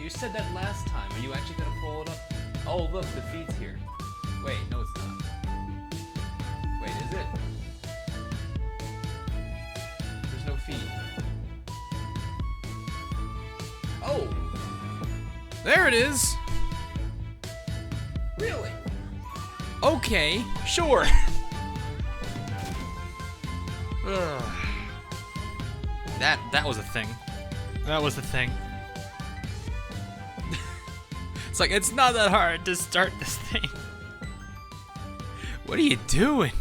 you said that last time. Are you actually gonna pull it up? Oh, look, the feed's here. Wait, no, it's not. Wait, is it? There's no feed. Oh! There it is. Really? Okay, sure. Ugh. That was a thing. That was the thing. It's like, it's not that hard to start this thing. What are you doing?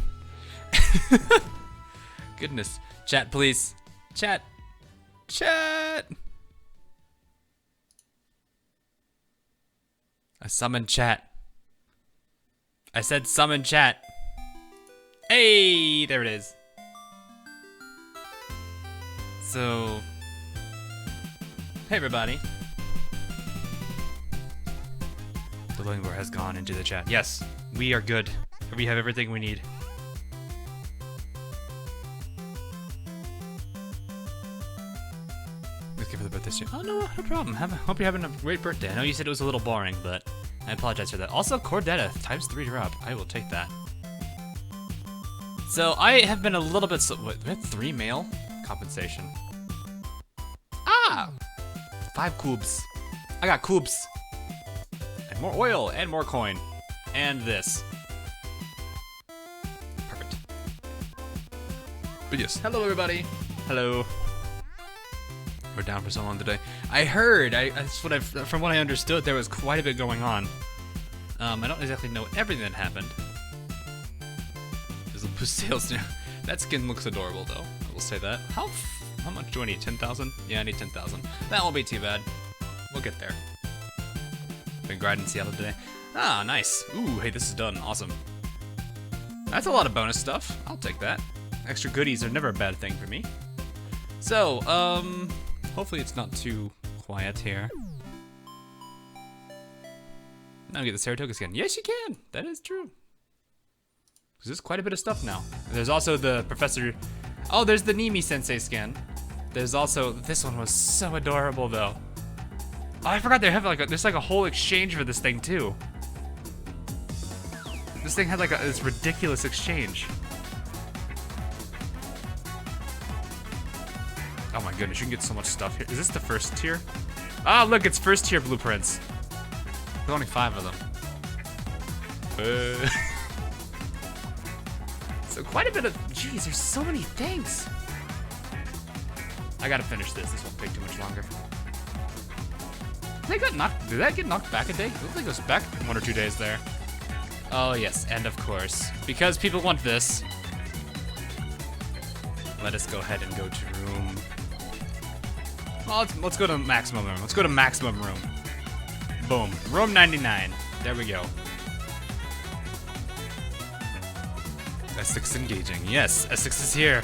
Goodness. Chat, please. Chat. Chat. I summoned chat. I said summon chat. Hey, there it is. So, hey everybody. The living room has gone into the chat. Yes, we are good. We have everything we need. Let's give her the birthday stream. Oh no, no problem. Hope you're having a great birthday. I know you said it was a little boring, but I apologize for that. Also, Cordetta ×3 drop. I will take that. So I have been a little bit. What? We had 3 mail compensation. Ah, 5 cubes. I got cubes. And more oil and more coin, and this. Perfect. But yes. Hello, everybody. Hello. We're down for so long today. I heard. That's what from what I understood, there was quite a bit going on. I don't exactly know everything that happened. There's a boost sales now. That skin looks adorable, though. I will say that. How much do I need? 10,000? Yeah, I need 10,000. That won't be too bad. We'll get there. Been grinding Seattle today. Ah, nice. Ooh, hey, this is done. Awesome. That's a lot of bonus stuff. I'll take that. Extra goodies are never a bad thing for me. So, hopefully it's not too quiet here. Now get the Saratoga skin. Yes, you can. That is true. Because there's quite a bit of stuff now. There's also the Professor... Oh, there's the Nimi Sensei skin. There's also... This one was so adorable, though. Oh, I forgot they have like there's like a whole exchange for this thing, too. This thing had like this ridiculous exchange. Oh my goodness, you can get so much stuff here. Is this the first tier? Ah, look, it's first tier blueprints. There's only 5 of them. So quite a bit of, geez, there's so many things. I gotta finish this. This won't take too much longer. Did that get knocked back a day? It looks like it goes back 1 or 2 days there. Oh yes, and of course, because people want this, let us go ahead and go to room. Well, let's go to maximum room. Let's go to maximum room. Boom, room 99. There we go. S6 engaging. Yes, S6 is here.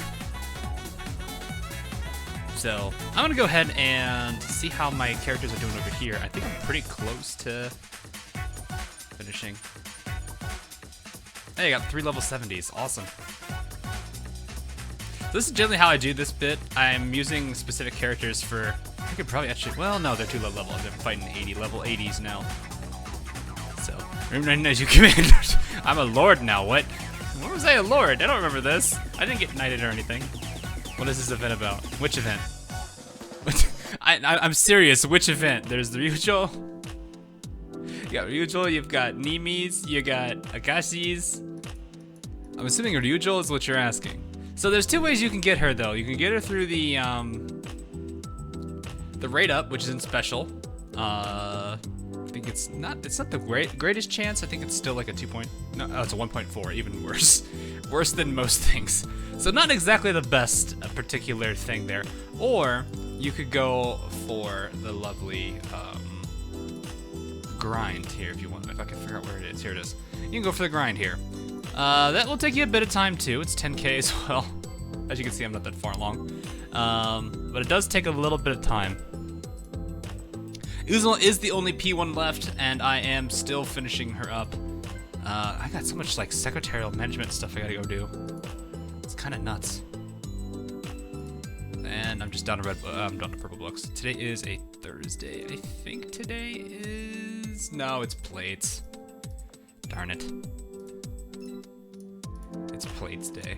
So I'm gonna go ahead and see how my characters are doing over here. I think I'm pretty close to finishing. Hey, I got 3 level 70s. Awesome. This is generally how I do this bit. I'm using specific characters for... I could probably actually... Well, no, they're too low level. They're fighting level 80s now. So, remember as you command. I'm a lord now. What? When was I a lord? I don't remember this. I didn't get knighted or anything. What is this event about? Which event? I'm serious. Which event? There's the Ryujou. You got Ryujou, you've got Nimis, you got Akashis. I'm assuming Ryujou is what you're asking. So there's 2 ways you can get her, though. You can get her through the rate up, which isn't special. I think it's not the greatest chance. I think it's still like a 2 point. No, it's a 1.4, even worse. Worse than most things. So not exactly the best particular thing there. Or you could go for the lovely grind here if you want. If I can figure out where it is. Here it is. You can go for the grind here. That will take you a bit of time too. It's 10k as well. As you can see, I'm not that far along. But it does take a little bit of time. Izumo is the only P1 left, and I am still finishing her up. I got so much like secretarial management stuff I gotta go do. It's kind of nuts. And I'm just down to I'm down to purple books. Today is a Thursday. I think today is... No, it's plates. Darn it. It's plates day.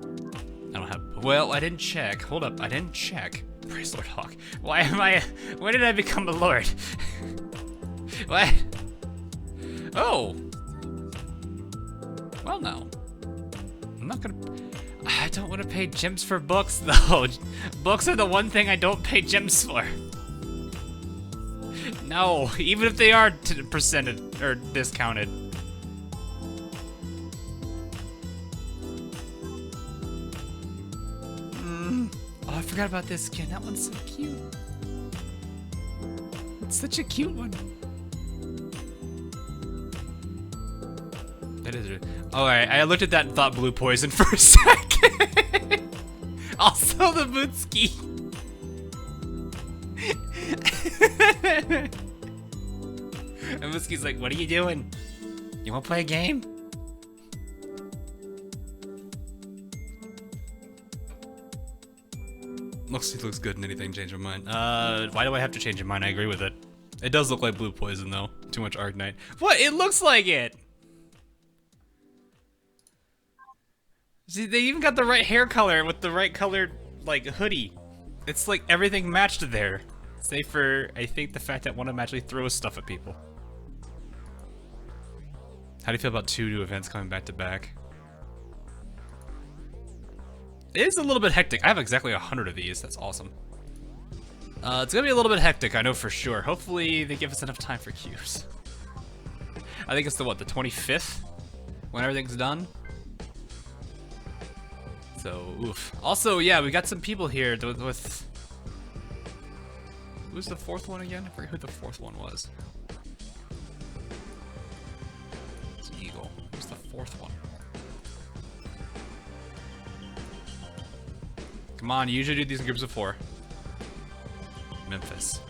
I don't have... Well, I didn't check. Hold up, I didn't check. Praise Lord Hawk. Why am I... When did I become a lord? What? Oh! Well, no. I'm not gonna... I don't want to pay gems for books, though. Books are the one thing I don't pay gems for. No, even if they are percented or discounted. Oh, I forgot about this skin. That one's so cute. It's such a cute one. That is. Alright, I looked at that and thought blue poison for a second. Also the Bootski. And Bootski's like, what are you doing? You wanna play a game? Looks good and anything change my mind. Why do I have to change your mind? I agree with it. It does look like blue poison though. Too much Arcanite. What? It looks like it! See, they even got the right hair color with the right colored, like, hoodie. It's like everything matched there. Save for, I think, the fact that one of them actually throws stuff at people. How do you feel about 2 new events coming back to back? It is a little bit hectic. I have exactly 100 of these. That's awesome. It's gonna be a little bit hectic, I know for sure. Hopefully they give us enough time for queues. I think it's the, what, the 25th? When everything's done? So, oof. Also, yeah, we got some people here with... Who's the 4th one again? I forget who the 4th one was. It's Eagle. Who's the 4th one? Come on, you usually do these in groups of 4. Memphis.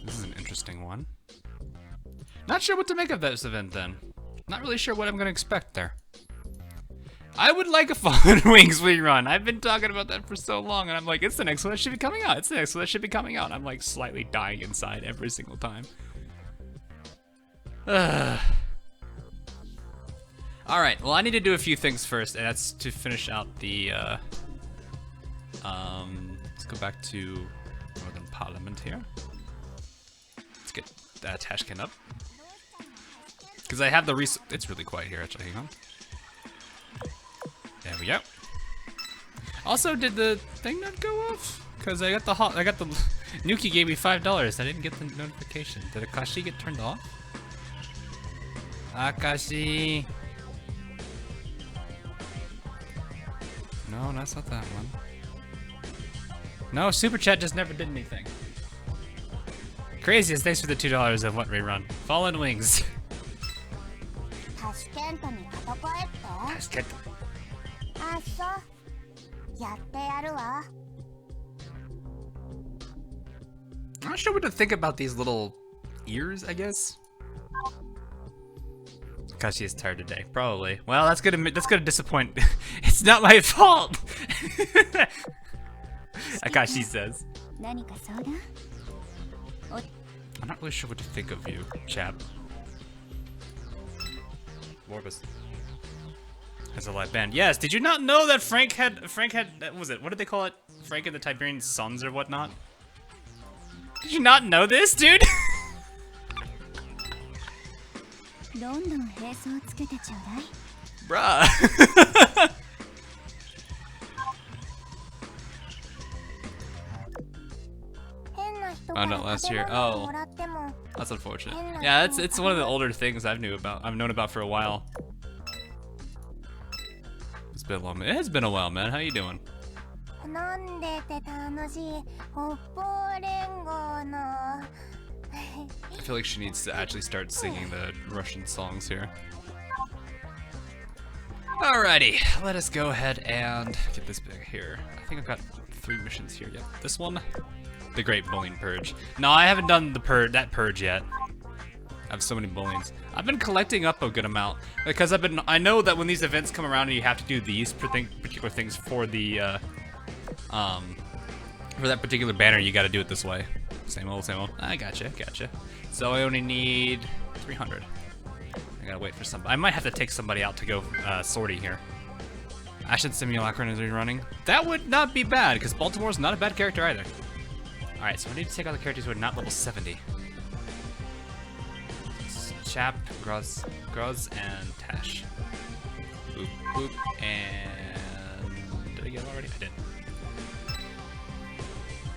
This is an interesting one. Not sure what to make of this event then. Not really sure what I'm gonna expect there. I would like a Fallen Wings rerun. I've been talking about that for so long and I'm like, it's the next one that should be coming out. It's the next one that should be coming out. I'm like slightly dying inside every single time. Alright, well I need to do a few things first, and that's to finish out the, let's go back to Northern Parliament here. Let's get that Tashkent up. Because I have the it's really quiet here, actually, hang on. There we go. Also, did the thing not go off? Because I got the Nuki gave me $5, I didn't get the notification. Did Akashi get turned off? Akashi! No, that's not that one. No, Super Chat just never did anything. Craziest, thanks for the $2 of what rerun. Fallen Wings. Tashkent. I'm not sure what to think about these little ears, I guess. Akashi is tired today, probably. Well, that's gonna disappoint. It's not my fault. Akashi says. I'm not really sure what to think of you, chap. Morbus has a live band. Yes. Did you not know that Frank had? What was it? What did they call it? Frank and the Tiberian Sons or whatnot? Did you not know this, dude? Bruh. Oh no, last year. Oh, that's unfortunate. Yeah, it's one of the older things I've known about for a while. It's been a long. It has been a while, man. How you doing? I feel like she needs to actually start singing the Russian songs here. Alrighty, let us go ahead and get this big here. I think I've got 3 missions here. Yep, this one, the Great Bullying Purge. No, I haven't done that purge yet. have so many bullions. I've been collecting up a good amount because I know that when these events come around and you have to do these particular things for the for that particular banner, you got to do it this way. Same old, same old. I gotcha. So I only need 300. I gotta wait for somebody. I might have to take somebody out to go sortie here. Ashen Simulacron is running. That would not be bad because Baltimore's not a bad character either. All right, so we need to take out the characters who are not level 70. Chap, Gruz, and Tash. Boop, boop, and... Did I get it already? I didn't.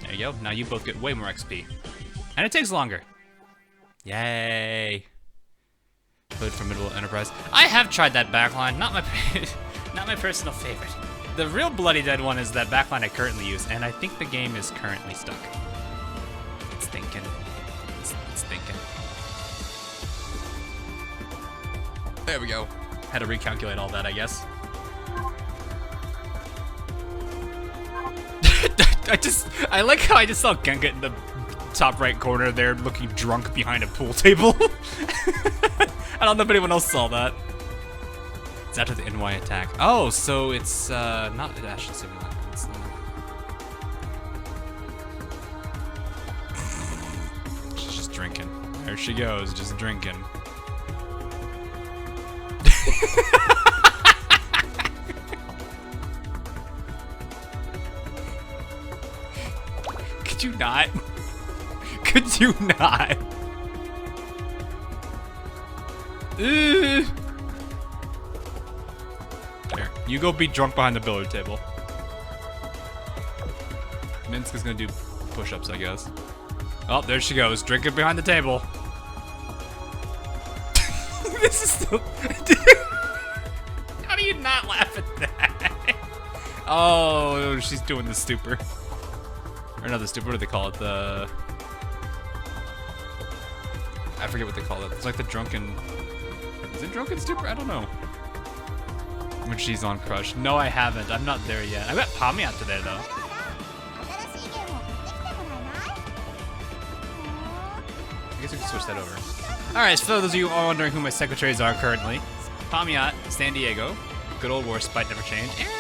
There you go. Now you both get way more XP. And it takes longer. Yay. Hood Formidable Enterprise. I have tried that backline. Not my personal favorite. The real bloody dead one is that backline I currently use, and I think the game is currently stuck. It's thinking. It's thinking. There we go. Had to recalculate all that, I guess. I like how I just saw Genka in the top right corner there looking drunk behind a pool table. I don't know if anyone else saw that. It's after the NY attack. Oh, so it's not the Ashen Simulacron. It's She's just drinking. There she goes, just drinking. Could you not? Could you not? There. You go be drunk behind the billiard table. Minsk is gonna do push-ups, I guess. Oh, there she goes, drinking behind the table. This is still... How do you not laugh at that? Oh, she's doing the stupor. Or not the stupor, what do they call it? The... I forget what they call it. It's like the drunken... Is it drunken stupor? I don't know. When she's on Crush. No, I haven't. I'm not there yet. I got Pamiat today, though. I guess we can switch that over. Alright, so for those of you all wondering who my secretaries are currently, Pamiat, San Diego, good old war spite never changed, and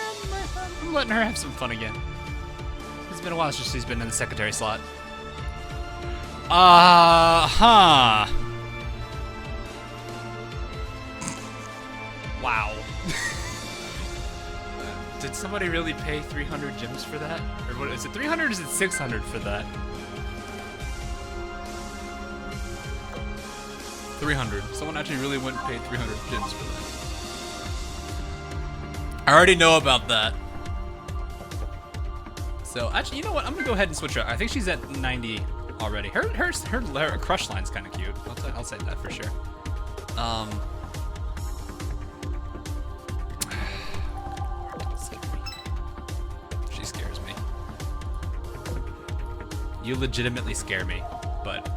I'm letting her have some fun again. It's been a while since she's been in the secretary slot. Wow. Did somebody really pay 300 gems for that? Or what is it, 300 or is it 600 for that? 300. Someone actually really went and paid 300 gems for that. I already know about that. So actually, you know what? I'm gonna go ahead and switch her. I think she's at 90 already. Her crush line's kind of cute. I'll say that for sure. She scares me. You legitimately scare me, but.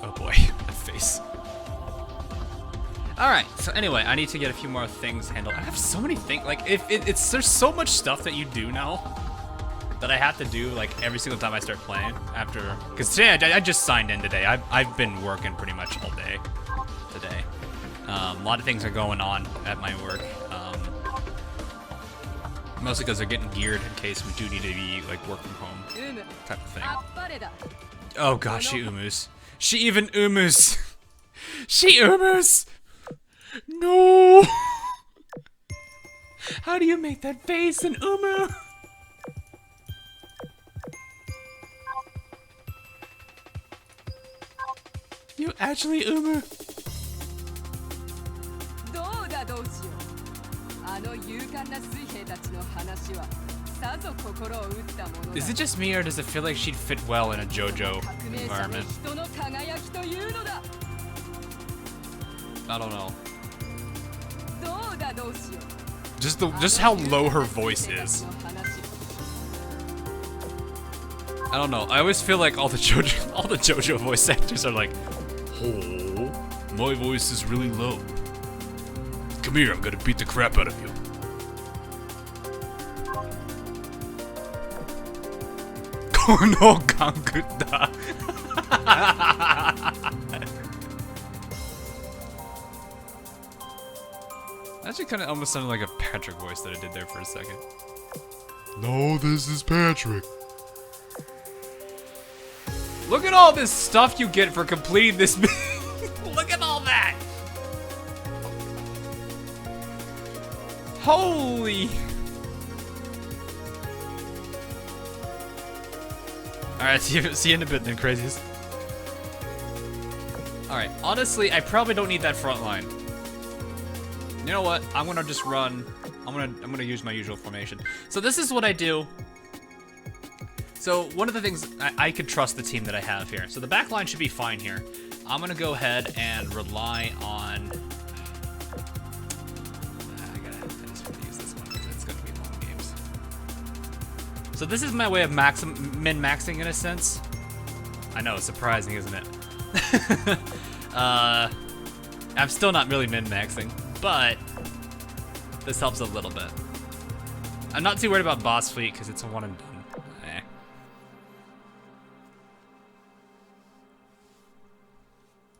Oh boy, that face. Alright, so anyway, I need to get a few more things handled. I have so many things, like, there's so much stuff that you do now that I have to do, like, every single time I start playing after, because today, I just signed in today. I've been working pretty much all day today. A lot of things are going on at my work, mostly because they're getting geared in case we do need to be, like, work from home type of thing. Oh gosh, she umus. She even umus. She umus. No! How do you make that face in Umu? You actually Umu? Is it just me or does it feel like she'd fit well in a JoJo environment? I don't know. Just how low her voice is. I don't know. I always feel like all the JoJo voice actors are like, oh, my voice is really low. Come here, I'm gonna beat the crap out of you. Kono Ganguta. Actually kind of almost sounded like a Patrick voice that I did there for a second. No, this is Patrick. Look at all this stuff you get for completing this. Look at all that. Holy. Alright, see you in a bit then, crazies. Alright, honestly, I probably don't need that front line. You know what? I'm gonna just run. I'm gonna use my usual formation. So this is what I do. So one of the things I could trust the team that I have here. So the back line should be fine here. I'm gonna go ahead and rely on. I just want to use this one because it's gonna be long games. So this is my way of min-maxing in a sense. I know, it's surprising, isn't it? I'm still not really min-maxing, but this helps a little bit. I'm not too worried about boss fleet because it's a one and done.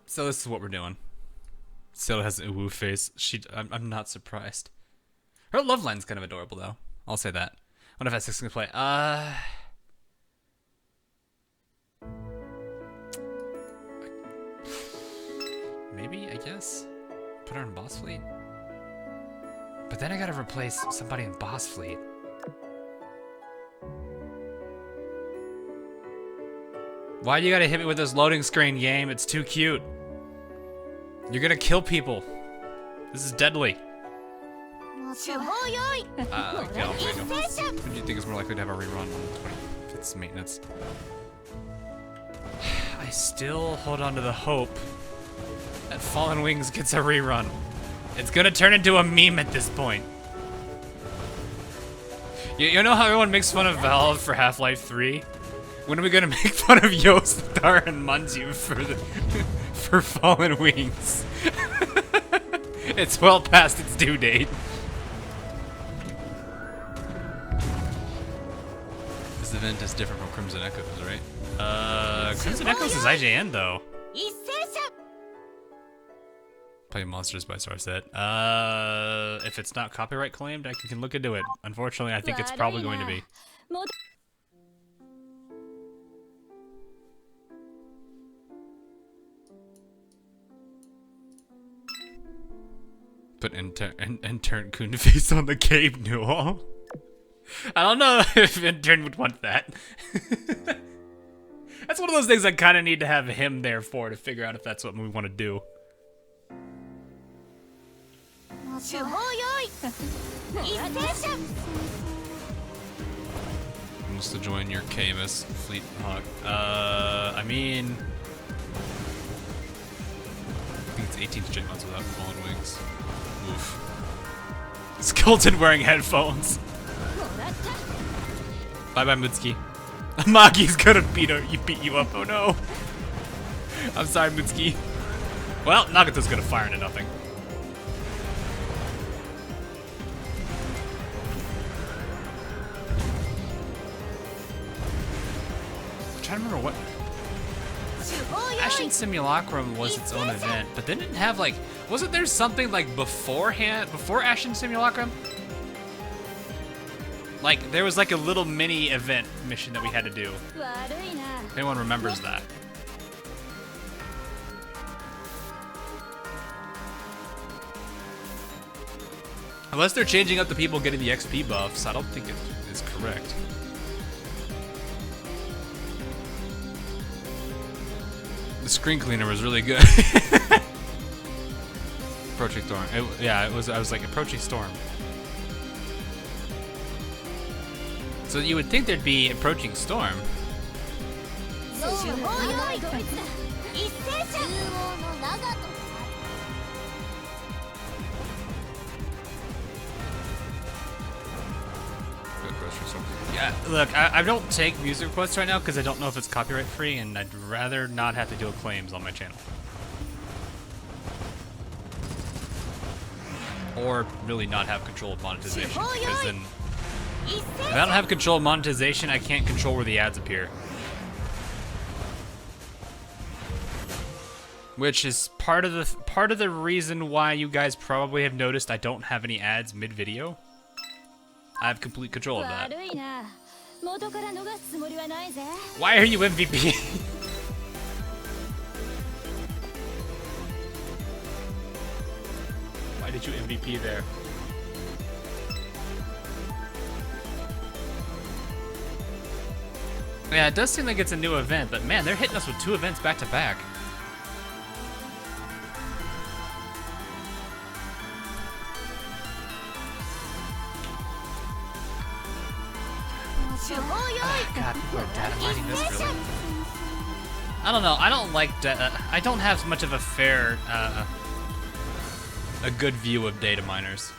So this is what we're doing. Still has a woo face. I'm not surprised. Her love line's kind of adorable though. I'll say that. What if S6 can play? Maybe, I guess. Put her in boss fleet. But then I gotta replace somebody in boss fleet. Why you gotta hit me with this loading screen, game? It's too cute. You're gonna kill people. This is deadly. Okay, What do you think is more likely to have a rerun on the 25th maintenance? I still hold on to the hope that Fallen Wings gets a rerun. It's gonna turn into a meme at this point. You know how everyone makes fun of Valve for Half-Life 3? When are we gonna make fun of Yostar and Manju for Fallen Wings? It's well past its due date. This event is different from Crimson Echoes, right? Crimson Echoes is IGN though. Play Monsters by Starset. If it's not copyright claimed, I can look into it. Unfortunately, I think it's probably going to be. Put intern Coon face on the cave Newell. I don't know if intern would want that. That's one of those things I kind of need to have him there for to figure out if that's what we want to do. Wants to join your KMS fleet hawk. I mean, I think it's 18 straight months without Fallen Wings. Oof. Skeleton wearing headphones. Bye bye, Mutsuki. Magi's gonna beat you up. Oh no. I'm sorry, Mutsuki. Well, Nagato's gonna fire into nothing. I'm trying to remember what. Ashen Simulacrum was its own event, but didn't it have like, wasn't there something like before Ashen Simulacrum? Like, there was like a little mini event mission that we had to do. If anyone remembers that. Unless they're changing up the people getting the XP buffs, I don't think it is correct. The screen cleaner was really good. Approaching storm. I was like, approaching storm. So you would think there'd be approaching storm. Yeah, look, I don't take music requests right now because I don't know if it's copyright free, and I'd rather not have to deal with claims on my channel. Or really not have control of monetization, because then If I don't have control of monetization, I can't control where the ads appear. Which is part of the reason why you guys probably have noticed I don't have any ads mid-video. I have complete control of that. Why are you MVP? Why did you MVP there? Yeah, it does seem like it's a new event, but man, they're hitting us with 2 events back to back. God, people are data mining this, really? I don't know. I don't like I don't have much of a fair, a good view of data miners.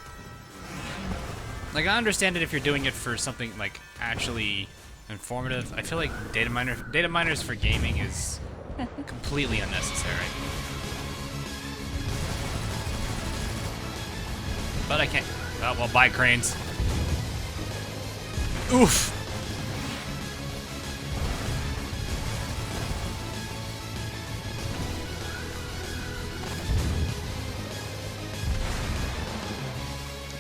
Like, I understand it if you're doing it for something like actually informative. I feel like data miners for gaming is completely unnecessary. But I can't. Oh, well, buy cranes. Oof.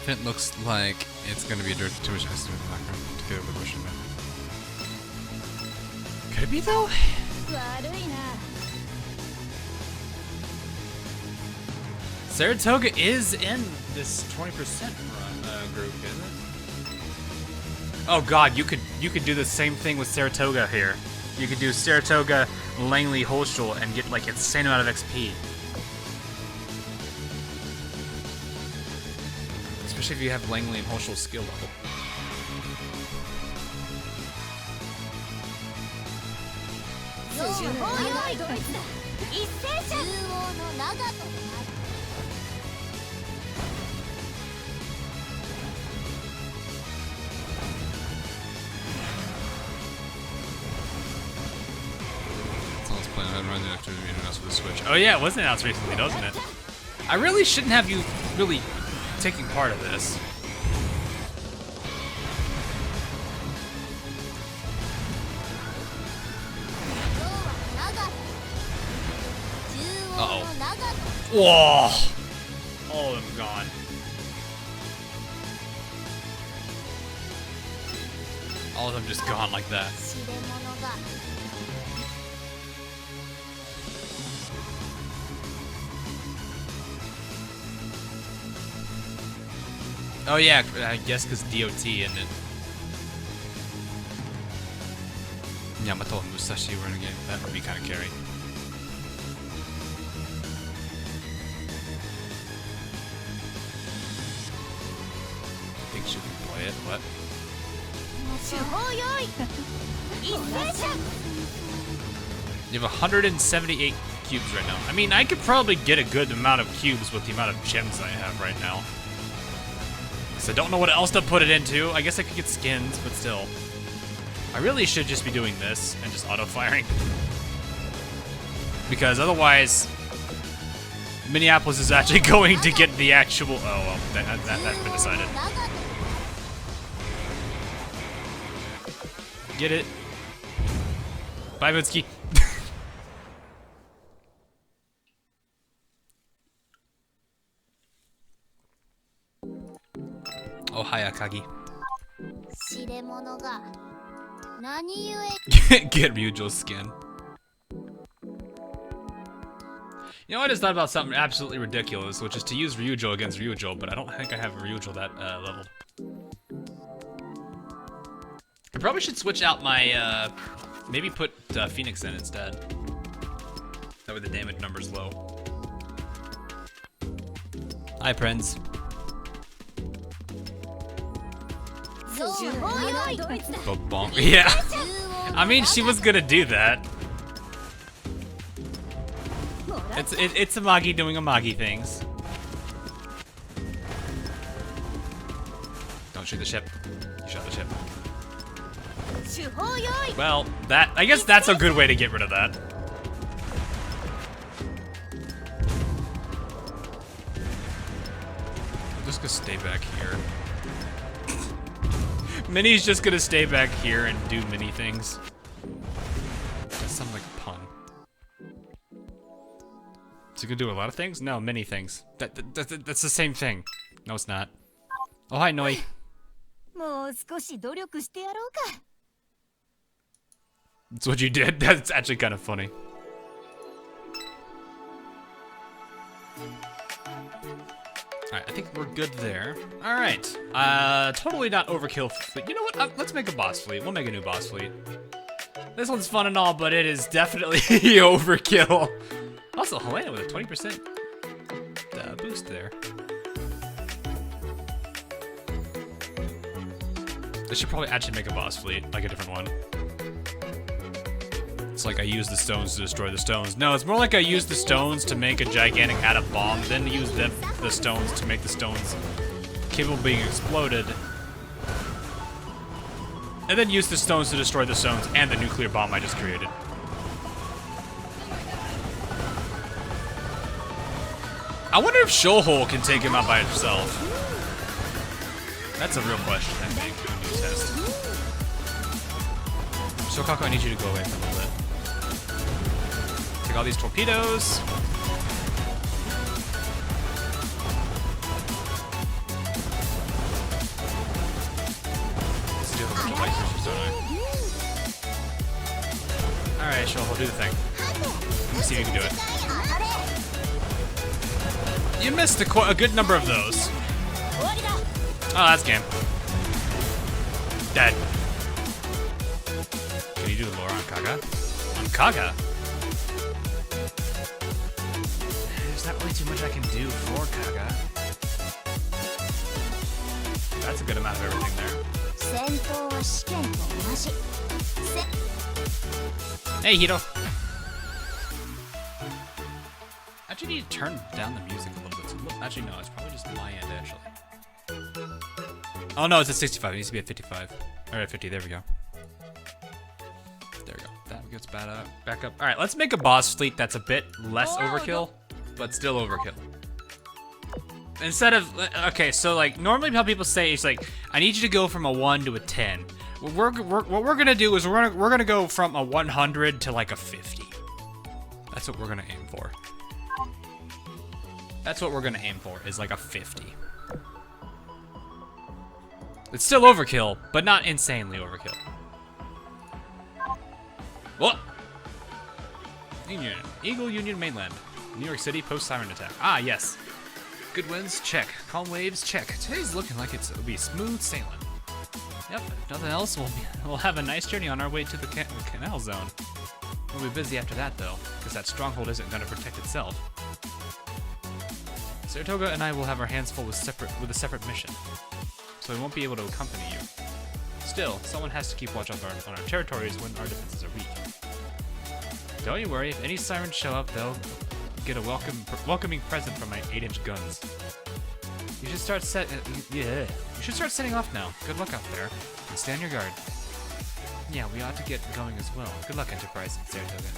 It looks like it's gonna be too much estimate in the background to get over the Russian man. Could it be though? Saratoga is in this 20% run, group, isn't it? Oh god, you could do the same thing with Saratoga here. You could do Saratoga, Langley, Holschel, and get like insane amount of XP. Especially if you have Langley and Holschel's skill level. Someone's planning on running after the announced for the Switch. Oh yeah, it was announced recently, wasn't it? I really shouldn't have you really taking part of this. Uh-oh. Whoa! All of them gone. All of them just gone like that. Oh yeah, I guess because DOT in it. Yamato and Musashi were in a game. That would be kind of carry. I think she can play it. What? You have 178 cubes right now. I mean, I could probably get a good amount of cubes with the amount of gems I have right now. So I don't know what else to put it into. I guess I could get skins, but still. I really should just be doing this and just auto-firing. Because otherwise, Minneapolis is actually going to get the actual... Oh, well, that's been decided. Get it. Bye, Mitsuki. Oh, hi, Akagi. Get Ryujo's skin. You know, I just thought about something absolutely ridiculous, which is to use Ryujo against Ryujo, but I don't think I have Ryujo that leveled. I probably should switch out my, maybe put Phoenix in instead. That way the damage number's low. Hi, friends. Bonk. Yeah. I mean, she was gonna do that. It's Amagi doing Amagi things. Don't shoot the ship. You shot the ship. Well, I guess that's a good way to get rid of that. I'm just gonna stay back here. Minnie's just gonna stay back here and do mini things. That sounds like a pun. Is he gonna do a lot of things? No, many things. That's the same thing. No, it's not. Oh, hi, Noi. もう少し努力してやろうか。 That's what you did. That's actually kind of funny. Alright, I think we're good there. Alright. Totally not overkill fleet. You know what? Let's make a boss fleet. We'll make a new boss fleet. This one's fun and all, but it is definitely overkill. Also, Helena with a 20% boost there. I should probably actually make a boss fleet, like a different one. It's like I use the stones to destroy the stones. No, it's more like I use the stones to make a gigantic atom bomb, then use the stones to make the stones capable of being exploded. And then use the stones to destroy the stones and the nuclear bomb I just created. I wonder if Shoalhole can take him out by himself. That's a real question, I think, when you test. Shokaku, I need you to go away for a little bit. Take all these torpedoes. Let's do a little light switches, don't I? Alright, Shoalhole, do the thing. Let me see if you can do it. You missed a good number of those. Oh, that's game. Dead. Can you do the lore on Kaga? On Kaga? There's not really too much I can do for Kaga. That's a good amount of everything there. Hey, Hito. Actually, need to turn down the music a little bit. So actually, no, it's probably just my end, actually. Oh, no, it's at 65. It needs to be at 55. Or at 50. There we go. There we go. That gets back up. All right, let's make a boss fleet that's a bit less overkill, but still overkill. Instead of... Okay, so, like, normally how people say is, like, I need you to go from a 1 to a 10. What we're going to do is we're going to go from a 100 to, like, a 50. That's what we're going to aim for. That's what we're gonna aim for, is like a 50. It's still overkill, but not insanely overkill. What? Union. Eagle Union Mainland. New York City post-siren attack. Ah, yes. Good winds, check. Calm waves, check. Today's looking like it'll be smooth sailing. Yep, if nothing else, we'll have a nice journey on our way to the canal zone. We'll be busy after that, though, because that stronghold isn't gonna protect itself. Saratoga and I will have our hands full with a separate mission, so we won't be able to accompany you. Still, someone has to keep watch on our territories when our defenses are weak. Don't you worry, if any sirens show up, they'll get a welcoming present from my 8-inch guns. You should start setting off now. Good luck out there, and stay on your guard. Yeah, we ought to get going as well. Good luck, Enterprise and Saratoga.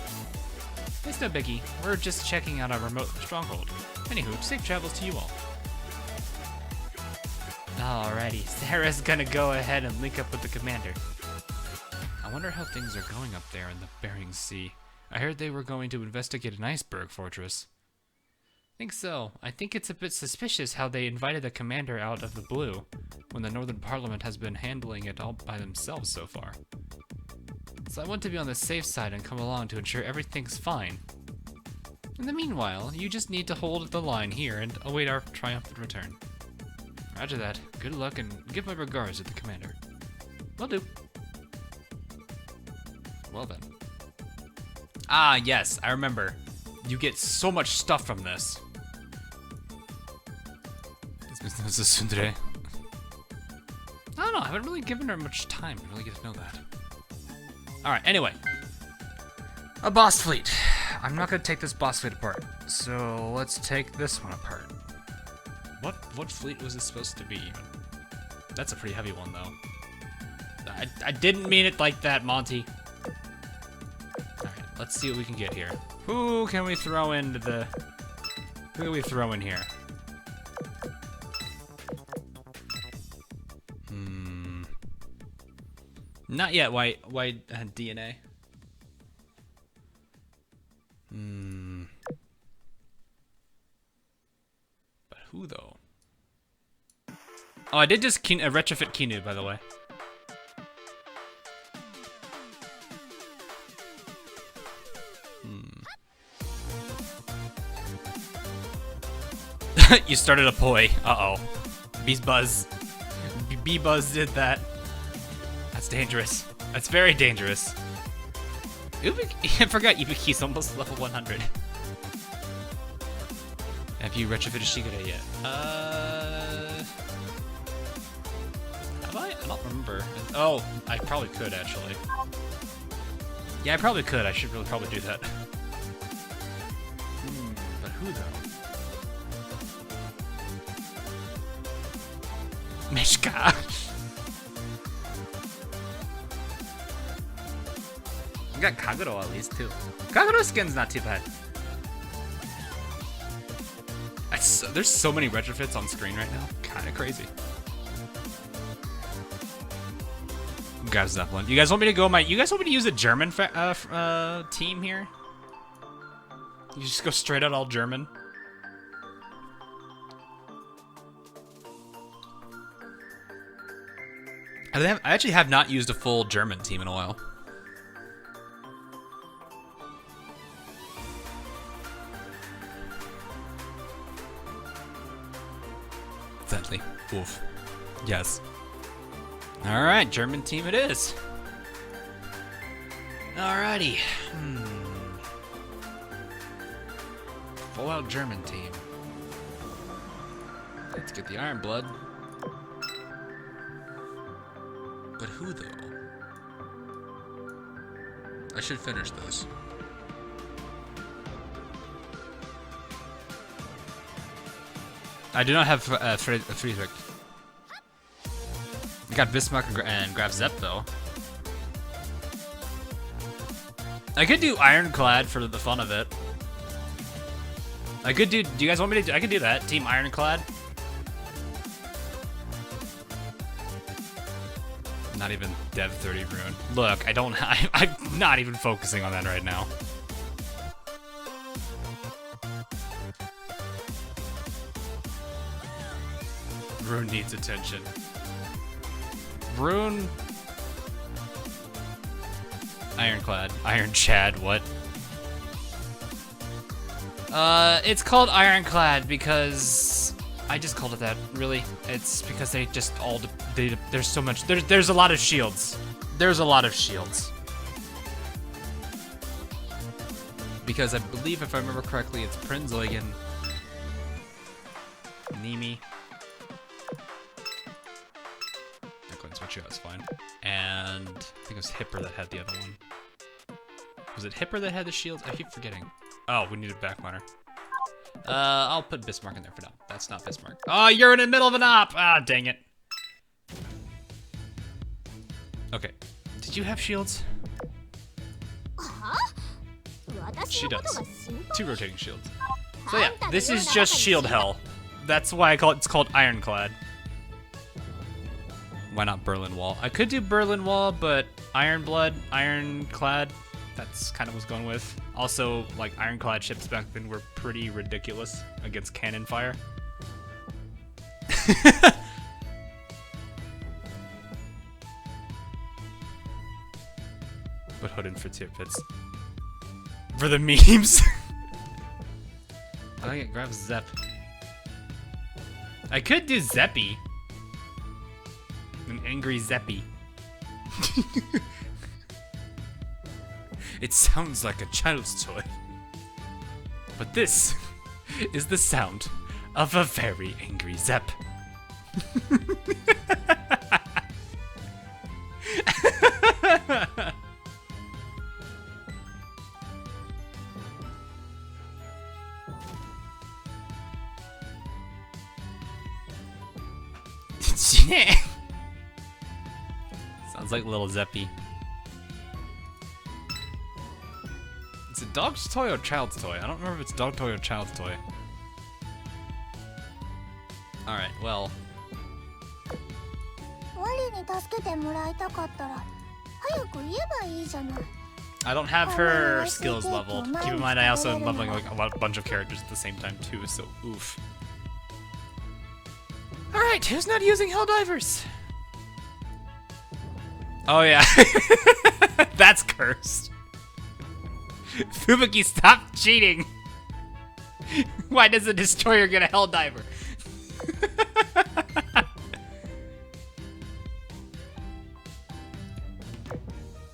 It's no biggie. We're just checking out our remote stronghold. Anywho, safe travels to you all. Alrighty, Sarah's gonna go ahead and link up with the commander. I wonder how things are going up there in the Bering Sea. I heard they were going to investigate an iceberg fortress. Think so. I think it's a bit suspicious how they invited the commander out of the blue, when the Northern Parliament has been handling it all by themselves so far. So I want to be on the safe side and come along to ensure everything's fine. In the meanwhile, you just need to hold the line here and await our triumphant return. Roger that. Good luck and give my regards to the commander. Will do. Well then. Ah, yes, I remember. You get so much stuff from this. This is Sundere. I don't know, I haven't really given her much time to really get to know that. Alright, anyway. A boss fleet. I'm not gonna take this boss fleet apart, so let's take this one apart. What fleet was this supposed to be even? That's a pretty heavy one though. I didn't mean it like that, Monty. Alright, let's see what we can get here. Who can we throw into the... Who can we throw in here? Not yet. Why DNA? But who though? Oh, I did just retrofit Kinu, by the way. You started a poi. Uh-oh. Bee's Buzz. Bee Buzz did that. That's dangerous. That's very dangerous. I forgot Ibuki's almost level 100. Have you retrofitted Shigure yet? Have I? I don't remember. Oh, I probably could actually. Yeah, I probably could. I should really probably do that. But who though? Mishka. We got Kagero at least too. Kagero skin's not too bad. There's so many retrofits on screen right now. Kind of crazy. Grabs that one. You guys want me to go you guys want me to use a German team here? You just go straight out all German. I actually have not used a full German team in a while. Exactly. Oof. Yes. Alright, German team it is. Alrighty. Full out German team. Let's get the Iron Blood. But who though? I should finish this. I do not have Friedrich. I got Bismarck and Graf Zepp though. I could do Ironclad for the fun of it. I could do you guys want me to I could do that. Team Ironclad. Not even Dev 30 Rune. Look, I'm not even focusing on that right now. Rune needs attention. Rune. Ironclad. Iron Chad, what? It's called Ironclad because I just called it that, really. It's because they just all, there's so much, there's a lot of shields. There's a lot of shields. Because I believe, if I remember correctly, it's Prinzeugen, Nimi. I couldn't switch you out, it's fine. And I think it was Hipper that had the other one. Was it Hipper that had the shields? I keep forgetting. Oh, we need a backliner. I'll put Bismarck in there for now. That's not Bismarck. Oh, you're in the middle of an op! Ah, dang it. Okay. Did you have shields? She does. 2 rotating shields. So yeah, this is just shield hell. That's why it's called Ironclad. Why not Berlin Wall? I could do Berlin Wall, but Iron Blood, Ironclad, that's kind of what I was going with. Also, like, Ironclad ships back then were pretty ridiculous against cannon fire. But Hoodin for Tirpitz. For the memes. I think it grabs Zepp. I could do Zeppy. An angry Zeppy. It sounds like a child's toy. But this is the sound of a very angry Zepp. Sounds like little Zeppy. Is it dog's toy or child's toy? I don't remember if it's dog toy or child's toy. Alright, well. 早く言えばいいじゃない。 I don't have her skills leveled. Keep in mind, I also am leveling like a bunch of characters at the same time too, so oof. Alright, who's not using Helldivers? Oh yeah. That's cursed. Fubuki, stop cheating! Why does the destroyer get a Helldiver?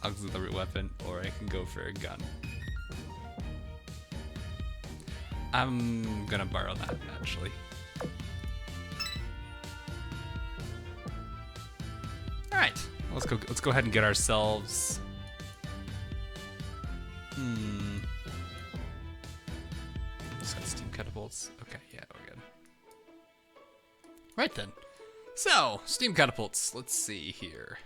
Auxiliary weapon, or I can go for a gun. I'm gonna borrow that, actually. Alright, let's go ahead and get ourselves... Just got steam catapults. Okay, yeah, we're good. Right then. So, steam catapults, let's see here.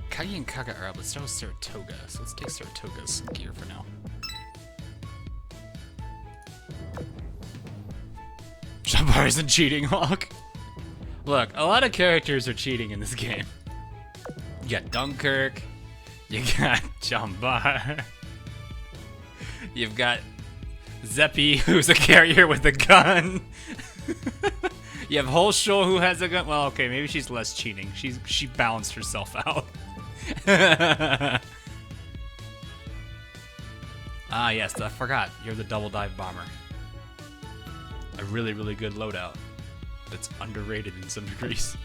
Kagi and Kaga are up. Let's start with Saratoga. So let's take Saratoga's gear for now. Jambar isn't cheating, Hawk. Look, a lot of characters are cheating in this game. You got Dunkirk. You got Jambar. You've got Zeppi, who's a carrier with a gun. You have Holshul, who has a gun. Well, okay, maybe she's less cheating. She balanced herself out. Ah, yes, I forgot. You're the double dive bomber. A really, really good loadout that's underrated in some degrees.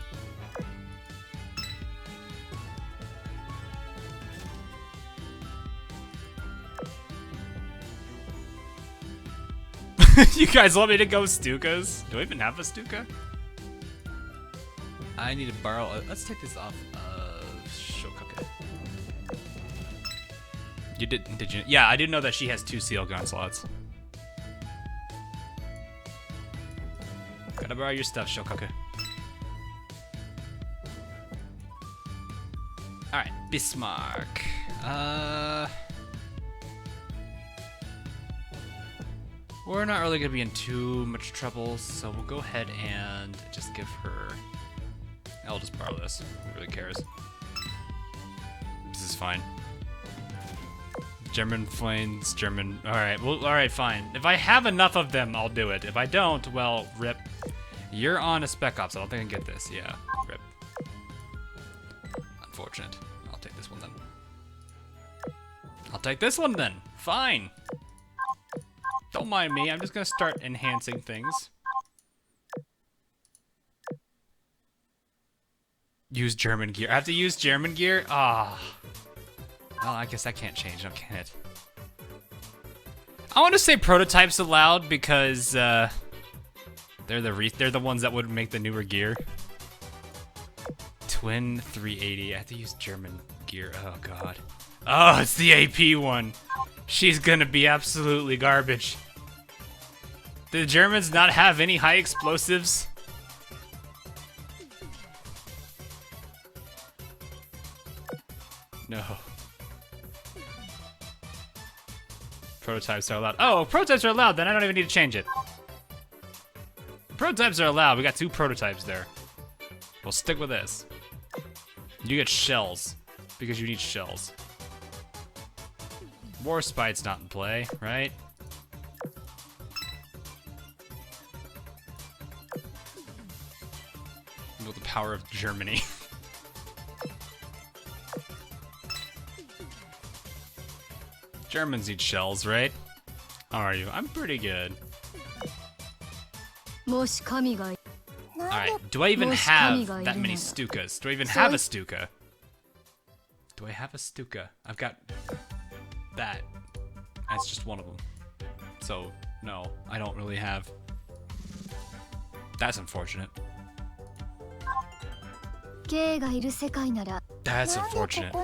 You guys want me to go Stukas? Do I even have a Stuka? I need to borrow. Let's take this off of Shokaku. You did you? Yeah, I didn't know that she has 2 seal gun slots. Gotta borrow your stuff, Shokaku. Alright, Bismarck. We're not really gonna be in too much trouble, so we'll go ahead and just give her... I'll just borrow this. Who really cares? This is fine. German planes, German... Alright, well, alright, fine. If I have enough of them, I'll do it. If I don't, well, rip. You're on a Spec Ops. I don't think I can get this. Yeah, rip. Unfortunate. I'll take this one then. I'll take this one then. Fine. Don't mind me. I'm just gonna start enhancing things. Use German gear. I have to use German gear? Ah. Well, I guess that can't change, now can it? I want to say prototypes aloud because they're the ones that would make the newer gear. Twin 380. I have to use German gear. Oh god. Oh, it's the AP one. She's gonna be absolutely garbage. Did the Germans not have any high explosives? No. Prototypes are allowed. Oh, prototypes are allowed, then I don't even need to change it. Prototypes are allowed. We got 2 prototypes there. We'll stick with this. You get shells, because you need shells. War Spite's not in play, right? With the power of Germany. Germans need shells, right? How are you? I'm pretty good. Alright, do I even have that many Stukas? Do I even have a Stuka? Do I have a Stuka? I've got that. That's just one of them. So, no, I don't really have. That's unfortunate. That's unfortunate.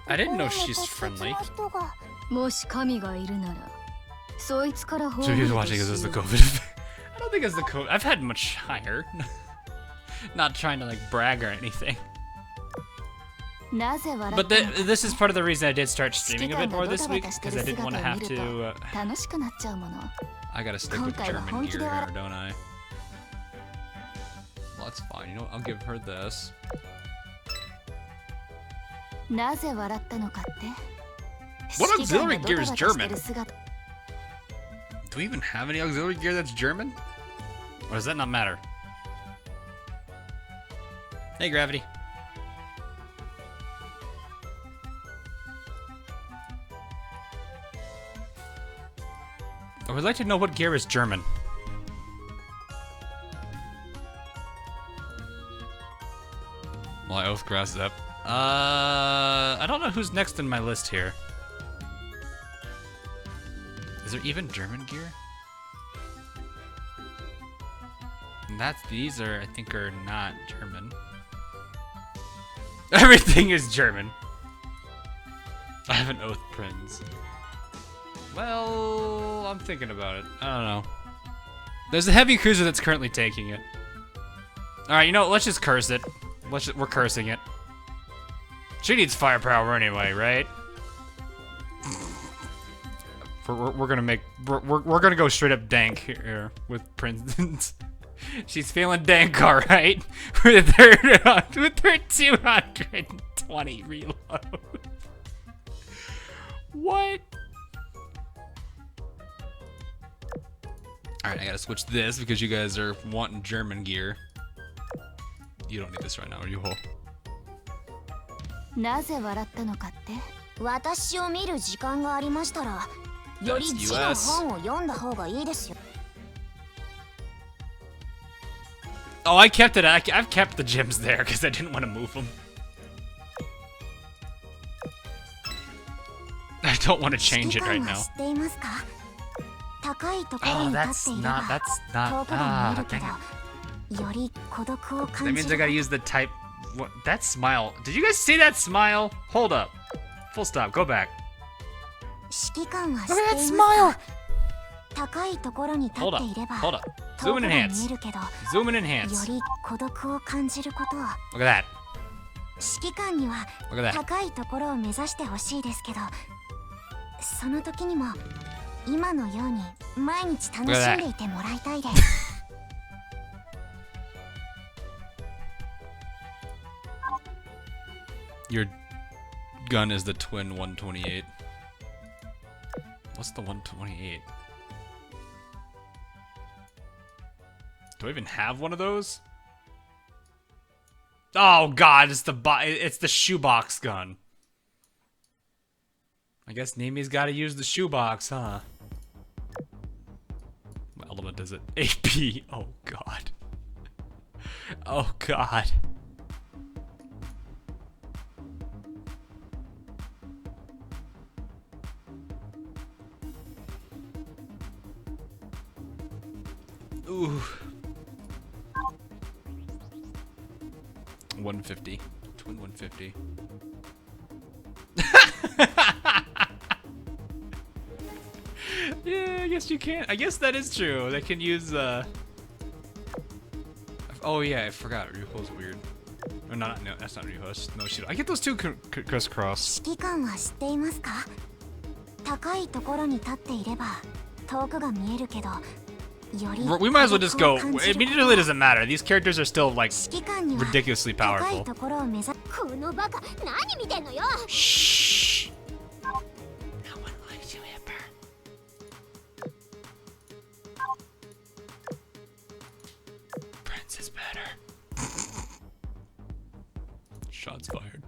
I didn't know she's friendly. So he's watching this as the COVID. I don't think it's the COVID. I've had much higher. Not trying to like brag or anything. But this is part of the reason I did start streaming a bit more this week, because I didn't want to have to I gotta stick with German gear here, don't I? Well, that's fine. You know what? I'll give her this. なぜ笑ったのかって？ What 指揮官 auxiliary が gear ド is タバタして German? る姿 Do we even have any auxiliary gear that's German? Or does that not matter? Hey, Gravity. I would like to know what gear is German. Well, I oath grass up. I don't know who's next in my list here. Is there even German gear? And these are, I think, are not German. Everything is German. I have an oath prince. Well, I'm thinking about it. I don't know. There's a heavy cruiser that's currently taking it. Alright, you know what? Let's just curse it. We're cursing it. She needs firepower anyway, right? We're gonna make... We're gonna go straight up dank here with Prince. She's feeling dank, alright? With her 220 reload. What? Alright, I gotta switch this because you guys are wanting German gear. You don't need this right now, are you whole? なぜ笑ったのかって？私を見る時間がありましたら、より字の本を読んだ方がいいですよ。 Oh, I kept it. I've kept the gems there because I didn't want to move them. I don't want to change it right now. Oh, that's not. Ah, dang it. That means I gotta use the type. What? That smile. Did you guys see that smile? Hold up. Full stop. Go back. Look at that smile. Hold up. Hold up. Zoom and enhance. Zoom and enhance. Look at that. Look at that. 高いところを目指してほしいですけど、その時にも今のように毎日楽しんでいてもらいたいです。Your gun is the twin 128. What's the 128? Do I even have one of those? Oh god, it's the shoebox gun. I guess Nemi's gotta use the shoebox, huh? What element is it? AP. Oh god. Oh god. Ooh. 150. Twin 150. Yeah, I guess you can. I guess that is true. They can use, Oh yeah, I forgot. Ryuho's weird. Oh, no, that's not Ryuho's. No, Shiro. I get those two crisscross. 指揮官は知っていますか？高いところに立っていれば遠くが見えるけど。 We might as well just go. It really doesn't matter. These characters are still like ridiculously powerful. Shh. No one likes you, Hipper. Prince is better. Shots fired.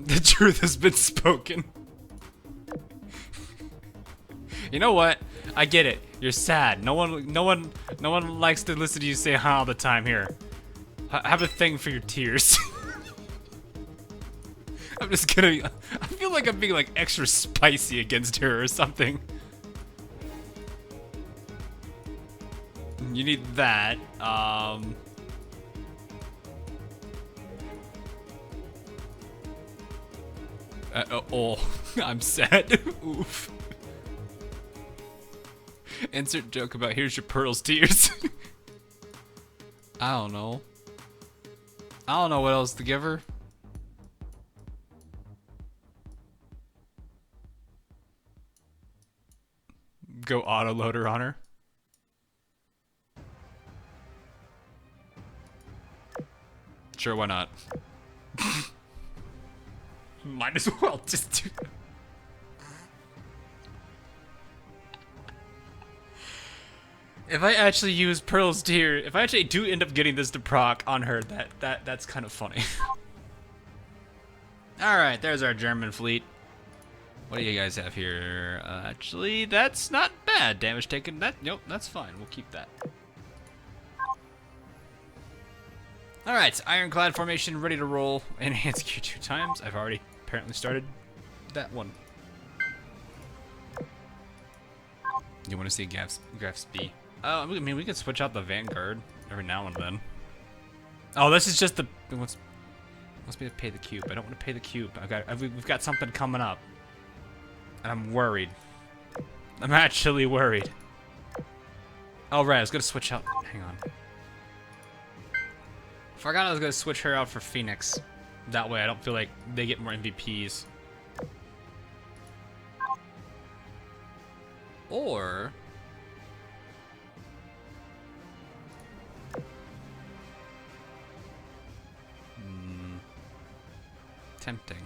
The truth has been spoken. You know what? I get it. You're sad. No one likes to listen to you say "huh" all the time. Here, have a thing for your tears. I'm just gonna. I feel like I'm being like extra spicy against her or something. You need that. I'm sad. Oof. Insert joke about here's your Pearl's tears. I don't know. I don't know what else to give her. Go auto loader on her. Sure, why not? Might as well just do. If I actually use Pearl's Tear, if I actually do end up getting this to proc on her, that's kind of funny. All right, there's our German fleet. What do you guys have here? Actually, that's not bad. Damage taken. Nope, that's fine. We'll keep that. All right, ironclad formation, ready to roll. Enhance Q 2 times. I've already apparently started that one. You want to see Graf's B? I mean, we could switch out the Vanguard every now and then. Oh, this is just the. Wants me to pay the cube. I don't want to pay the cube. We've got something coming up, and I'm worried. I'm actually worried. Oh right, I was gonna switch out. Hang on. Forgot I was gonna switch her out for Phoenix. That way, I don't feel like they get more MVPs. Or. Tempting.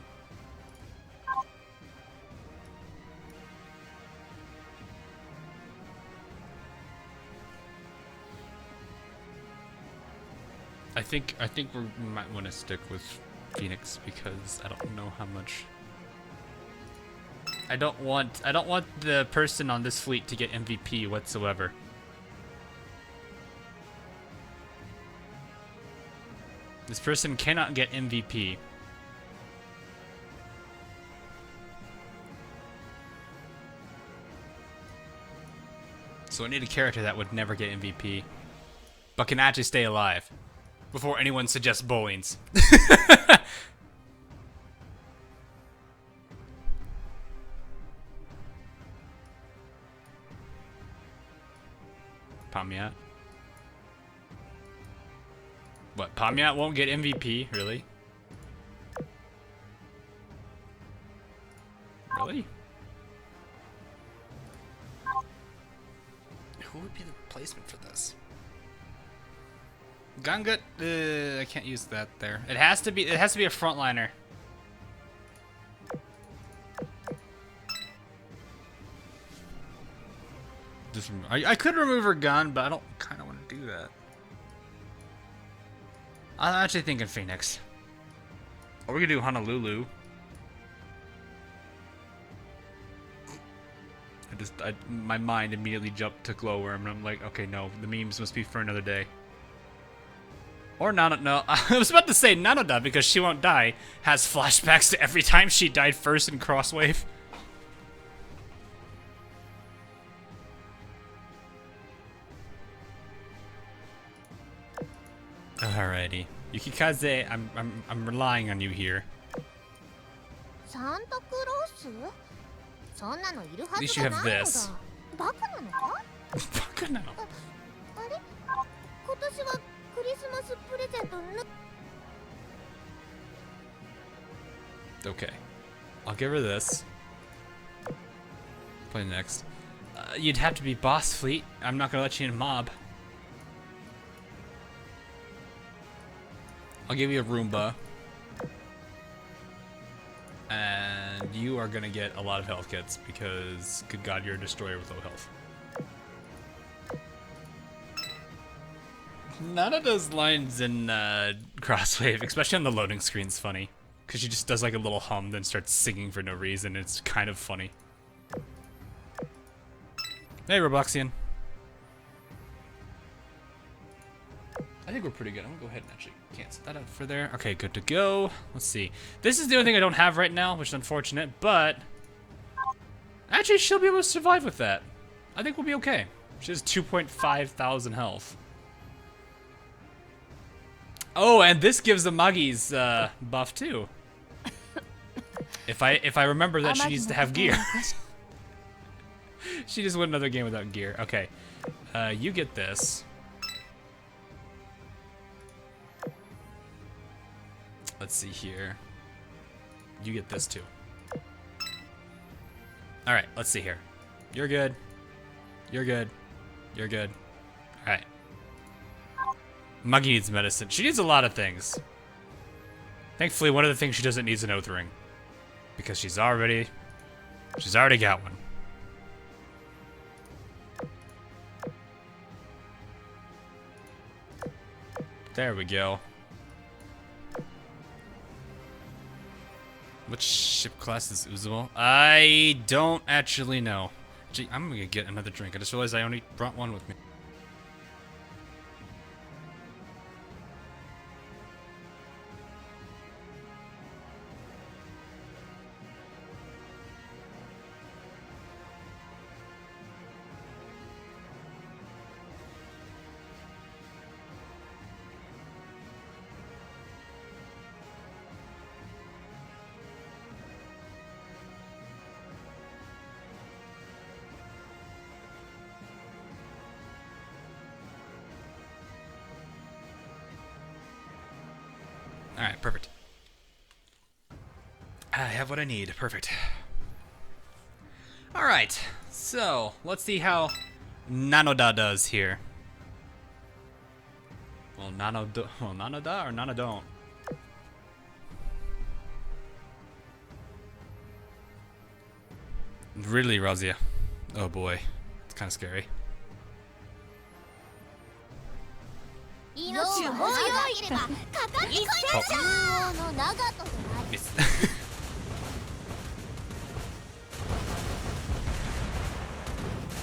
I think we might want to stick with Phoenix because I don't know how much. I don't want the person on this fleet to get MVP whatsoever. This person cannot get MVP. So I need a character that would never get MVP, but can actually stay alive before anyone suggests Bowlings. Pamiat? What, Pamiat won't get MVP? Really? Really? Who would be the replacement for this? Gungut, I can't use that there. It has to be a frontliner. I could remove her gun, but I don't kind of want to do that. I'm actually thinking Phoenix. Or we could do Honolulu. My mind immediately jumped to Glowworm, and I'm like, okay, no, the memes must be for another day. Or Nano, no, I was about to say Nanoda because she won't die. Has flashbacks to every time she died first in Crosswave. Alrighty, Yukikaze, I'm relying on you here. At least you have this. Okay, I'll give her this. Play next. You'd have to be boss fleet. I'm not gonna let you in mob. I'll give you a Roomba. And you are gonna get a lot of health kits because, good God, you're a destroyer with low health. None of those lines in Crosswave, especially on the loading screen, is funny. Because she just does like a little hum, then starts singing for no reason. It's kind of funny. Hey, Robloxian. I think we're pretty good. I'm gonna go ahead and actually cancel that out for there. Okay, good to go. Let's see. This is the only thing I don't have right now, which is unfortunate, but actually she'll be able to survive with that. I think we'll be okay. She has 2.5 thousand health. Oh, and this gives the Muggies buff too. If I remember that she needs to have gear. She just went another game without gear. Okay. You get this. Let's see here. You get this too. Alright, let's see here. You're good. You're good. You're good. Alright. Muggy needs medicine. She needs a lot of things. Thankfully, one of the things she doesn't need is an oath ring. Because she's already got one. There we go. Which ship class is Izumo? I don't actually know. Gee, I'm gonna get another drink. I just realized I only brought one with me. Alright, perfect. I have what I need. Perfect. Alright, so let's see how Nanoda does here. Well, Nanoda or Nanodon? Really, Razia? Oh boy, it's kind of scary.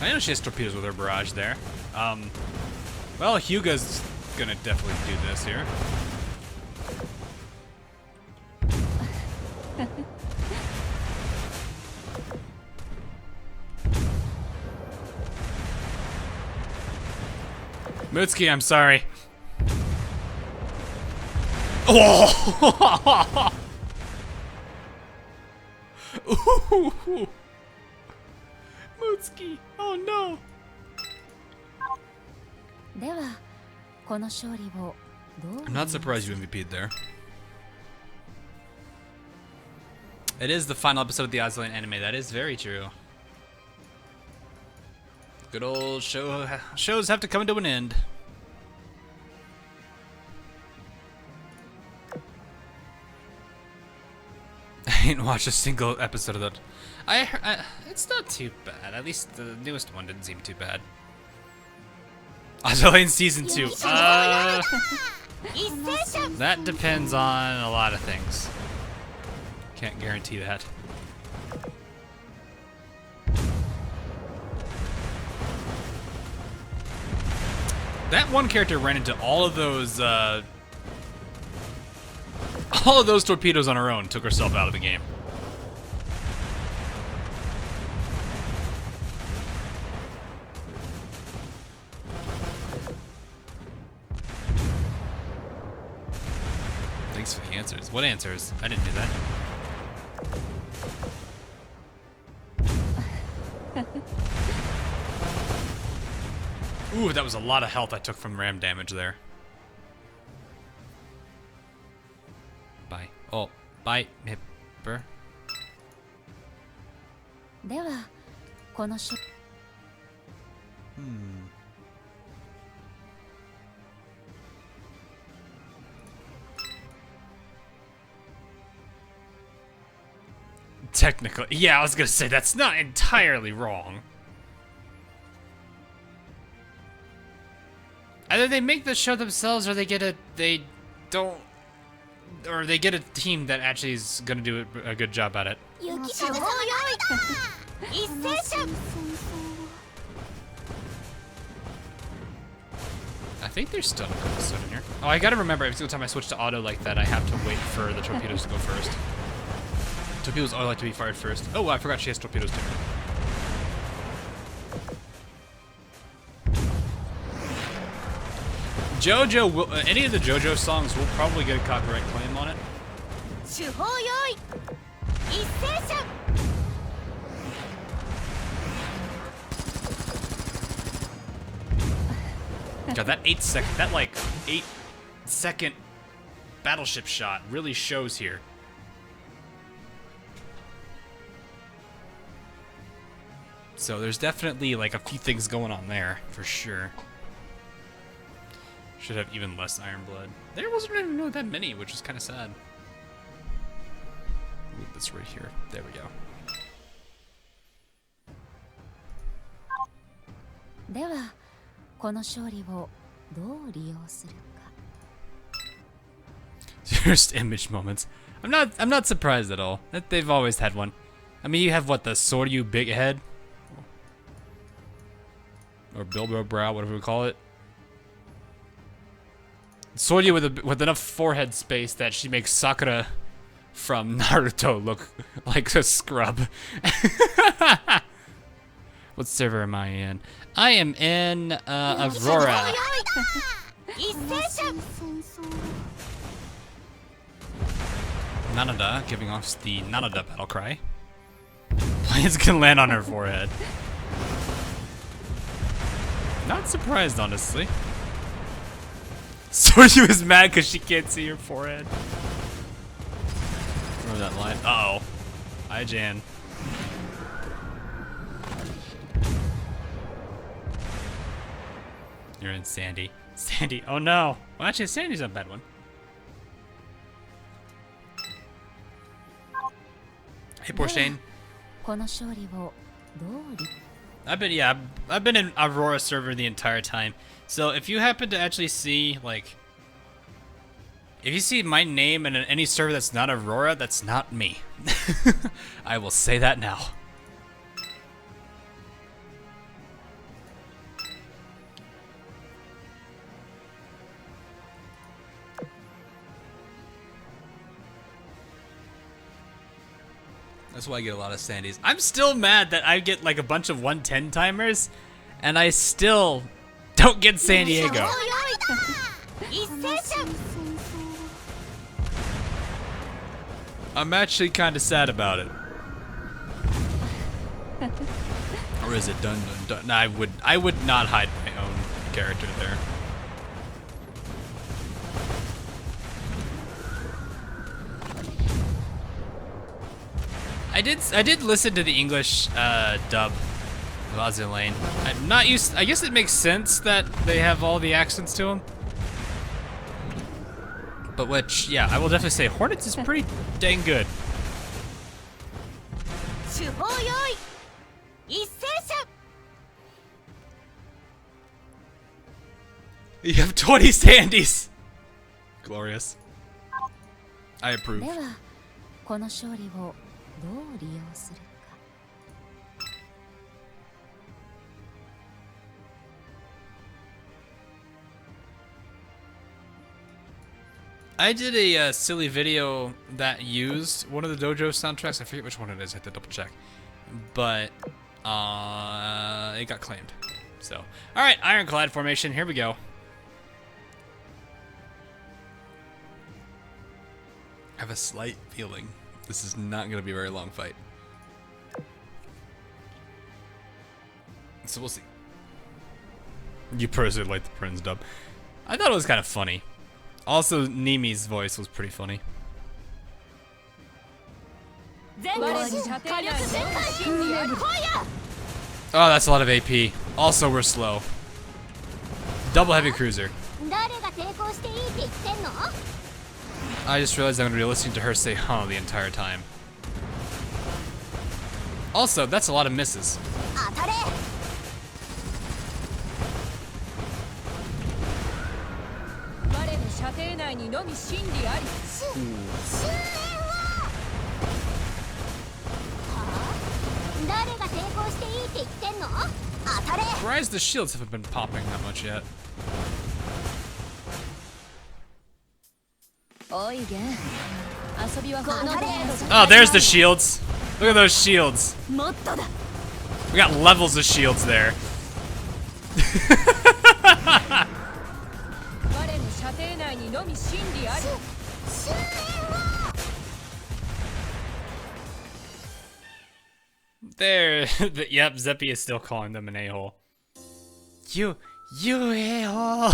I know she has torpedoes with her barrage there. Well, Hyuga's gonna definitely do this here. Mutsuki, I'm sorry. Oh! Ooh. Mutsuki, oh no. I'm not surprised you MVP'd there. It is the final episode of the Azur Lane anime. That is very true. Good old shows have to come to an end. I ain't watched a single episode of that. It's not too bad. At least the newest one didn't seem too bad. Azur Lane Season 2. That depends on a lot of things. Can't guarantee that. That one character ran into all of those torpedoes on her own, took herself out of the game. Thanks for the answers. What answers? I didn't do that. Ooh, that was a lot of health I took from ram damage there. Bye. Oh, bye, Nipper. Technically, yeah, I was gonna say that's not entirely wrong. Either they make the show themselves, or they get a team that actually is gonna do a good job at it. I think there's still an episode in here. Oh, I gotta remember every single time I switch to auto like that, I have to wait for the torpedoes to go first. Torpedoes always like to be fired first. Oh, I forgot she has torpedoes too. JoJo will, any of the JoJo songs will probably get a copyright claim on it. God, that 8-second battleship shot really shows here. So there's definitely like a few things going on there, for sure. Should have even less Iron Blood. There wasn't even really that many, which is kind of sad. Move this right here. There we go. ではこの勝利をどう利用するか。 Just image moments. I'm not surprised at all. That they've always had one. I mean, you have what, the Soryu big head? Or Bilbo brow, whatever we call it. Soryu with enough forehead space that she makes Sakura from Naruto look like a scrub. What server am I in? I am in Aurora. Nanada giving off the Nanada battle cry. Planes can land on her forehead. Not surprised, honestly. Soryu is mad because she can't see her forehead. Remember that line? Uh-oh. Hi, Jan. You're in Sandy. Sandy. Oh no. Well, actually, Sandy's not a bad one. Hey, Porshane. この勝利をどう利 I've been in Aurora server the entire time. So if you happen to actually see, like, if you see my name in any server that's not Aurora, that's not me. I will say that now. That's why I get a lot of Sandys. I'm still mad that I get like a bunch of 110 timers, and I still don't get San Diego. I'm actually kind of sad about it. Or is it done? No, I would not hide my own character there. I did listen to the English dub of Azur Lane. I'm not used. I guess it makes sense that they have all the accents to them. But which, yeah, I will definitely say Hornets is pretty dang good. You have 20 Sandys. Glorious. I approve. ではこの勝利をどう利用するか。 I did a silly video that used one of the dojo soundtracks. I forget which one it is. I have to double check. But it got claimed. So, all right, Ironclad formation. Here we go. I have a slight feeling this is not going to be a very long fight. So we'll see. You personally like the Prince dub. I thought it was kind of funny. Also, Nimi's voice was pretty funny. Oh, that's a lot of AP. Also, we're slow. Double heavy cruiser. I just realized I'm going to be listening to her say huh the entire time. Also, that's a lot of misses. Surprised the shields haven't been popping that much yet. Oh, there's the shields. Look at those shields. We got levels of shields there. There. Yep, Zeppy is still calling them an a-hole. You a-hole.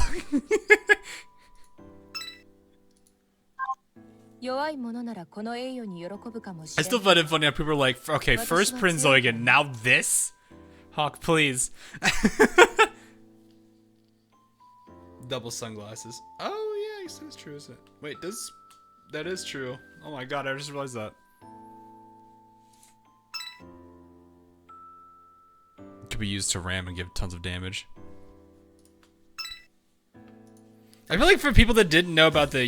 弱いものならこの栄誉に喜ぶかもし I れ still ない find it funny how people are like, okay, first Prince Zoigan, now this? Hawk, please. Double sunglasses. Oh, yeah, I guess that's true, isn't it? Wait, that is true. Oh my god, I just realized that. Could be used to ram and give tons of damage. I feel like for people that didn't know about the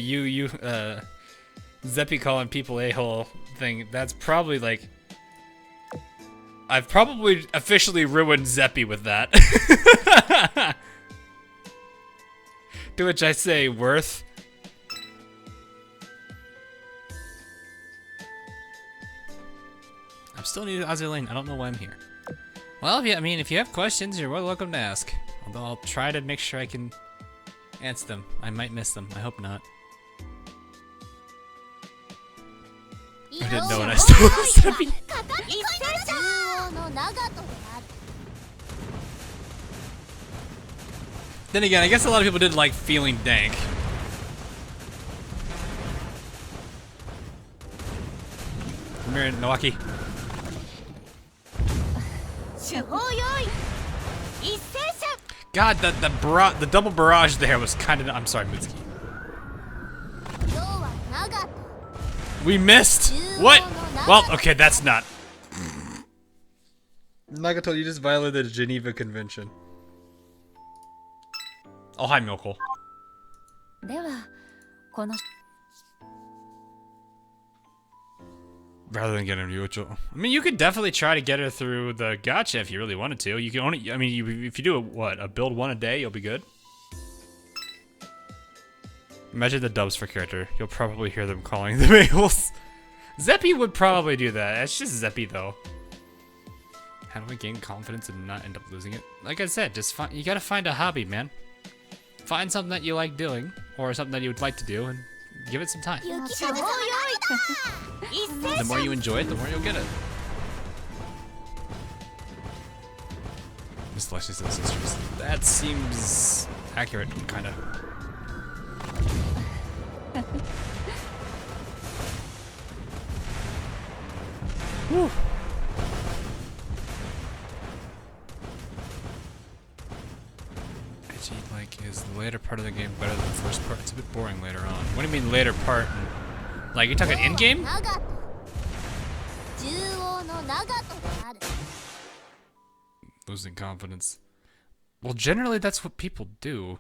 Zeppy calling people a-hole thing, that's probably like... I've probably officially ruined Zeppy with that. To which I say, worth. I'm still new to Azur Lane. I don't know why I'm here. Well, if you have questions, you're well welcome to ask. Although I'll try to make sure I can answer them. I might miss them. I hope not. I didn't know when I stole Zeppy. Then again, I guess a lot of people didn't like feeling dank. Come here, Nawaki. God, the double barrage there was kind of. I'm sorry, Mitsuki. We missed. What? Well, okay, that's not. Nagato, you just violated the Geneva Convention. Oh, hi, Milko. ではこの Rather than getting Ryucho. I mean, you could definitely try to get her through the gacha if you really wanted to. You can only, if you do a build one a day, you'll be good. Imagine the dubs for character. You'll probably hear them calling the males. Zeppy would probably do that. It's just Zeppy though. How do I gain confidence and not end up losing it? Like I said, you gotta find a hobby, man. Find something that you like doing, or something that you would like to do, and give it some time. The more you enjoy it, the more you'll get it. Miss Leslie's and sisters. That seems accurate, kinda. Woo. Like, is the later part of the game better than the first part? It's a bit boring later on. What do you mean later part? Like, you're talking in-game? Losing confidence. Well, generally that's what people do.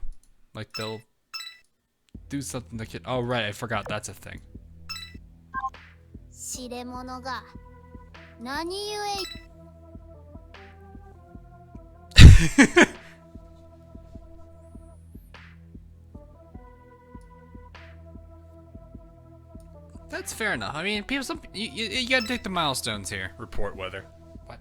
Like, they'll do something that can... Oh, right, I forgot that's a thing. That's fair enough. I mean, people, you gotta take the milestones here. Report weather. What?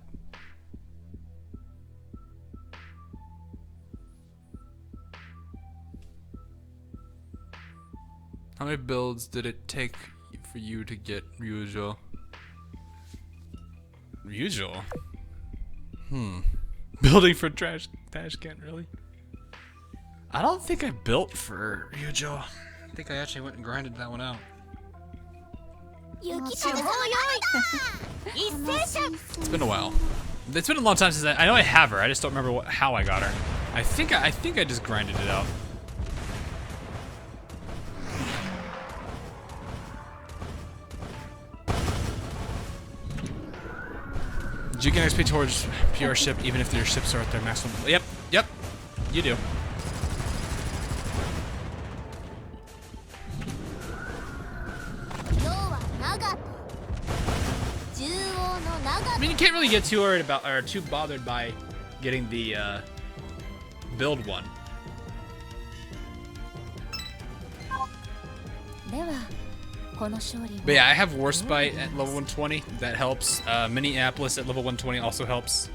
How many builds did it take for you to get Ryujo? Ryujo? Building for trash can, really? I don't think I built for Ryujo. I think I actually went and grinded that one out. It's been a while. It's been a long time since I know I have her. I just don't remember how I got her. I think I just grinded it out. Do you get XP towards PR ship even if your ships are at their maximum? Yep, you do. I mean, you can't really get too worried about or too bothered by getting the build one. But yeah, I have Warspite at level 120. That helps. Minneapolis at level 120 also helps.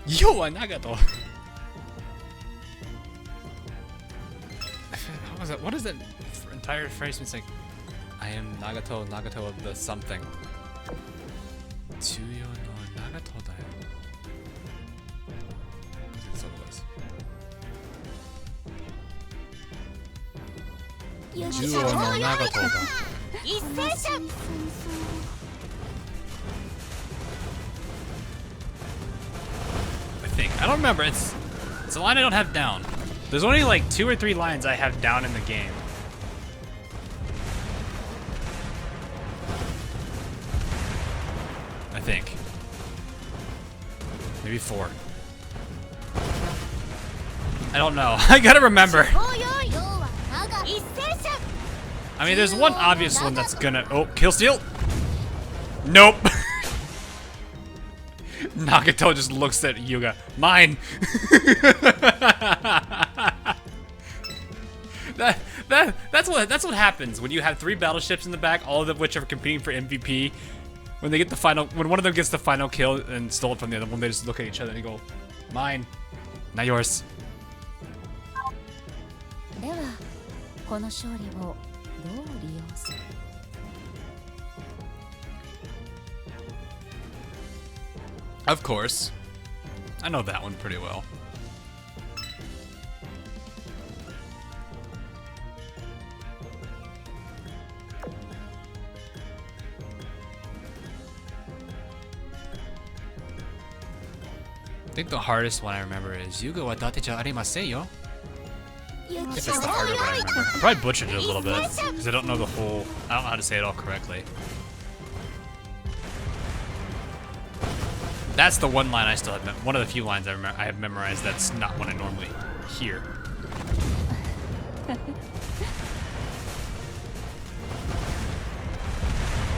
Yo, Nagato. What was that? What is that entire phrase? It's like, I am Nagato of the something. Tsuyo no Nagato? I think. I don't remember. It's a line I don't have down. There's only like 2 or 3 lines I have down in the game. I think. Maybe 4. I don't know. I gotta remember. I mean, there's one obvious one that's gonna... Oh, kill steal? Nope. Nagato just looks at Yuga. Mine. That's what happens when you have 3 battleships in the back, all of which are competing for MVP. When they get the final, when one of them gets the final kill and stole it from the other one, they just look at each other and go, "Mine, not yours." Of course. I know that one pretty well. I think the hardest one I remember is Yuga wa date ja arimasen yo. I think that's the harder one I remember. I probably butchered it a little bit because I don't know the whole. I don't know how to say it all correctly. That's the one line I still have. One of the few lines I have memorized. That's not one I normally hear.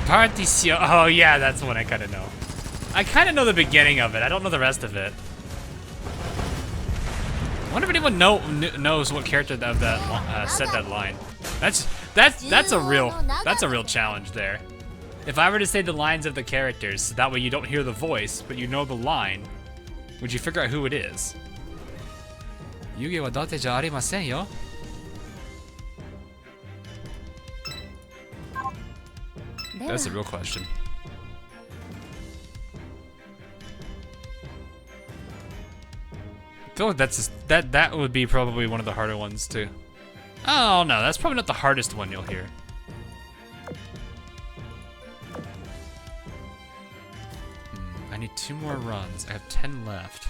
Partition. Oh yeah, that's one I kind of know. I kind of know the beginning of it. I don't know the rest of it. I wonder if anyone knows what character of that said that line. That's a real challenge there. If I were to say the lines of the characters, that way you don't hear the voice, but you know the line, would you figure out who it is? Yugi wa date ja arimasen yo. That's a real question. I feel like that would be probably one of the harder ones too. Oh no, that's probably not the hardest one you'll hear. I need 2 more runs. I have 10 left.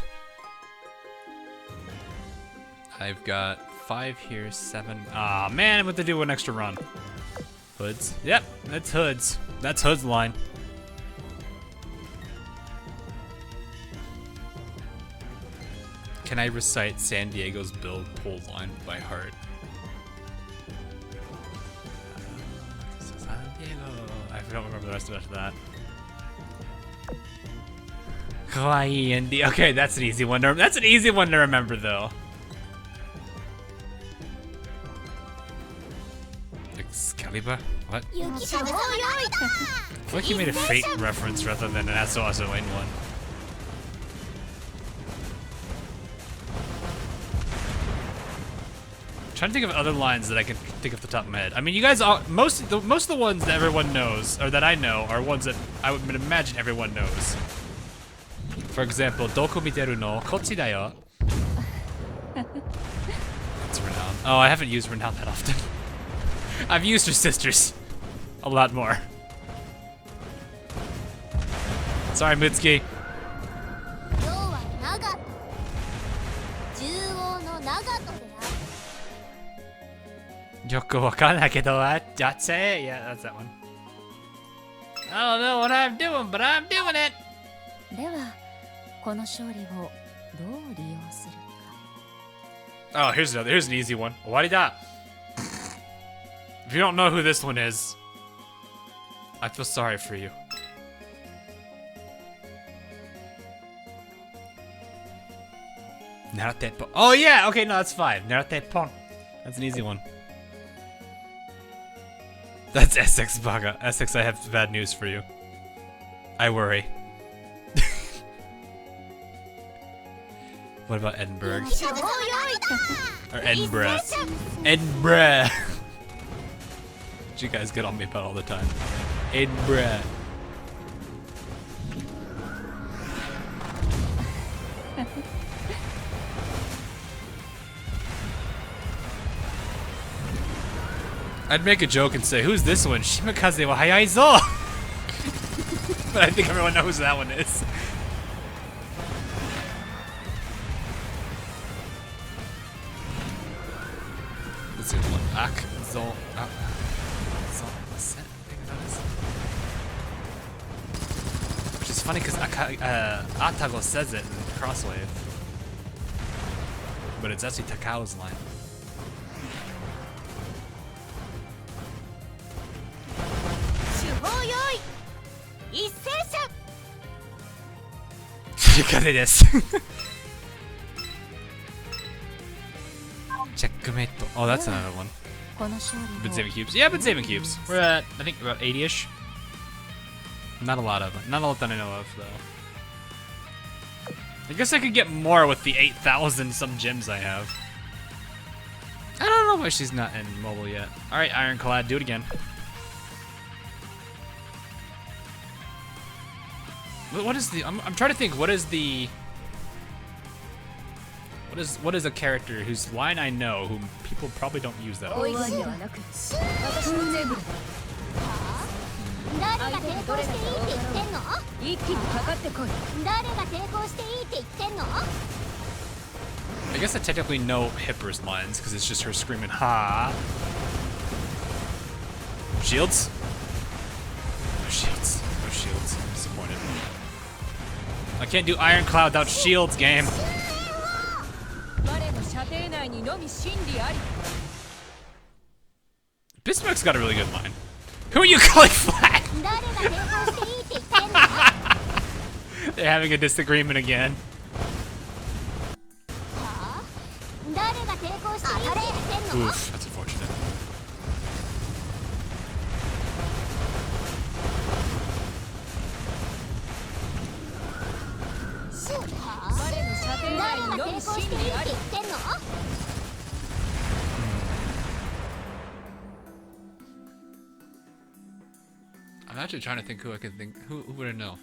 I've got 5 here, 7. Ah man, I'm about to do 1 extra run. Hoods. Yep, that's Hoods. That's Hood's line. Can I recite San Diego's build pull line by heart? San Diego. I don't remember the rest of that. Kawaii and okay, that's an easy one. That's an easy one to remember, though. Excalibur? What? I feel like you made a Fate reference rather than an Azur Lane one. Trying to think of other lines that I can think off the top of my head. I mean, you guys all most of the ones that everyone knows or that I know are ones that I would imagine everyone knows. For example, Doko miteru no kochi da yo. That's renowned. Oh, I haven't used renowned that often. I've used her sisters a lot more. Sorry, Mitsuki. Yoko wakana kedo ajatse. Yeah, that's that one. I don't know what I'm doing, but I'm doing it. Oh, here's another. Here's an easy one. Warida. If you don't know who this one is, I feel sorry for you. Narate pon. Oh yeah. Okay, no, that's fine. Narate pon. That's an easy one. That's Essex Baga. Essex, I have bad news for you. I worry. What about Edinburgh? Or Edinburgh. Edinburgh. You guys get on me about all the time. Edinburgh. I'd make a joke and say, who's this one? Shimakaze wa hayai zo! But I think everyone knows who that one is. Let's see one. Akzo. Which is funny because Atago says it in Crosswave. But it's actually Takao's line. Checkmate. Oh, that's another one. この勝利 Been を saving cubes. Yeah, been saving cubes. We're at, I think, about 80-ish. Not a lot that I know of, though. I guess I could get more with the 8,000 some gems I have. I don't know why she's not in mobile yet. Alright, Ironclad, do it again. What is the... I'm trying to think, what is the... What is a character whose line I know, whom people probably don't use that often? 誰が抵抗していいって言ってんの？一気にかかってこい。誰が抵抗していいって言ってんの？ I guess I technically know Hipper's lines, because it's just her screaming, ha! Shields? No shields. No shields. I'm disappointed. I can't do Ironclad without shields, game. 我の射程内にのみ真理あり。 Bismarck's got a really good line. Who are you calling flat? 誰が抵抗していいって言ってんの？ They're having a disagreement again. 誰が抵抗していいって言ってんの？ Oof, that's unfortunate. 我の射程内にのみ真理あり。 I'm actually trying to think who I can think. Who would I know?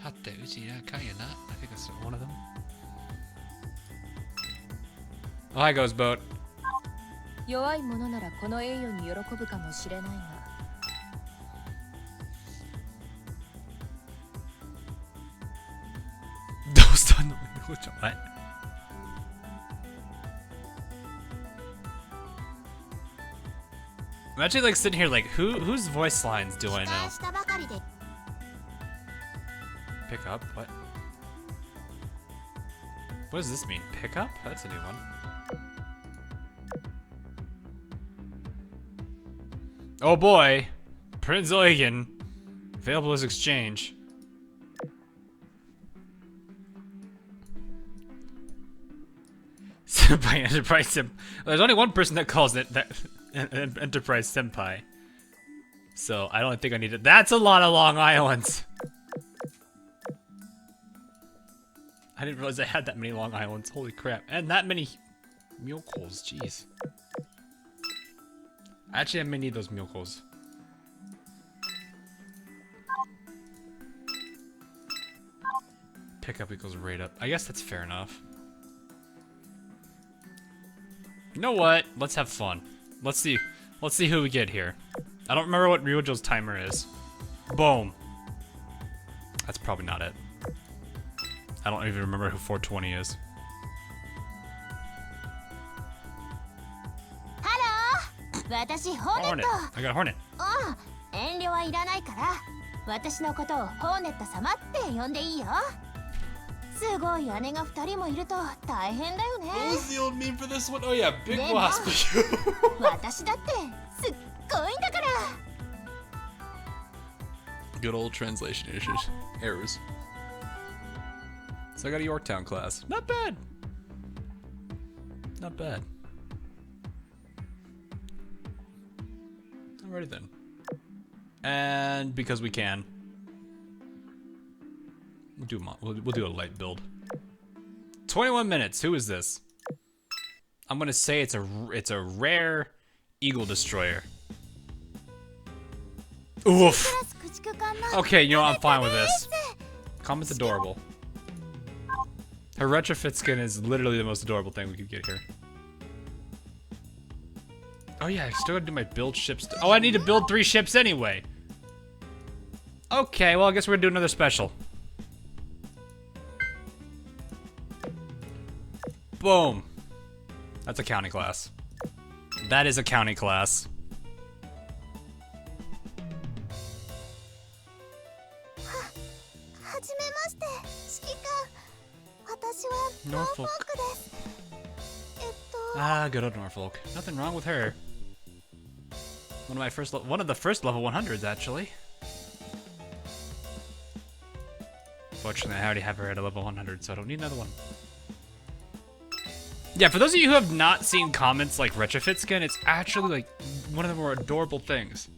Hatte Uchiha Kayana. I think that's one of them. Oh, hi, Ghost Boat. 弱い者ならこの栄誉に喜ぶかもしれないが。What? I'm actually like sitting here like, whose voice lines do I know? Pick up? What? What does this mean? Pick up? That's a new one. Oh boy! Prince Eugen. Available as exchange. Senpai Enterprise Senpai. There's only one person that calls it that Enterprise Senpai. So I don't think I need it. That's a lot of Long Islands. I didn't realize I had that many Long Islands. Holy crap. And that many Myokols. Jeez. Actually, I may need those Myokols. Pickup equals rate up. I guess that's fair enough. You know what? Let's have fun. Let's see who we get here. I don't remember what Ryojo's timer is. Boom. That's probably not it. I don't even remember who 420 is. Hornet. I got a Hornet. 遠慮はいらないから、私のことをホーネット様って呼んでいいよ。すごい姉が2人もいると大変だよね。 What was the old meme for this one? Oh yeah, Big でも Wasp. 私だってすっごいんだから。 Good old translation issues. Errors. So I got a Yorktown class. Not bad. Not bad. Alrighty then. And because we can, we'll do a light build. 21 minutes. Who is this? I'm gonna say it's a rare Eagle Destroyer. Oof. Okay, you know what? I'm fine with this. Comment's adorable. Her retrofit skin is literally the most adorable thing we could get here. Oh yeah, I still gotta do my build ships. Oh, I need to build 3 ships anyway. Okay, well I guess we're gonna do another special. Boom. That's a county class. That is a county class. はじめまして指揮官。私はノーフォークです。Ah, good old Norfolk. Nothing wrong with her. One of the first level 100s actually. Fortunately, I already have her at a level 100, so I don't need another one. Yeah, for those of you who have not seen comments like retrofit skin, it's actually like one of the more adorable things.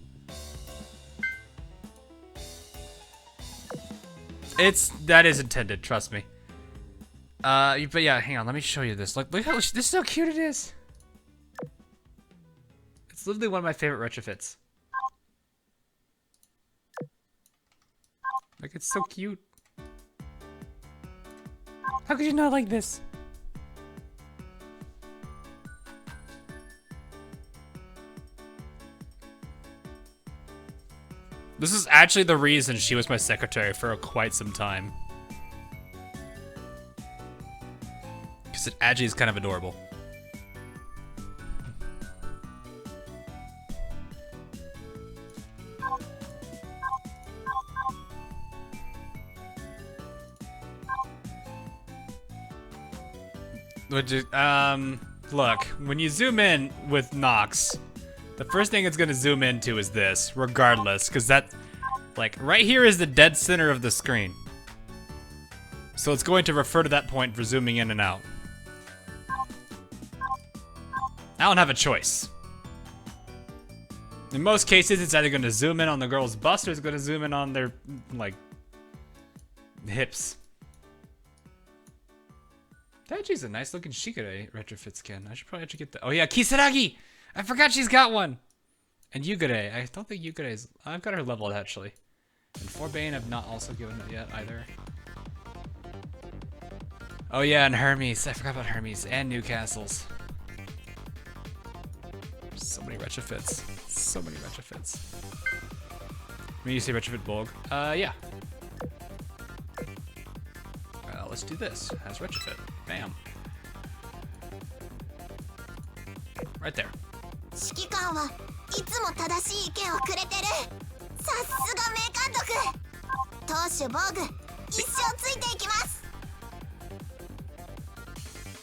That is intended, trust me. But yeah, hang on, let me show you this. Look how this is how cute it is. It's literally one of my favorite retrofits. Like, it's so cute. How could you not like this? This is actually the reason she was my secretary for quite some time. Because it actually is kind of adorable. Look, when you zoom in with Nox, the first thing it's gonna zoom into is this, regardless, because that, like, right here is the dead center of the screen. So it's going to refer to that point for zooming in and out. I don't have a choice. In most cases, it's either gonna zoom in on the girl's bust or it's gonna zoom in on their, like, hips. That actually a nice looking Shikare retrofit skin. I should probably actually get that. Oh yeah, Kisaragi! I forgot she's got one! And Yugure. I don't think Yugure's... I've got her leveled actually. And Forbane I've not also given it yet either. Oh yeah, and Hermes. I forgot about Hermes. And Newcastle's. So many retrofits. So many retrofits. When you say retrofit Bolg? Yeah. Let's do this. Has retrofit. Bam. Right there. 指揮官はいつも正しい意見をくれてる。さすが名監督。投手ボーグ一生ついていきます。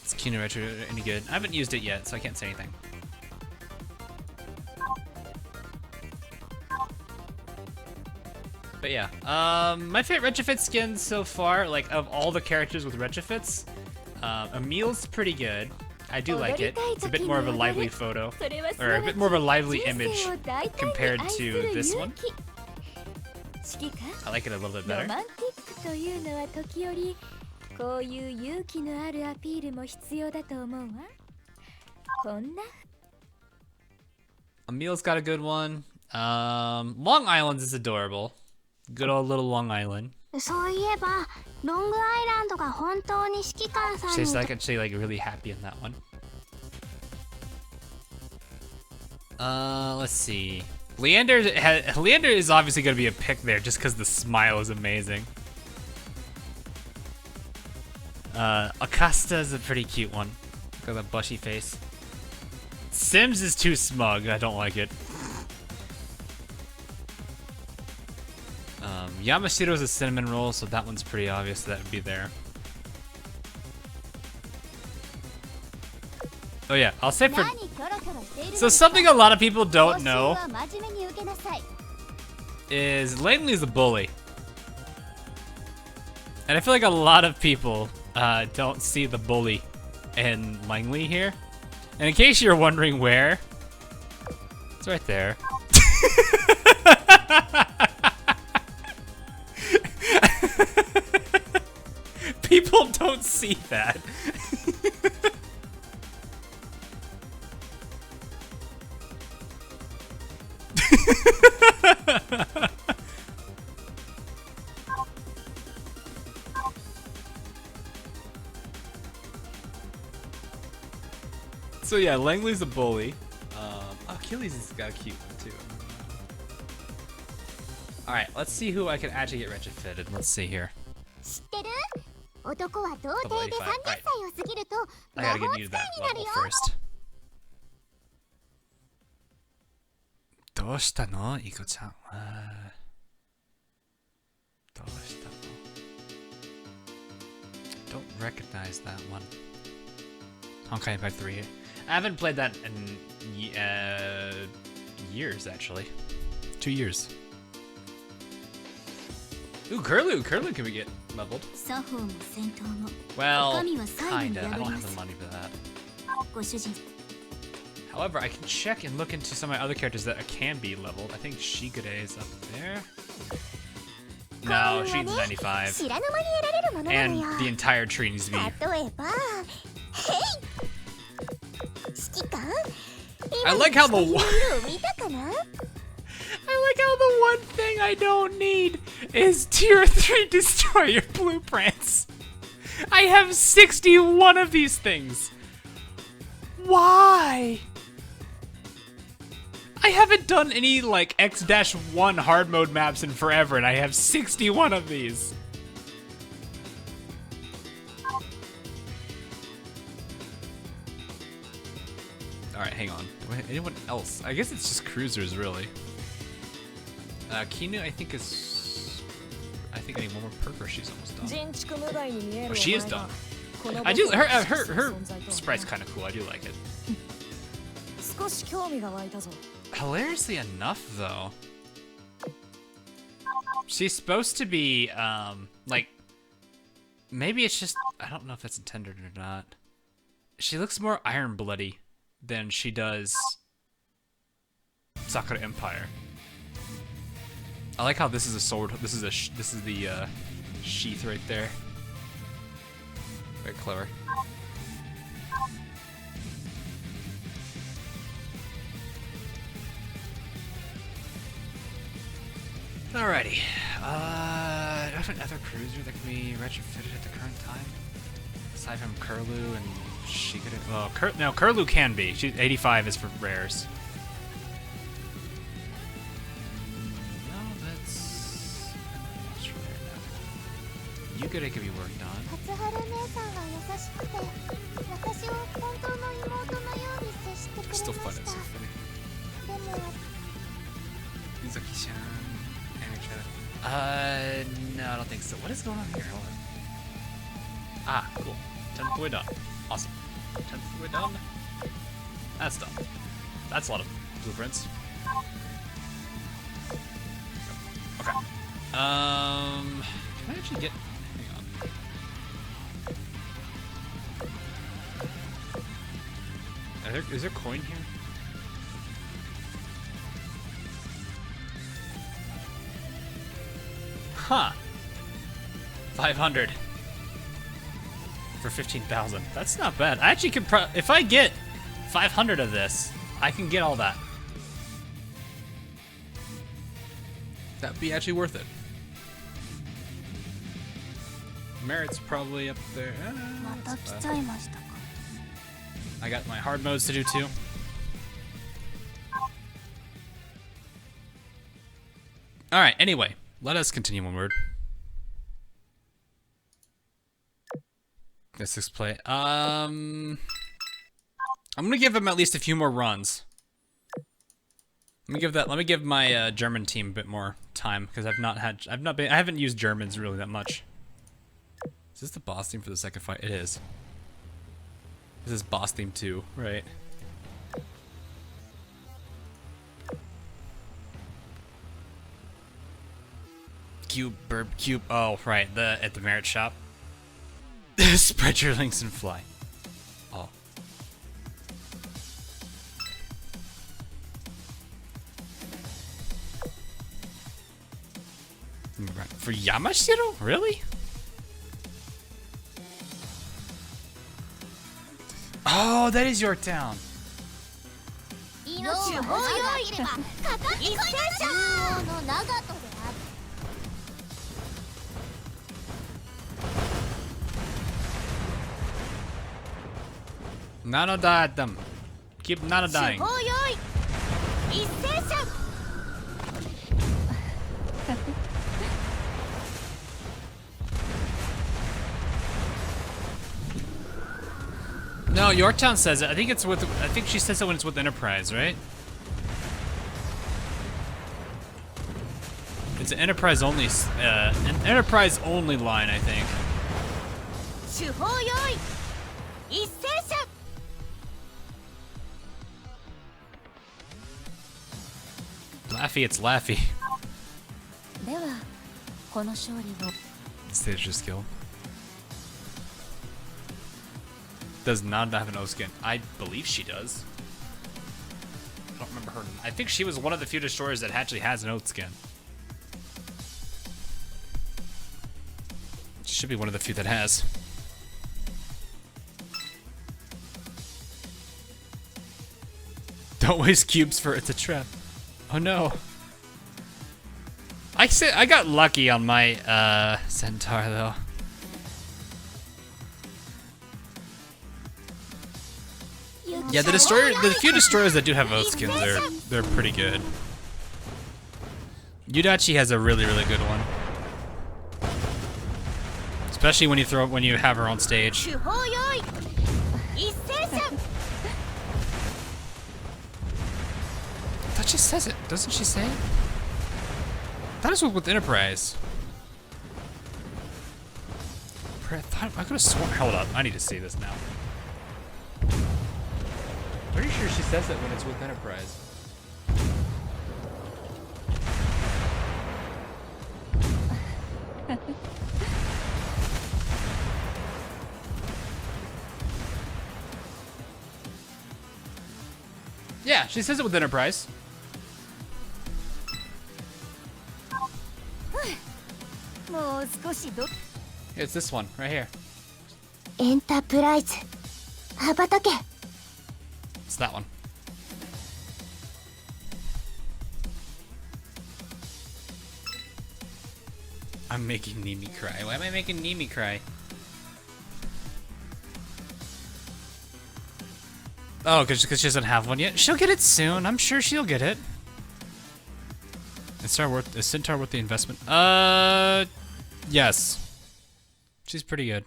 Is Kino Retro any good? I haven't used it yet, so I can't say anything. But yeah, my favorite retrofit skins so far, like of all the characters with retrofits, Emil's pretty good. I do like it. It's a bit more of a lively photo, or a bit more of a lively image compared to this one. I like it a little bit better. Emil's got a good one. Long Island's is adorable. Good old little Long Island. そういえばロングアイランドが本当に指揮官さんに She's like actually like really happy in that one. Let's see. Leander is obviously gonna be a pick there just because the smile is amazing. Acosta is a pretty cute one. Got that bushy face. Sims is too smug. I don't like it. Yamashiro's a cinnamon roll, so that one's pretty obvious that would be there. Oh yeah, I'll say for... So something a lot of people don't know is Langley's a bully. And I feel like a lot of people don't see the bully in Langley here. And in case you're wondering where, it's right there. People don't see that. So yeah, Langley's a bully. Achilles has got a cute one too. Alright, let's see who I can actually get retrofitted. Let's see here. 知ってる？男は童貞で30 Right. 歳を過ぎると I 魔 gotta 法 get 使い you に to な that る level よ。 first. どうしたのイコちゃんは。どうしたの Don't recognize that one. Honkai Impact 3. I haven't played that in years, actually. 2 years. Ooh, Curlew! Curlew can we get leveled? 作法も戦闘も Well, 神は最後に kinda. I 破 don't りま have す the money for that. ご主人 However, I can check and look into some of my other characters that can be leveled. I think Shigure is up there. No, she's 95. 知らぬ間に得られるものな And のよ the entire tree needs to be... 例えばへい指揮官 I like how the 今のone... 色を見たかな I like how the one thing I don't need is tier 3 destroyer blueprints. I have 61 of these things. Why? I haven't done any like X-1 hard mode maps in forever and I have 61 of these. Alright, hang on. Anyone else? I guess it's just cruisers, really. Kinu, I think I need one more perk or she's almost done. 人畜無害に見える Oh, she is お前 done. がこの I do. 僕を Her 支持する her 存在とは sprite's kind of cool. I do like it. 少し興味が湧いたぞ Hilariously enough, though, she's supposed to be like maybe it's just I don't know if that's intended or not. She looks more iron bloody than she does Sakura Empire. I like how this is a sword. This is the sheath right there. Very clever. Alrighty. Do I have another cruiser that can be retrofitted at the current time? Aside from Curlew and Shigure. Oh, no, Curlew can be. 85 is for rares. No, that's rare now. Yugure can be worked on. 初春姉さんは優しくて私を本当の妹のように接してくれま Still し fun, た it's so funny. でも Izaki-chan. No, I don't think so. What is going on here? Hold on. Ah, cool. 10th way done. Awesome. 10th way done. That's done. That's a lot of blueprints. Okay. Can I actually get... Hang on. Is there coin here? Huh. 500 for 15,000. That's not bad. I actually could if I get 500 of this, I can get all that. That'd be actually worth it. Merit's probably up there. また来ちゃいましたか I got my hard modes to do too. All right. Anyway, let us continue onward. Let's just play. I'm gonna give him at least a few more runs. Let me give my German team a bit more time because I haven't used Germans really that much. Is this the boss theme for the second fight? It is. This is boss theme 2, right? Cube, burp, cube. Oh, right. At the merit shop. Spread your links and fly. Oh. Right. For Yamashiro? Really? Oh, that is your town. 命を持ち上げればかかってこいましょうの長門である Nano died them. Keep nano dying. おいおい一斉射 No, Yorktown says it. I think it's with. I think she says it when it's with Enterprise, right? It's an Enterprise only. An Enterprise only line, I think. 手法用意一斉射 Laffy, it's Laffy. ではこの勝利を Stage skill. Does not have an O skin. I believe she does. I don't remember her. I think she was one of the few destroyers that actually has an O skin. She should be one of the few that has. Don't waste cubes for it's a trap. Oh no. I got lucky on my centaur though. Yeah, the few destroyers that do have oath skins, they're pretty good. Yudachi has a really good one, especially when you have her on stage. 手法用意一斉射 That just says it, doesn't she say? That is with Enterprise. I could have sworn. Hold up, I need to see this now. Pretty sure she says it when it's with Enterprise. Yeah, she says it with Enterprise. もう少しど It's this one right here. エンタープライズ羽ばたけ It's that one. I'm making Nimi cry. Why am I making Nimi cry? Oh, because she doesn't have one yet. She'll get it soon. I'm sure she'll get it. Is Centaur worth the investment? Yes. She's pretty good.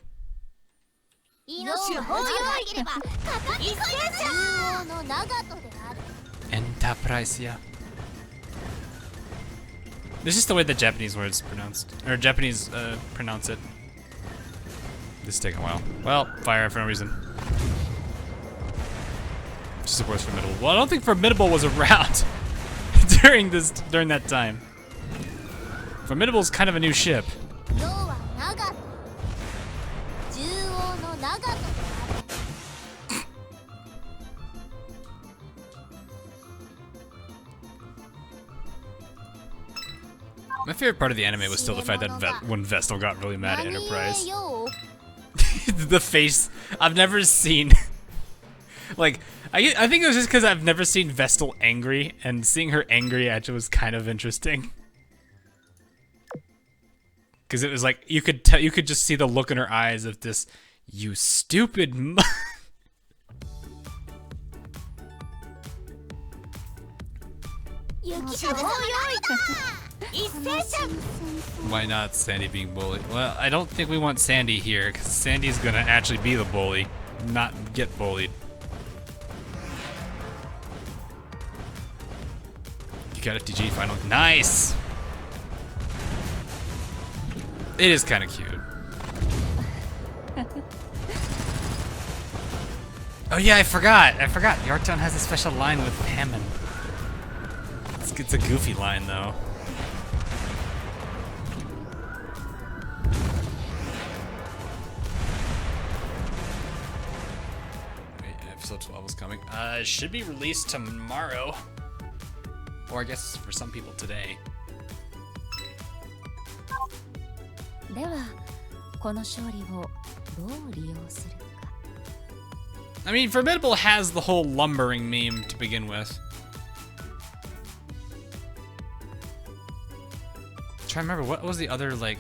命を保持なければかかりこや中央の長門である Enterprise, yeah. This is the way the Japanese words pronounced, or Japanese pronounce it. This is taking a while. Well, fire for no reason. Just of course Formidable. Well, I don't think Formidable was around during that time. Formidable's kind of a new ship. 要は長門中央の長門である My favorite part of the anime was still the fact that when Vestal got really mad at Enterprise. 何故よ The face. I've never seen. Like, I think it was just because I've never seen Vestal angry, and seeing her angry actually was kind of interesting. Because it was like you could just see the look in her eyes of this, you stupid. Why not Sandy being bullied? Well, I don't think we want Sandy here, because Sandy's gonna actually be the bully, not get bullied. You got FTG finally. Nice! It is kind of cute. Oh yeah, I forgot. Yorktown has a special line with Hammond. It's a goofy line though. Wait, episode 12 is coming. It should be released tomorrow. Or I guess for some people today. ではこの勝利をどう利用するか I mean, Formidable has the whole lumbering meme to begin with. Trying to remember what was the other like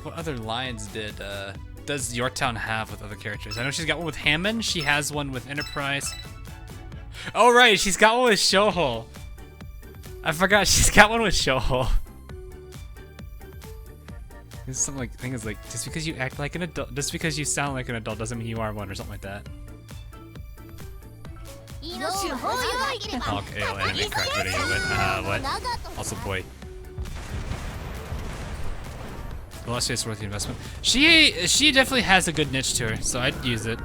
what other lines does Yorktown have with other characters? I know she's got one with Hammond. She has one with Enterprise. Oh right, she's got one with Shoho. I forgot she's got one with Shoho. It's something like, I think it's like, just because you act like an adult, just because you sound like an adult doesn't mean you are one, or something like that. Oh, okay, well, anime correct video, but what? Also boy. Well, let's say it's worth the investment. She definitely has a good niche to her, so I'd use it.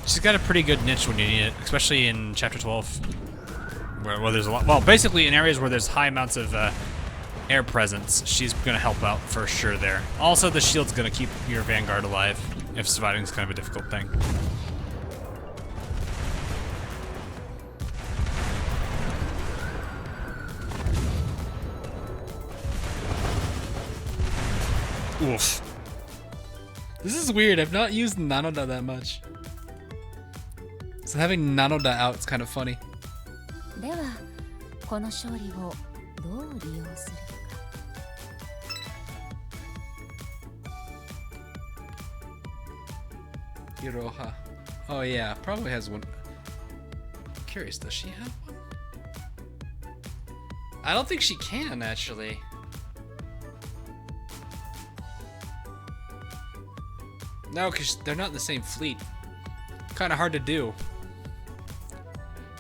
She's got a pretty good niche when you need it, especially in chapter 12, where there's a lot. Well, basically in areas where there's high amounts of air presence, she's gonna help out for sure there. Also, the shield's gonna keep your vanguard alive if surviving is kind of a difficult thing. Oof. This is weird. I've not used Nanoda that much. So having Nanoda out is kind of funny. ではこの勝利をどう利用するか。 Iroha. Oh yeah, probably has one. I'm curious, does she have one? I don't think she can, actually. No, because they're not in the same fleet. Kind of hard to do.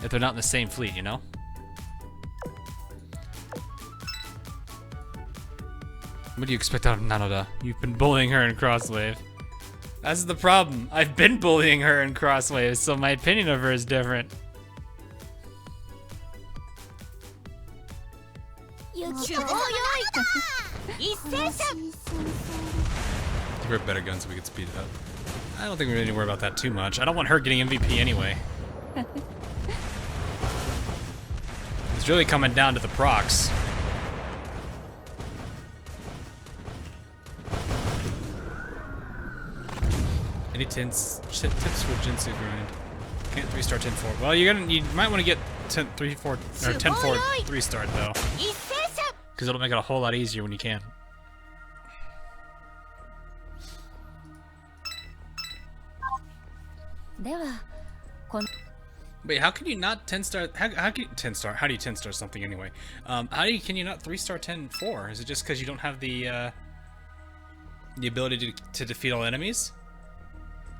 If they're not in the same fleet, you know? What do you expect out of Nanoda? You've been bullying her in Crosswave. That's the problem. I've been bullying her in Crosswave, so my opinion of her is different. Give her a better gun so we can speed it up. I don't think we really need to worry about that too much. I don't want her getting MVP anyway. It's really coming down to the procs. Any tips for Jinsu grind? Can't 3-star 10-4. Well, you might want to get 10-3-4 or 10-4 3-star though, because it'll make it a whole lot easier when you can. Wait, how can you not 10-star? How can you 10-star? How do you 10-star something anyway? Can you not 3-star 10-4? Is it just because you don't have the ability to defeat all enemies?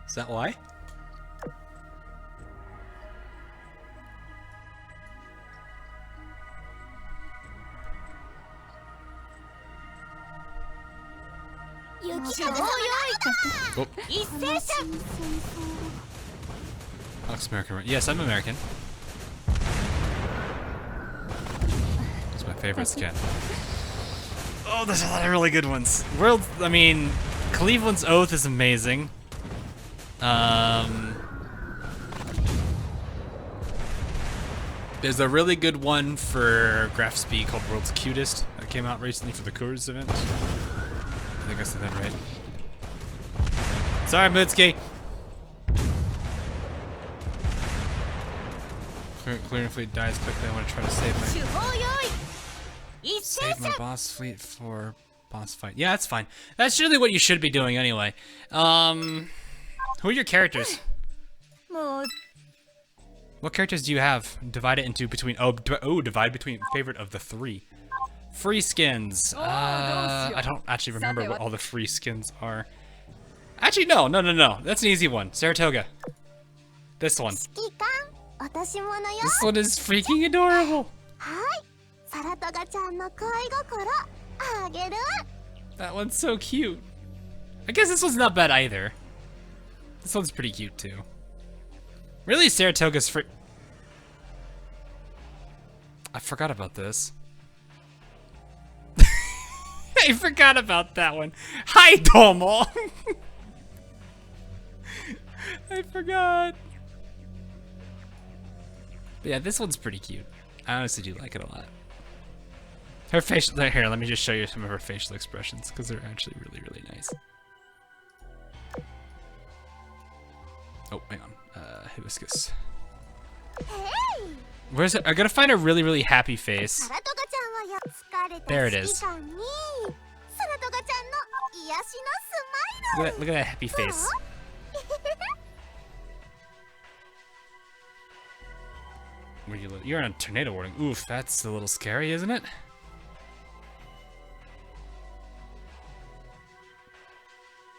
Is that why? Oh. Alex American, right? Yes, I'm American. That's my favorite skin. Oh, there's a lot of really good ones. I mean, Cleveland's Oath is amazing. There's a really good one for Graph Speed called World's Cutest that came out recently for the Coors event. I think I said that right. Sorry, Mitsuki. Clearing fleet dies quickly. I want to try to save my boss fleet for boss fight. Yeah, that's fine. That's really what you should be doing anyway. Who are your characters? What characters do you have? Divide it into between. Divide between favorite of the 3. Free skins. I don't actually remember what all the free skins are. Actually, no. That's an easy one. Saratoga. This one. This one is freaking adorable. That one's so cute. I guess this one's not bad either. This one's pretty cute too. Really, Saratoga's free. I forgot about this. I forgot about that one. Hi, Domo. I forgot. But yeah, this one's pretty cute. I honestly do like it a lot. Her facial. Here, let me just show you some of her facial expressions because they're actually really, really nice. Oh, hang on. Hibiscus. Where's it? I gotta find a really, really happy face. There it is. Look at that happy face. You're on a tornado warning. Oof, that's a little scary, isn't it?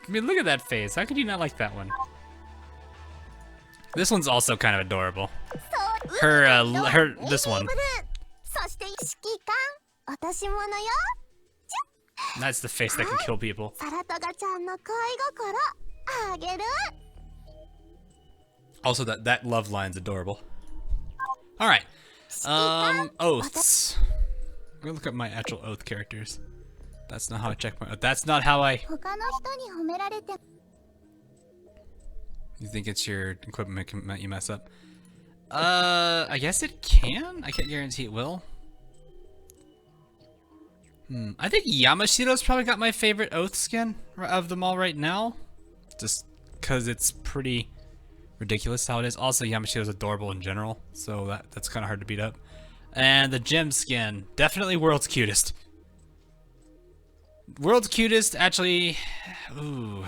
I mean, look at that face. How could you not like that one? This one's also kind of adorable. This one. そして指揮官私ものよ That's the face that can kill people. サラトガちゃんの恋心あげる Also, that love line's adorable. All right. Oaths. I'm gonna look at my actual oath characters. That's not how I check my oath. That's not how I. 他の人に褒められて You think it's your equipment you mess up? I guess it can. I can't guarantee it will. I think Yamashiro's probably got my favorite oath skin of them all right now. Just because it's pretty ridiculous how it is. Also, Yamashiro's adorable in general, so that's kind of hard to beat up. And the gem skin, definitely world's cutest. World's cutest, actually. Ooh.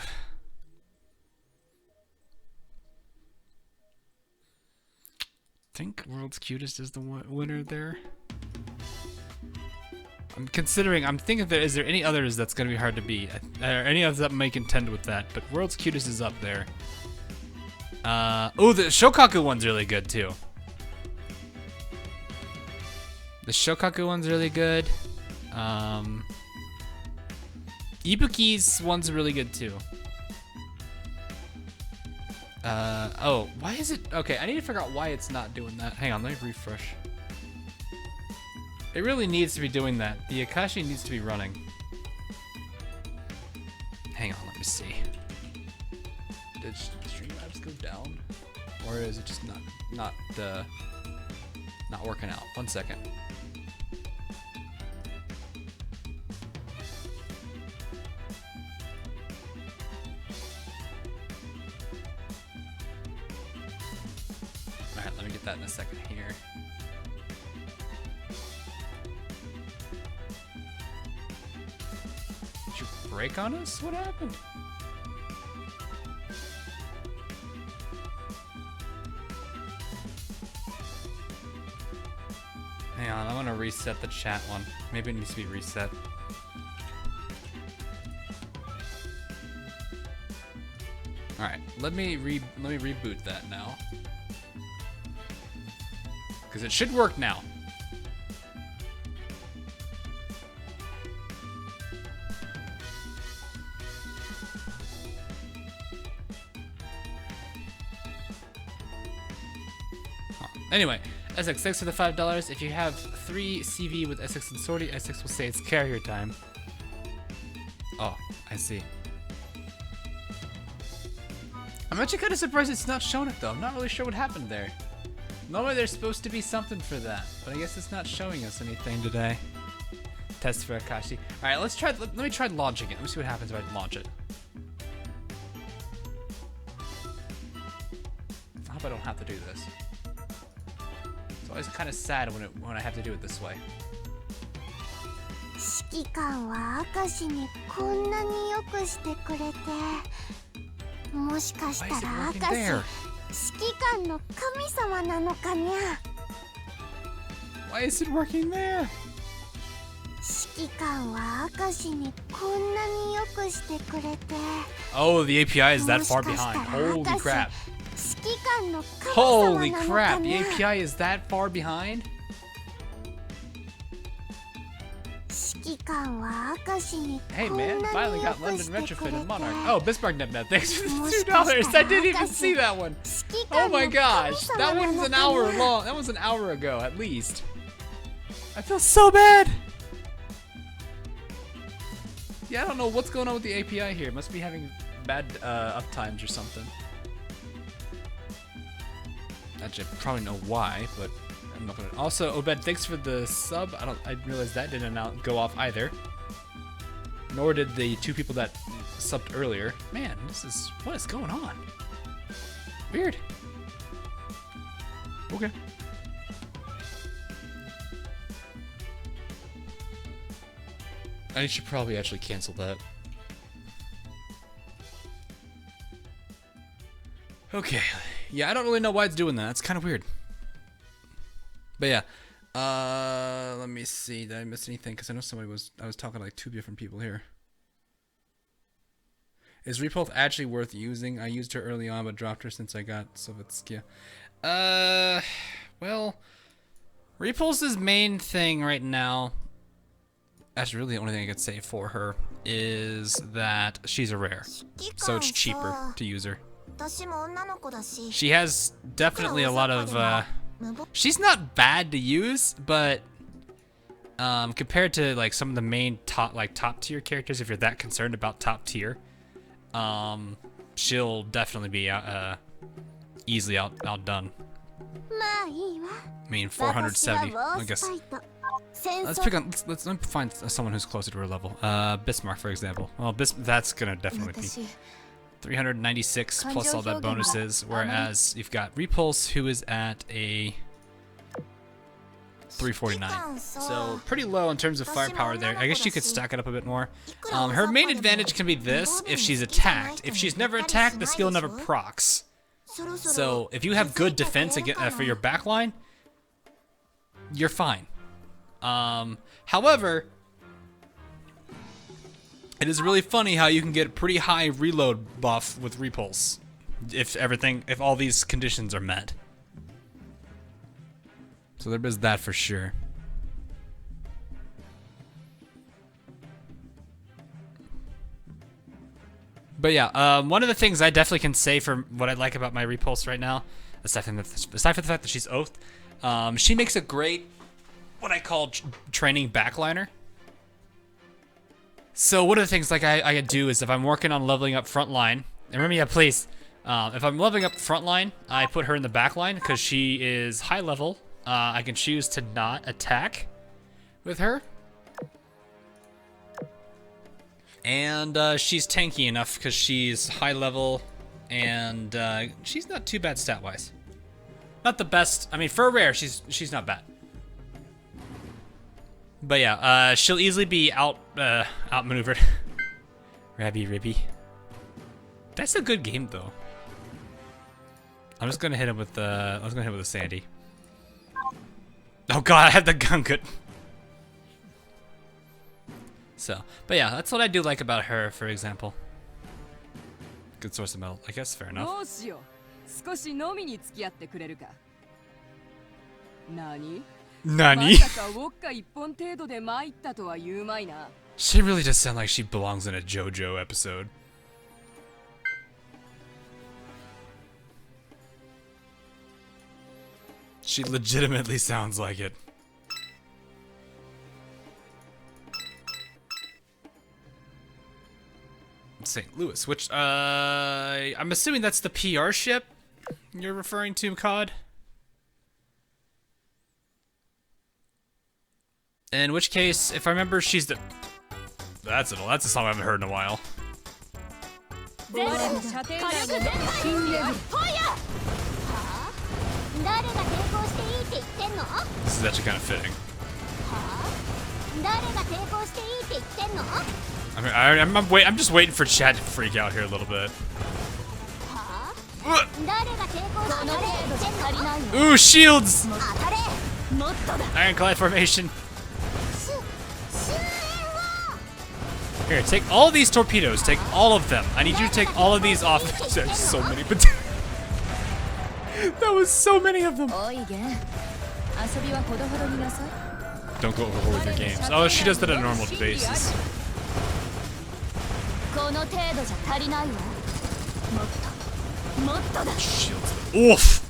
I think world's cutest is the winner there. I'm thinking is there any others that's gonna be hard to beat? Or any others that may contend with that, but world's cutest is up there. Oh, the Shokaku one's really good too. The Shokaku one's really good. Ibuki's one's really good too. Oh, why is it? Okay, I need to figure out why it's not doing that. Hang on, let me refresh. It really needs to be doing that. The Akashi needs to be running. Hang on, let me see. Did Streamlabs go down? Or is it just not working out? 1 second. Alright, let me get that in a second here. Did you break on us? What happened? Hang on, I want to reset the chat one. Maybe it needs to be reset. All right, let me reboot that now, because it should work now. Anyway, SX, thanks for the $5. If you have 3 CV with SX and Sortie, SX will say it's carrier time. Oh, I see. I'm actually kind of surprised it's not showing it though. I'm not really sure what happened there. Normally there's supposed to be something for that, but I guess it's not showing us anything today. Test for Akashi. All right, let's try. Let me try launching it. Let me see what happens if I launch it. I hope I don't have to do this. It's always kind of sad when I have to do it this way. 指揮官は明石にこんなによくしてくれて、もしかしたら明石指揮官の神様なのかにゃ。Why is it working there? 指揮官は明石にこんなによくしてくれて。 Oh, the API is that far behind. Holy crap. 指揮官の神様 Holy なのか crap, に the ゃ。 API is that far behind? 指揮官は明石に Hey こん man, な finally によ got く London してくれ retrofit て。 in Monarch. Oh, Bismarck NetNet, thanks for the もしかした $2. ら I didn't even 明石 see that one. 指揮 Oh 官の my 神 gosh, 様 that な one's の an か hour にゃ。 long. That was an hour ago, at least. I feel so bad. Yeah, I don't know what's going on with the API here. It must be having bad uptimes or something. Actually, I probably know why, but I'm not gonna. Also, Obed, thanks for the sub. I realized that didn't go off either. Nor did the 2 people that subbed earlier. Man, what is going on? Weird. Okay. I should probably actually cancel that. Okay. Yeah, I don't really know why it's doing that. It's kind of weird. But yeah. Let me see. Did I miss anything? Because I know I was talking to like 2 different people here. Is Repulse actually worth using? I used her early on, but dropped her since I got Sovetskia. Well, Repulse's main thing right now, actually really the only thing I could say for her, is that she's a rare. So it's cheaper to use her. She has definitely a lot of, she's not bad to use, but compared to like some of the main top tier characters, if you're that concerned about top tier, she'll definitely be easily outdone. I mean, 470. I guess. Let's find someone who's closer to her level. Bismarck, for example. Well, that's gonna definitely be 396 plus all that bonuses. Whereas you've got Repulse, who is at a 349. So pretty low in terms of firepower there. I guess you could stack it up a bit more. Her main advantage can be this: if she's attacked. If she's never attacked, the skill never procs. So if you have good defense for your backline, you're fine. However, it is really funny how you can get a pretty high reload buff with Repulse if all these conditions are met. So there is that for sure. But yeah, one of the things I definitely can say for what I like about my Repulse right now, aside from the fact that she's Oath, she makes a great, what I call training backliner. So one of the things like I do is if I'm working on leveling up frontline, and remember, yeah, please, if I'm leveling up frontline, I put her in the backline because she is high level. I can choose to not attack with her. And she's tanky enough because she's high level and she's not too bad stat-wise. Not the best. I mean, for a rare, she's not bad. But yeah, she'll easily be outmaneuvered. Rabby Ribby. That's a good game though. I'm just gonna hit him with the. I was gonna hit him with a Sandy. Oh god, I had the gun good. So, but yeah, that's what I do like about her, for example. Good source of metal. I guess fair enough. Nani? She really does sound like she belongs in a JoJo episode. She legitimately sounds like it. St. Louis, which, I'm assuming that's the PR ship you're referring to, COD? In which case, if I remember, she's the... That's a song I haven't heard in a while. This is actually kind of fitting. I mean, I'm just waiting for chat to freak out here a little bit. Ooh, shields! Ironclad formation. Here, take all these torpedoes. Take all of them. I need you to take all of these off. There's so many, but that was so many of them. Don't go overboard with your games. Oh, she does that on a normal basis. Shields. Oof.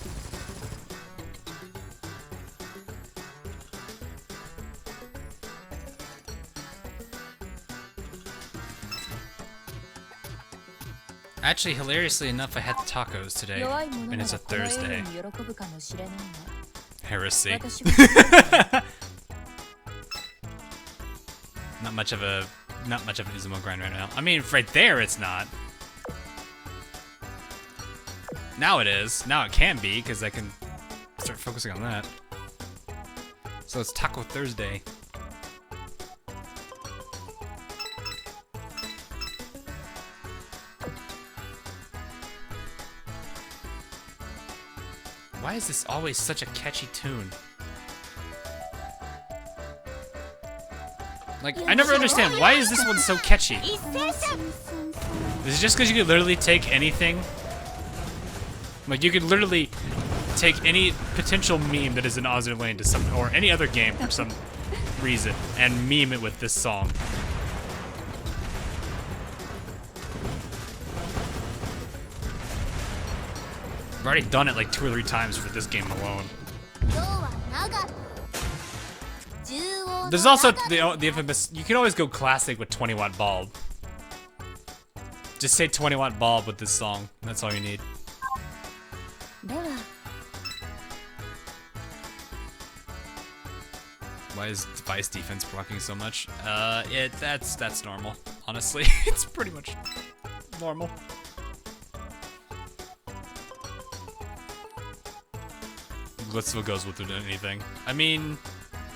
Actually, hilariously enough, I had the tacos today, and it's a Thursday. Heresy. Not much of an Izumo grind right now. I mean, right there, it's not. Now it is. Now it can be, because I can start focusing on that. So it's Taco Thursday. Why is this always such a catchy tune? Like, I never understand, why is this one so catchy? Is it just because you could literally take anything? Like, you could literally take any potential meme that is in Azur Lane to some, or any other game for some reason, and meme it with this song. I've already done it like 2 or 3 times for this game alone. There's also the infamous, you can always go classic with 20-watt bulb. Just say 20-watt bulb with this song. That's all you need. Why is device defense blocking so much? That's normal. Honestly, it's pretty much normal. Blitzville goes with anything. I mean,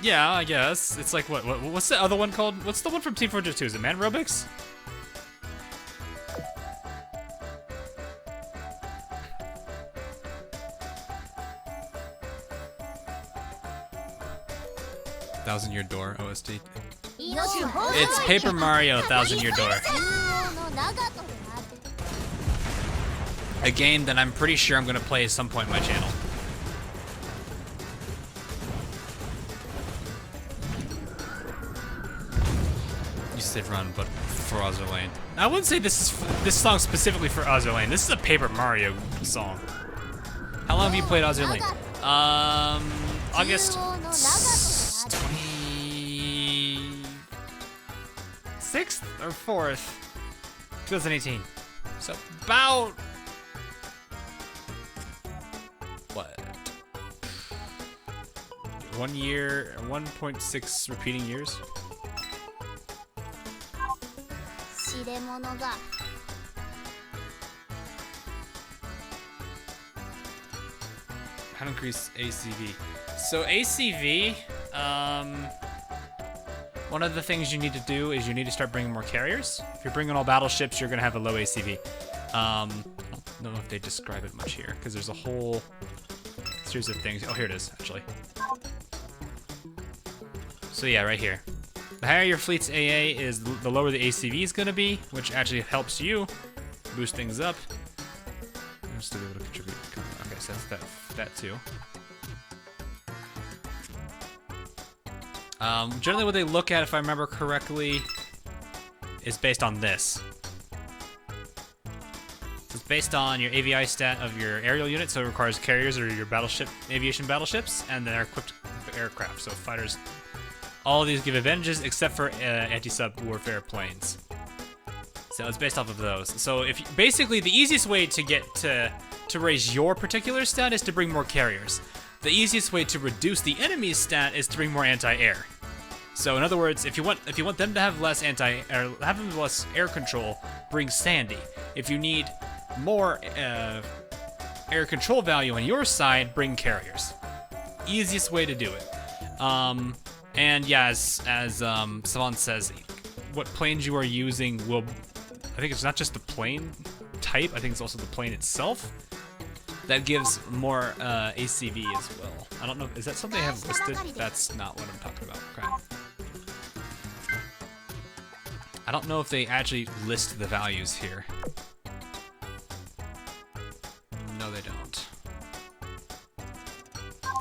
yeah, I guess. It's like, what's the other one called? What's the one from Team Fortress 2? Is it Man Robics? Thousand Year Door OST. It's Paper Mario Thousand Year Door. A game that I'm pretty sure I'm gonna play at some point on my channel. You said run, but for Azur Lane. I wouldn't say this song specifically for Azur Lane. This is a Paper Mario song. How long have you played Azur Lane? August 26th or 4th, 2018. So about what? 1 year, 1.6 repeating years. How to increase ACV? So ACV, one of the things you need to do is you need to start bringing more carriers. If you're bringing all battleships, you're gonna have a low ACV. I don't know if they describe it much here, because there's a whole series of things. Oh, here it is, actually. So yeah, right here. The higher your fleet's AA is, the lower the ACV is gonna be, which actually helps you boost things up. I'm still able to contribute. Okay, so that's that too. Generally what they look at, if I remember correctly, is based on this. It's based on your AVI stat of your aerial unit, so it requires carriers or your battleship, aviation battleships, and their equipped aircraft. So fighters, all of these give advantages except for anti-sub warfare planes. So it's based off of those. So if basically the easiest way to get to raise your particular stat is to bring more carriers. The easiest way to reduce the enemy's stat is to bring more anti-air. So in other words, if you want them to have less less air control, bring Sandy. If you need more air control value on your side, bring carriers. Easiest way to do it. And yeah, as Savant says, what planes you are using will, I think it's not just the plane type, I think it's also the plane itself that gives more ACV as well. I don't know, is that something I have listed? That's not what I'm talking about. Crap. I don't know if they actually list the values here. No, they don't.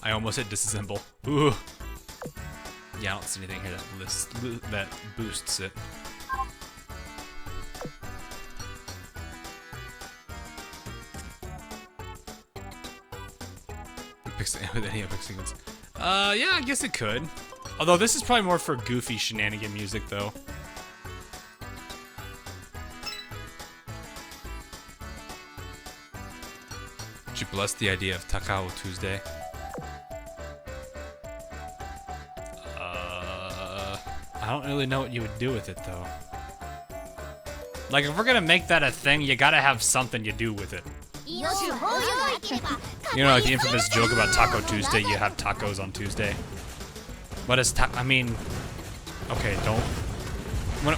I almost hit disassemble. Ooh. Yeah, I don't see anything here that boosts it. With any epic sequence. Yeah, I guess it could. Although this is probably more for goofy shenanigan music, though. Would you bless the idea of Takao Tuesday? I don't really know what you would do with it, though. Like, if we're gonna make that a thing, you gotta have something you do with it. You know, like the infamous joke about Taco Tuesday, you have tacos on Tuesday. What is I mean, okay, don't...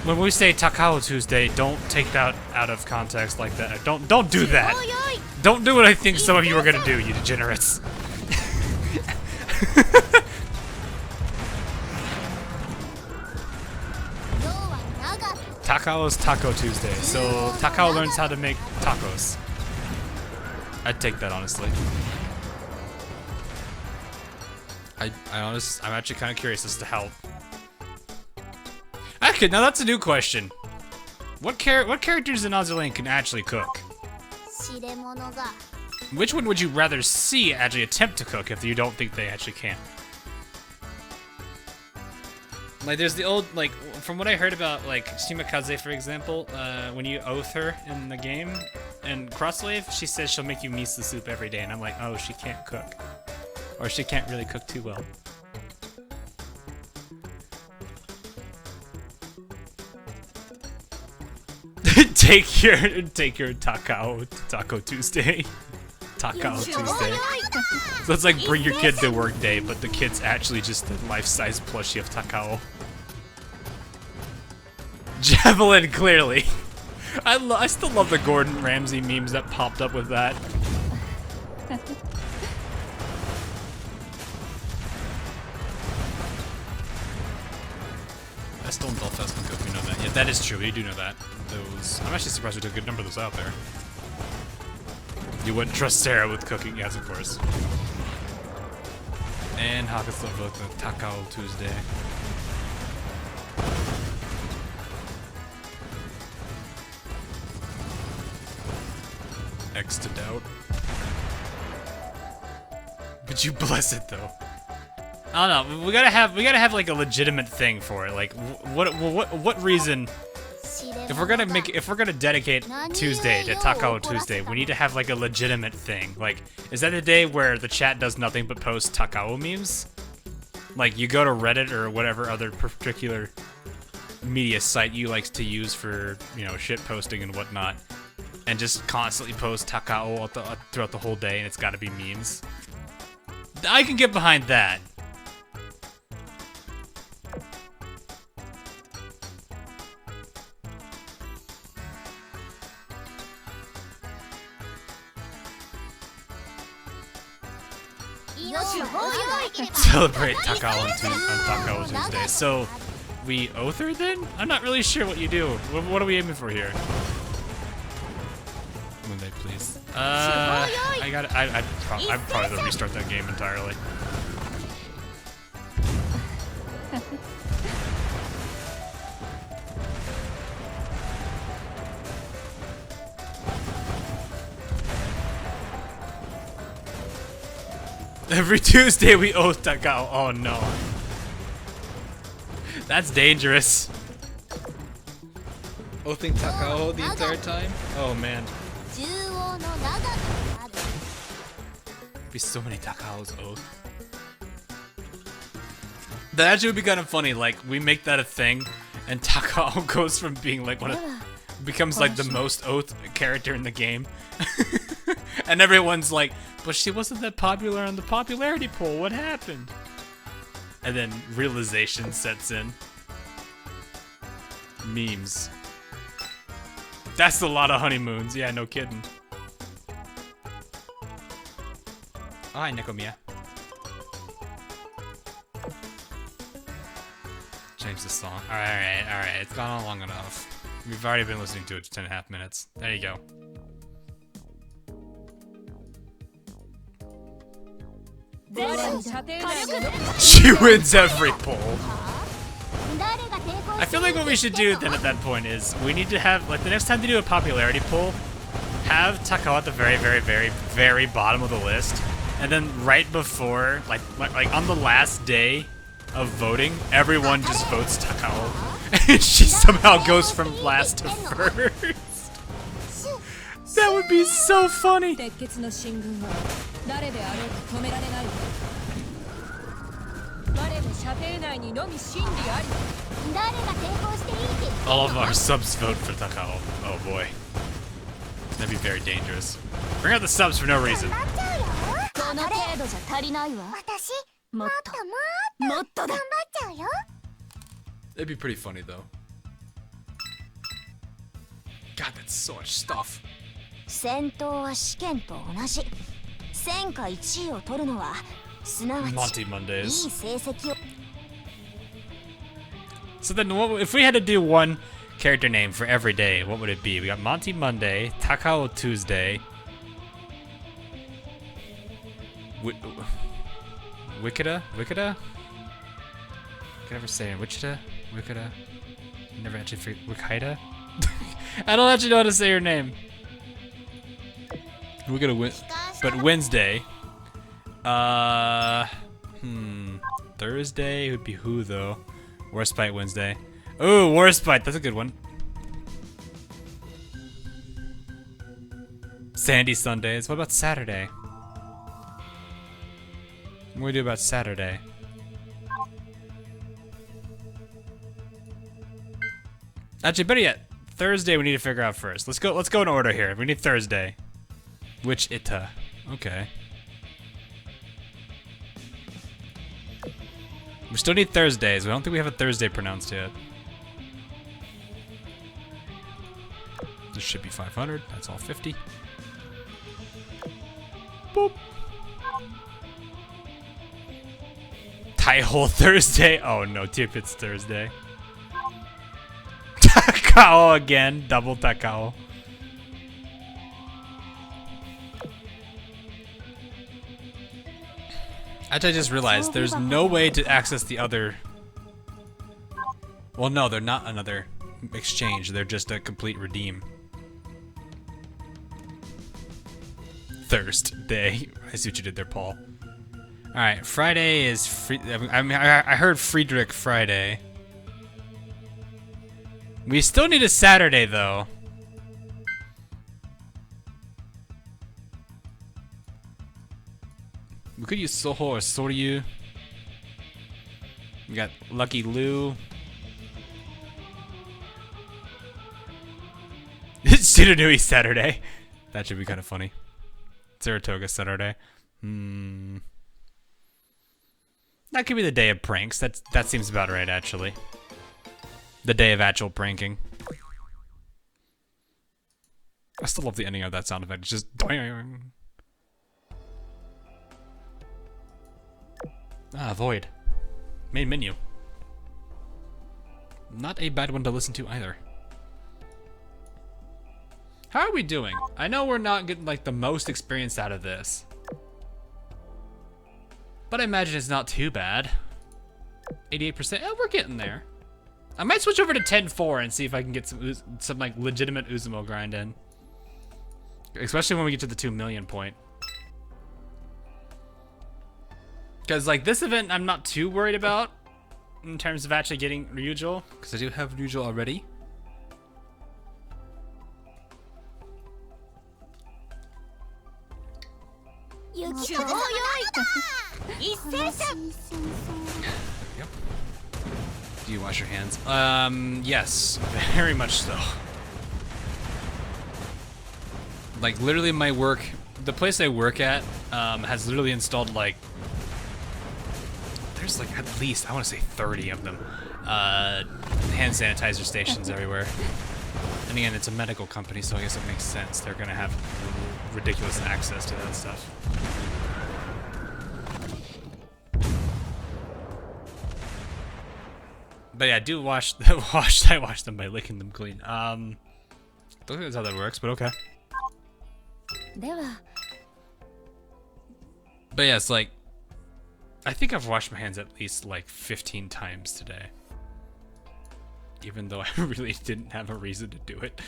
When we say Takao Tuesday, don't take that out of context like that. Don't do that! Don't do what I think some of you are gonna do, you degenerates. Takao's Taco Tuesday, so Takao learns how to make tacos. I'd take that, honestly. I'm actually kind of curious as to how. Okay, now that's a new question. What characters in Azur Lane can actually cook? Which one would you rather see actually attempt to cook if you don't think they actually can? Like, there's the old, like, from what I heard about, like, Shimakaze, for example, when you oath her in the game, and Crosswave, she says she'll make you miso soup every day, and I'm like, oh, she can't cook. Or she can't really cook too well. Take your Taco Tuesday. Taco Tuesday. So it's like bring your kid to work day, but the kid's actually just a life-size plushie of Takao. Javelin, clearly. I still love the Gordon Ramsay memes that popped up with that. I still don't Belfast can cook, we know that. Yeah, that is true, we do know that. I'm actually surprised we took a good number of those out there. You wouldn't trust Sarah with cooking, yes, of course. And Haku's vote the Takao Tuesday. X to doubt. But you bless it though. I don't know. We gotta have like a legitimate thing for it. Like, what reason? If we're gonna dedicate Tuesday to Takao Tuesday, we need to have like a legitimate thing. Like, is that the day where the chat does nothing but post Takao memes? Like, you go to Reddit or whatever other particular media site you like to use for, you know, shit posting and whatnot, and just constantly post Takao throughout the whole day, and it's gotta be memes. I can get behind that. Celebrate Takao on Takao Tuesday. So, we oath her then? I'm not really sure what you do. What are we aiming for here? Monday, please. I'd probably restart that game entirely. Every Tuesday we oath Takao. Oh no. That's dangerous. Oathing Takao the entire time? Oh man. Be so many Takao's oath. That actually would be kind of funny, like, we make that a thing, and Takao goes from being like becomes like the most oath character in the game. And everyone's like, but she wasn't that popular on the popularity poll, what happened? And then realization sets in. Memes. That's a lot of honeymoons, yeah, no kidding. Oh, hi, Nekomiya. Change the song. Alright, it's gone on long enough. We've already been listening to it for 10.5 minutes. There you go. She wins every poll. I feel like what we should do then at that point is we need to have, like, the next time to do a popularity poll, have Takao at the very, very, very, very bottom of the list, and then right before, like on the last day of voting, everyone just votes Takao, and she somehow goes from last to first. That would be so funny. All of our subs vote for Takao. Oh boy. That'd be very dangerous. Bring out the subs for no reason. That'd be pretty funny though. God, that's so much stuff. 戦闘は試験と同じ。戦果1位を取るのはすなわち Monty いい Mondays. 成績を。 So then, if we had to do one character name for every day, what would it be? We got Monty Monday, Takao Tuesday, Wichita? Can I ever say it? Wichita? Wichita? Never actually figured. Wichita? I don't actually know how to say her name. We're gonna win. But Wednesday. Thursday would be who though? Worst Bite Wednesday. Ooh, Worst Bite. That's a good one. Sandy Sundays. What about Saturday? What do we do about Saturday? Actually, better yet, Thursday we need to figure out first. Let's go in order here. We need Thursday. Which Ita? Okay. We still need Thursdays. I don't think we have a Thursday pronounced yet. This should be 500. That's all 50. Boop. Tie-hole Thursday. Oh no, Tip, it's Thursday. Takao again. Double Takao. Actually, I just realized there's no way to access the other. Well, no, they're not another exchange. They're just a complete redeem. Thursday. I see what you did there, Paul. All right, Friday is free. I mean, I heard Friedrich Friday. We still need a Saturday though. We could use Soho or Soryu. We got Lucky Lou. Shiranui Saturday. That should be kind of funny. Saratoga Saturday. That could be the day of pranks. That seems about right, actually. The day of actual pranking. I still love the ending of that sound effect. It's just doing. Ah, Void. Main menu. Not a bad one to listen to either. How are we doing? I know we're not getting like the most experience out of this. But I imagine it's not too bad. 88%. Oh, we're getting there. I might switch over to 10-4 and see if I can get some like legitimate Izumo grind in. Especially when we get to the 2 million point. Because like this event I'm not too worried about in terms of actually getting Ryujou, because I do have Ryujou already. Yep. Do you wash your hands? Yes, very much so. Like literally my work, the place I work at has literally installed like, there's like at least, I want to say 30 of them, hand sanitizer stations everywhere. And again, it's a medical company, so I guess it makes sense. They're gonna have ridiculous access to that stuff. But yeah, I do wash I wash them by licking them clean. Don't think that's how that works, but okay. But yeah, it's like, I think I've washed my hands at least like 15 times today. Even though I really didn't have a reason to do it.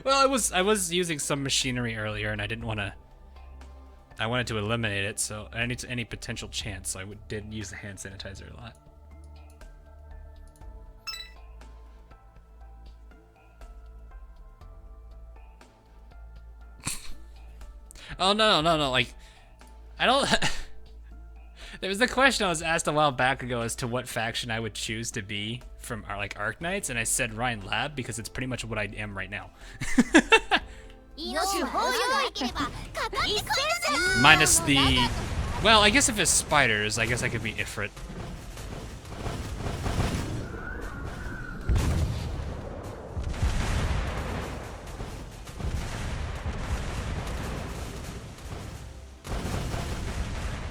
Well, I was using some machinery earlier and I didn't want to, I wanted to eliminate it, so any potential chance, so I did use the hand sanitizer a lot. Oh no, like, I don't. There was a question I was asked a while back ago as to what faction I would choose to be from our like Arknights, and I said Ryan Lab because it's pretty much what I am right now. Minus the, well, I guess if it's spiders, I guess I could be Ifrit.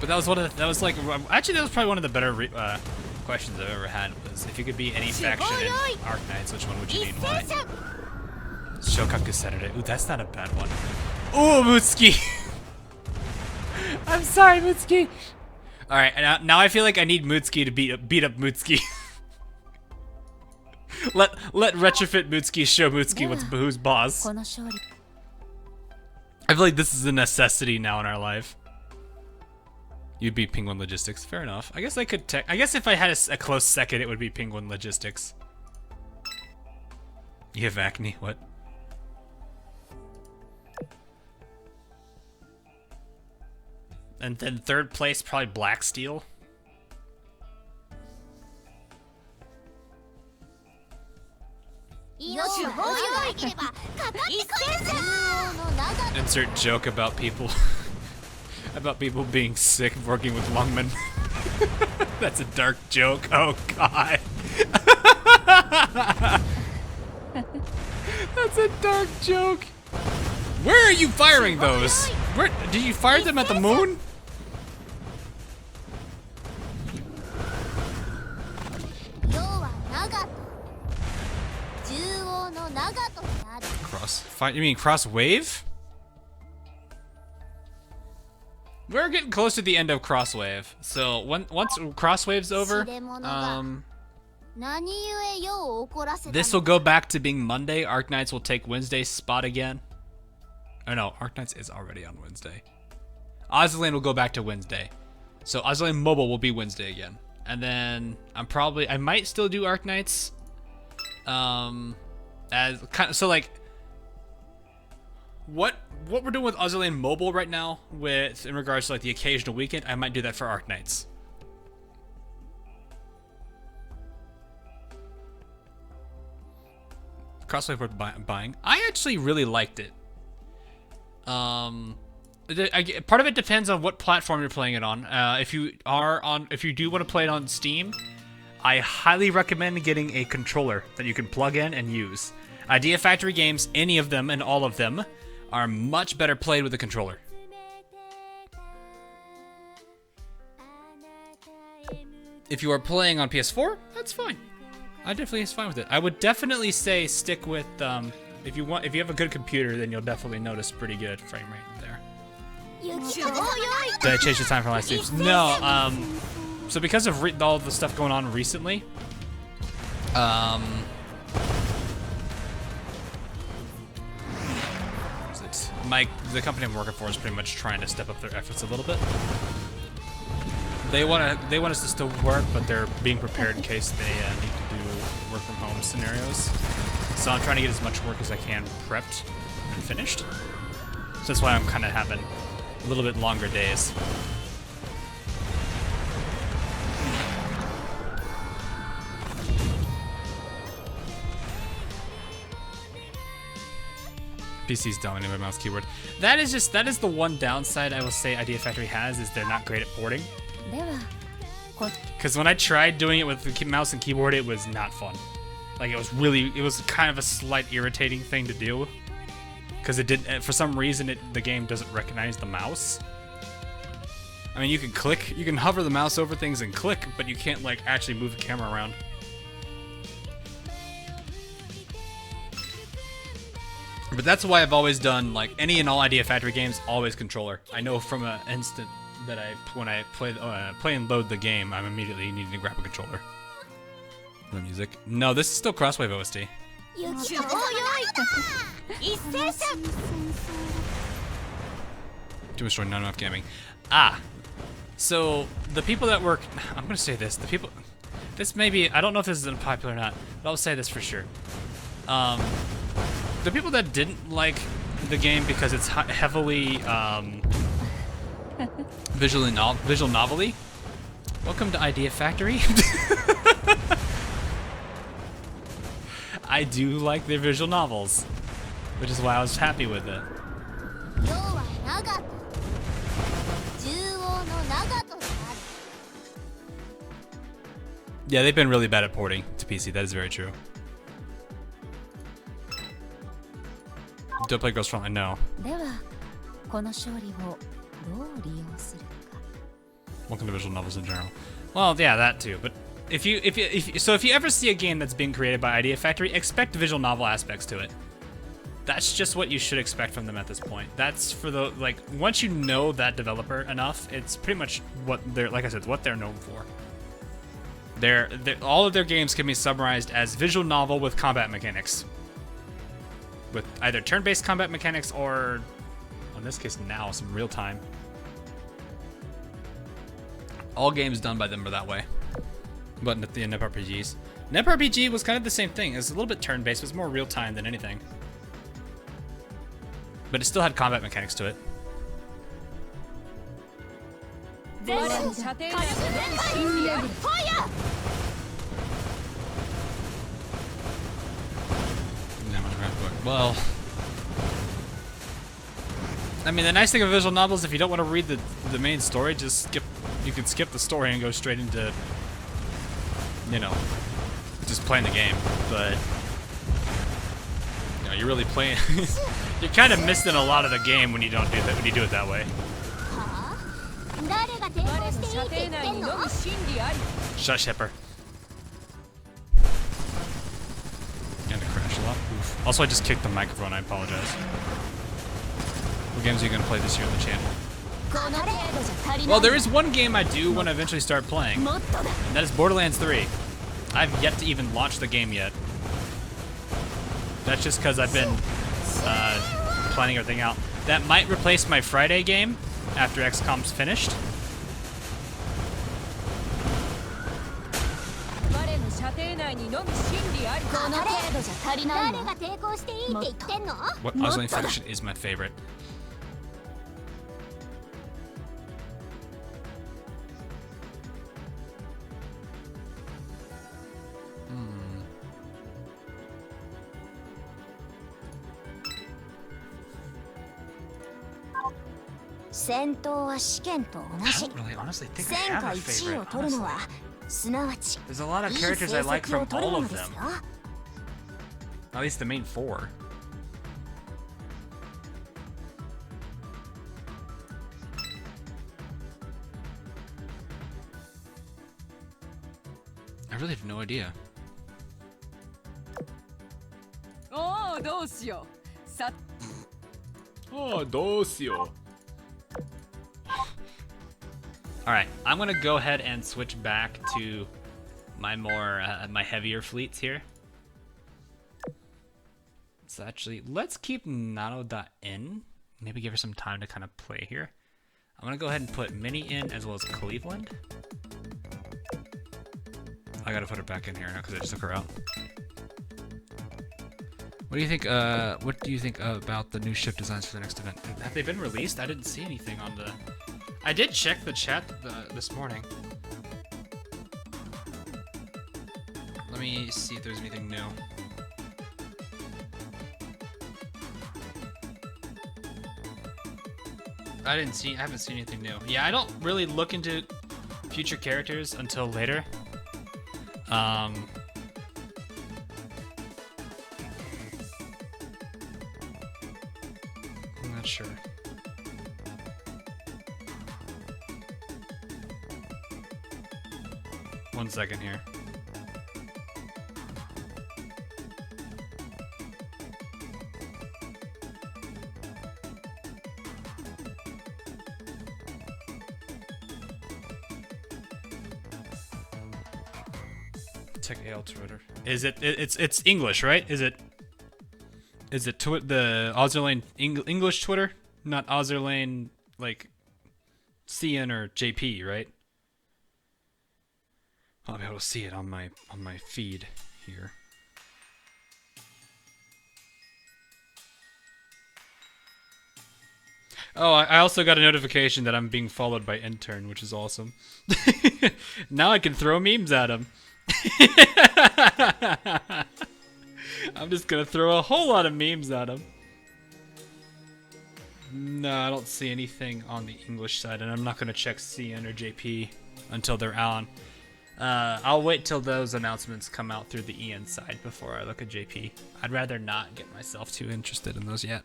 But that was that was like, actually that was probably one of the better questions I've ever had, was if you could be any faction in Arknights, which one would you be and why? Shokaku Saturday. Ooh, that's not a bad one. Ooh, Mutsuki! I'm sorry, Mutsuki! Alright, now I feel like I need Mutsuki to beat up Mutsuki. let retrofit Mutsuki show Mutsuki who's boss. I feel like this is a necessity now in our life. You'd be Penguin Logistics. Fair enough. I guess I could I guess if I had a close second, it would be Penguin Logistics. You have acne? What? And then third place, probably Black Steel. Insert joke about people about people being sick working with lungmen. That's a dark joke. Oh god. That's a dark joke. Where are you firing those? Where did you fire them at the moon? You mean cross wave? We're getting close to the end of cross wave, so once cross wave's over, this will go back to being Monday. Arknights will take Wednesday's spot again. Oh no, Arknights is already on Wednesday. Azur Lane will go back to Wednesday, so Azur Lane Mobile will be Wednesday again, and then I might still do Arknights. As kind of, so like what we're doing with Azur Lane Mobile right now, with in regards to like the occasional weekend, I might do that for Arknights. Crosswave worth buying. I actually really liked it. Part of it depends on what platform you're playing it on. If you do want to play it on Steam, I highly recommend getting a controller that you can plug in and use. Idea Factory games, any of them and all of them, are much better played with a controller. If you are playing on PS4, that's fine. I definitely is fine with it. I would definitely say stick with if you have a good computer, then you'll definitely notice pretty good frame rate there. Did I change the time for live streams? No. So because of all the stuff going on recently, the company I'm working for is pretty much trying to step up their efforts a little bit. They want us to still work, but they're being prepared in case they need to do work from home scenarios. So I'm trying to get as much work as I can prepped and finished. So that's why I'm kind of having a little bit longer days. PC's dominated by mouse keyboard. That is the one downside I will say Idea Factory has, is they're not great at porting. Because when I tried doing it with the mouse and keyboard, it was not fun. Like, it was kind of a slight irritating thing to do. Because for some reason, the game doesn't recognize the mouse. I mean, you can hover the mouse over things and click, but you can't, like, actually move the camera around. But that's why I've always done, like, any and all Idea Factory games, always controller. I know from an instant that when I play and load the game, I'm immediately needing to grab a controller. No music. No, this is still Crosswave OST. Too much story, not enough gaming. So the people that work, I'm gonna say this, this may be, I don't know if this is unpopular or not, but I'll say this for sure. The people that didn't like the game because it's heavily visual novelty, welcome to Idea Factory. I do like their visual novels, which is why I was happy with it. Yeah, they've been really bad at porting to PC, that is very true. Don't play Ghost Front, I know. What kind of visual novels in general? Well, yeah, that too. But if you ever see a game that's being created by Idea Factory, expect visual novel aspects to it. That's just what you should expect from them at this point. That's for the, like, once you know that developer enough, it's pretty much what they're, like I said, what they're known for. All of their games can be summarized as visual novel with combat mechanics. With either turn-based combat mechanics or, in this case now, some real-time. All games done by them are that way. But the NepRPGs. NepRPG was kind of the same thing. It was a little bit turn-based, but it was more real-time than anything. But it still had combat mechanics to it. Well, I mean, the nice thing of visual novels, if you don't want to read the main story, just skip. You can skip the story and go straight into, you know, just playing the game. But you know, you're really playing. You're kind of missing a lot of the game when you don't do that. When you do it that way. Shush, Hipper. And it crashed a lot. Oof. Also, I just kicked the microphone. I apologize. What games are you gonna play this year on the channel? Well, there is one game I do want to eventually start playing, and that is Borderlands 3. I've yet to even launch the game yet. That's just because I've been planning everything out. That might replace my Friday game after XCOM's finished. What Azur Lane faction is my favorite. I don't really honestly think I have a favorite, honestly. There's a lot of characters I like from all of them. At least the main four. I really have no idea. Oh, どうしよう。さ Oh, どうしよう. Alright, I'm gonna go ahead and switch back to my more, my heavier fleets here. So actually, let's keep Nanoda in. Maybe give her some time to kind of play here. I'm gonna go ahead and put Minnie in as well as Cleveland. I gotta put her back in here now because I just took her out. What do you think? What do you think about the new ship designs for the next event? Have they been released? I didn't see anything on the. I did check the chat this morning. Let me see if there's anything new. I haven't seen anything new. Yeah, I don't really look into future characters until later. I'm not sure. One second here. Check AL Twitter. Is it? It's English, right? Is it the Azur Lane English Twitter, not Azur Lane like CN or JP, right? I'll be able to see it on my feed here. Oh, I also got a notification that I'm being followed by Intern, which is awesome. Now I can throw memes at him. I'm just gonna throw a whole lot of memes at him. No, I don't see anything on the English side, and I'm not gonna check CN or JP until they're on. I'll wait till those announcements come out through the EN side before I look at JP. I'd rather not get myself too interested in those yet.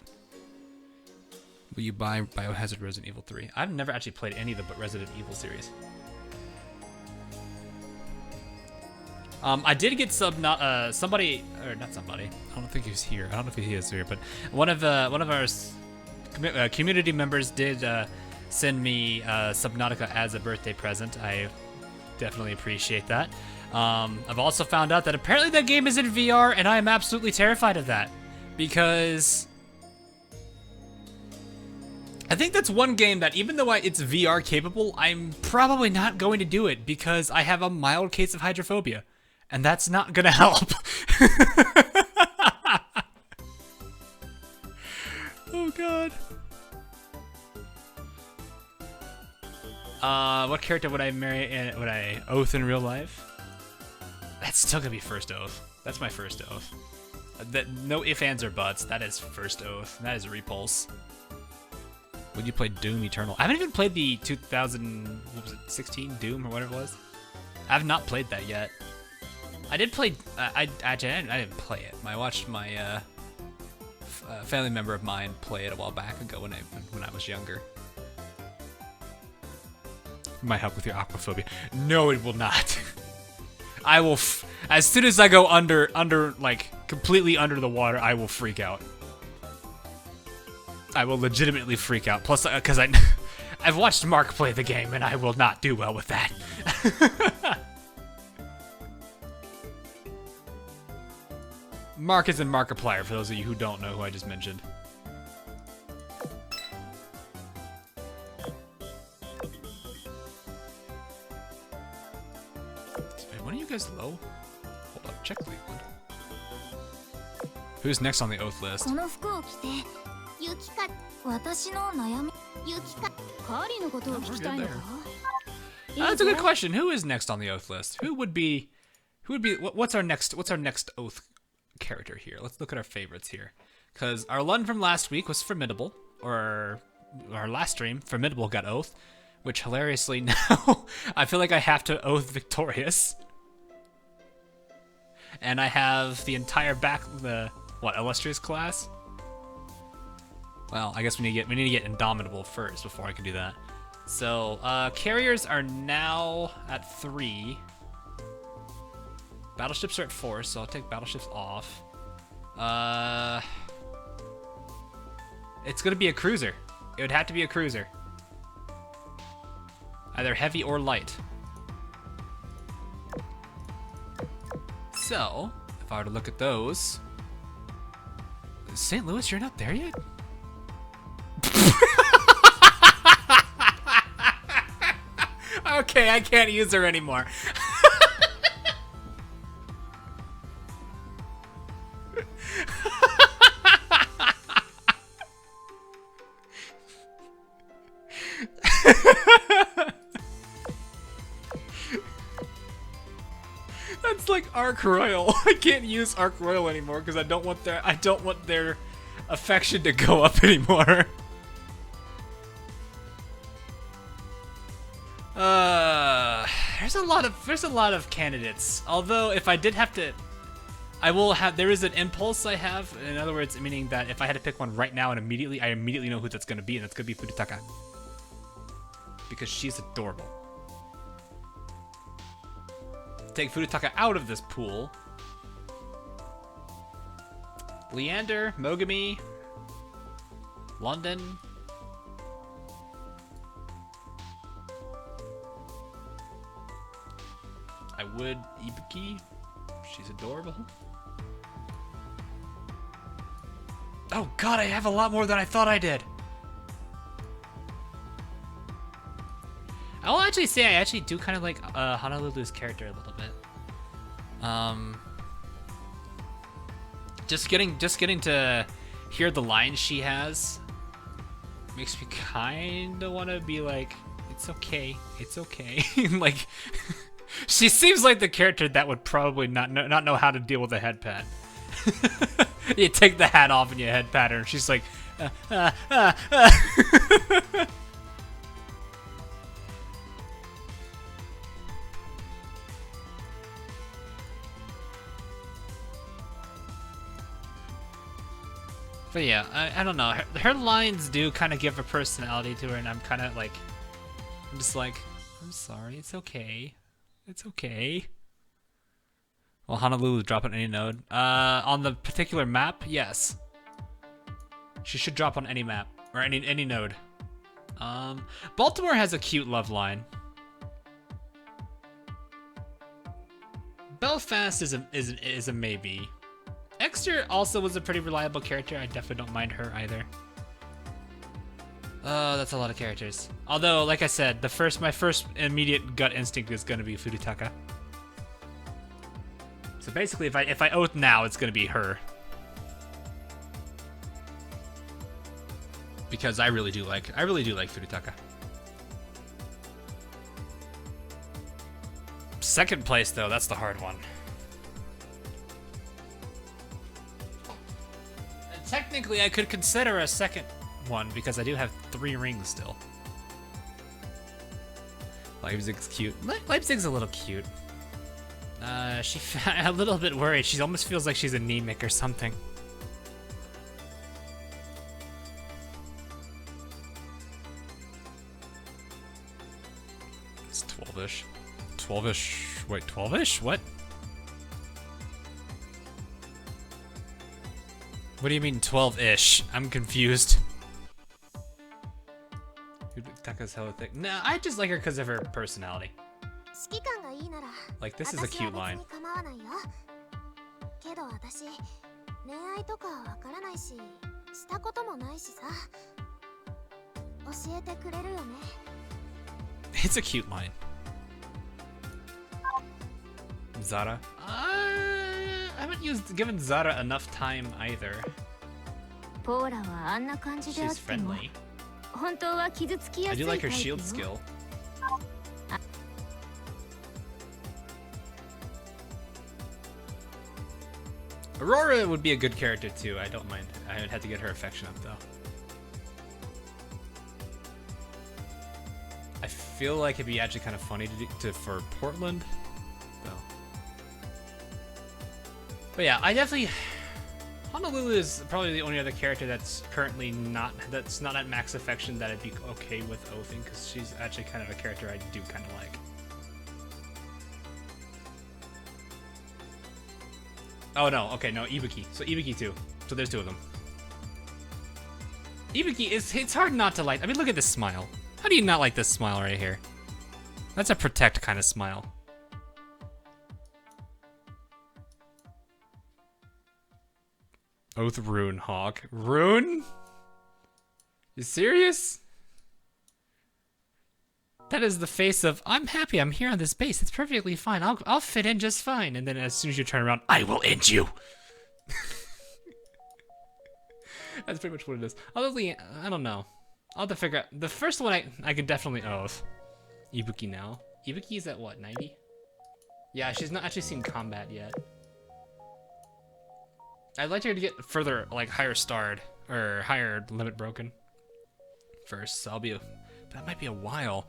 Will you buy Biohazard Resident Evil 3? I've never actually played any of the Resident Evil series. I did get somebody, or not somebody. I don't think he was here. I don't know if he is here, but one of our community members did send me Subnautica as a birthday present. I definitely appreciate that. I've also found out that apparently that game is in VR, and I am absolutely terrified of that because I think that's one game that even though it's VR capable, I'm probably not going to do it because I have a mild case of hydrophobia. And that's not gonna help. Oh god. What character would I marry and would I oath in real life? That's still gonna be first oath. That's my first oath. No ifs, ands, or buts. That is first oath. That is repulse. Would you play Doom Eternal? I haven't even played the 2016 Doom or whatever it was. I have not played that yet. I did play. I didn't play it. I watched my family member of mine play it a while back ago when I was younger. It might help with your aquaphobia. No, it will not. I will. As soon as I go under like completely under the water, I will freak out. I will legitimately freak out. Plus, because I've watched Mark play the game, and I will not do well with that. Mark is in Markiplier, for those of you who don't know who I just mentioned. Wait, when are you guys low? Hold up, check Cleveland. Who's next on the oath list? この服を着てユキカ私の悩みユキカカーリーのことを聞きたいのか？ That's a good question. Who is next on the oath list? Who would be what's our next oath character here? Let's look at our favorites here. Cause our one from last week was Formidable, or our last stream, Formidable got oath, which hilariously now I feel like I have to oath Victorious. And I have the entire illustrious class? Well, I guess we need to get Indomitable first before I can do that. So, carriers are now at 3. Battleships are at 4, so I'll take battleships off. It's gonna be a cruiser. It would have to be a cruiser. Either heavy or light. So, if I were to look at those... St. Louis, you're not there yet? Okay, I can't use her anymore. That's like Arc Royal. I can't use Arc Royal anymore because I don't want their affection to go up anymore. There's a lot of candidates. Although if I did have to, there is an impulse I have. In other words, meaning that if I had to pick one right now and I immediately know who that's gonna be, and that's gonna be Fudutaka. Because she's adorable. Take Fudutaka out of this pool. Leander, Mogami, London. I would Ibuki. She's adorable. Oh god, I have a lot more than I thought I did. I will actually say I actually do kind of like Honolulu's character a little bit. Just getting to hear the lines she has makes me kind of want to be like, it's okay, it's okay. Like, she seems like the character that would probably not know how to deal with a head pat. You take the hat off and you head pat her, and she's like, But yeah, I don't know. Her lines do kind of give a personality to her, and I'm kind of like, I'm just like, I'm sorry, it's okay. It's okay. Will Honolulu drop on any node? On the particular map, yes. She should drop on any map or any node. Baltimore has a cute love line. Belfast is a maybe. Exeter also was a pretty reliable character. I definitely don't mind her either. That's a lot of characters. Although, like I said, my first immediate gut instinct is gonna be Furutaka. So basically, if I oath now, it's gonna be her. Because I really do like Furutaka. Second place though, that's the hard one. And technically, I could consider a second one because I do have 3 rings still. Leipzig's cute. Leipzig's a little cute. A little bit worried. She almost feels like she's anemic or something. It's 12-ish. 12-ish. Wait, 12-ish? What? What do you mean 12-ish? I'm confused. Taka's hella thick. Nah, I just like her because of her personality. Like, this is a cute line. It's a cute line. Zara? I haven't given Zara enough time either. She's friendly. I do like her shield skill. Aurora would be a good character too. I don't mind. I would have to get her affection up though. I feel like it'd be actually kind of funny for Portland, though. But yeah, I definitely. Honolulu is probably the only other character that's currently not at max affection that I'd be okay with oathing, because she's actually kind of a character I do kind of like. Oh no, okay, no, Ibuki. So Ibuki too. So there's 2 of them. Ibuki it's hard not to like. I mean, look at this smile. How do you not like this smile right here? That's a protect kind of smile. Oath Rune Hawk. Rune? You serious? That is the face of, I'm happy I'm here on this base. It's perfectly fine. I'll fit in just fine. And then as soon as you turn around, I will end you. That's pretty much what it is. Honestly, I don't know. I'll have to figure out. The first one I could definitely oath. Ibuki now. Ibuki is at what, 90? Yeah, she's not actually seen combat yet. I'd like her to get further, like, higher starred, or higher limit broken first, so that might be a while.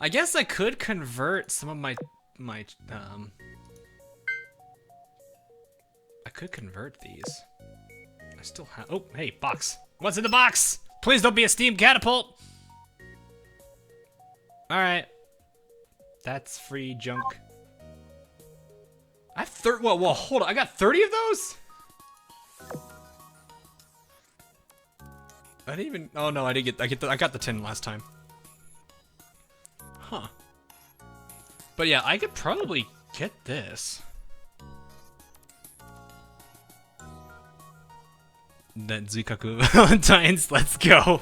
I guess I could convert some of I could convert these. I still have, oh, hey, box. What's in the box? Please don't be a steam catapult. All right. That's free junk. I have well, hold on. I got 30 of those? I didn't even, oh no, I got the 10 last time. Huh. But yeah, I could probably get this. That Zuikaku Valentine's, let's go.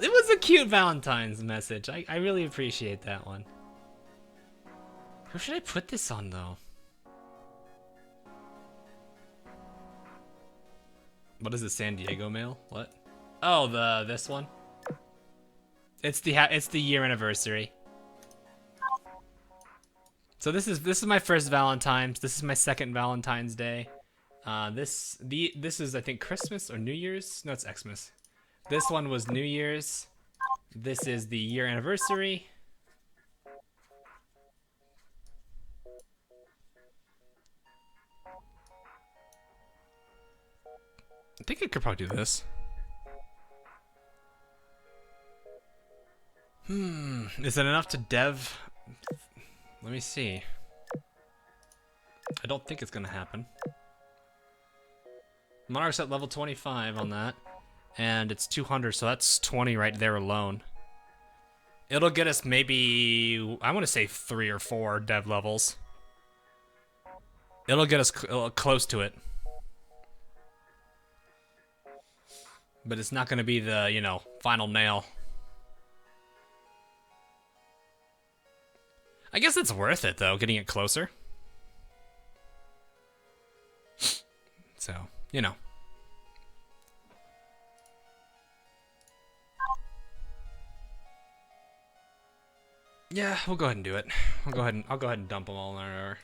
It was a cute Valentine's message. I really appreciate that one. Who should I put this on though? What is the San Diego mail? What? Oh, this one. It's the year anniversary. So this is my first Valentine's. This is my second Valentine's Day. This is I think Christmas or New Year's. No, it's Xmas. This one was New Year's. This is the year anniversary. I think I could probably do this. Is it enough to dev? Let me see. I don't think it's gonna happen. Monarch's at level 25 on that. And it's 200, so that's 20 right there alone. It'll get us maybe, I want to say 3 or 4 dev levels. It'll get us close to it. But it's not gonna be the, you know, final nail. I guess it's worth it, though, getting it closer. So, you know. Yeah, we'll go ahead and do it. I'll go ahead and dump them all in there.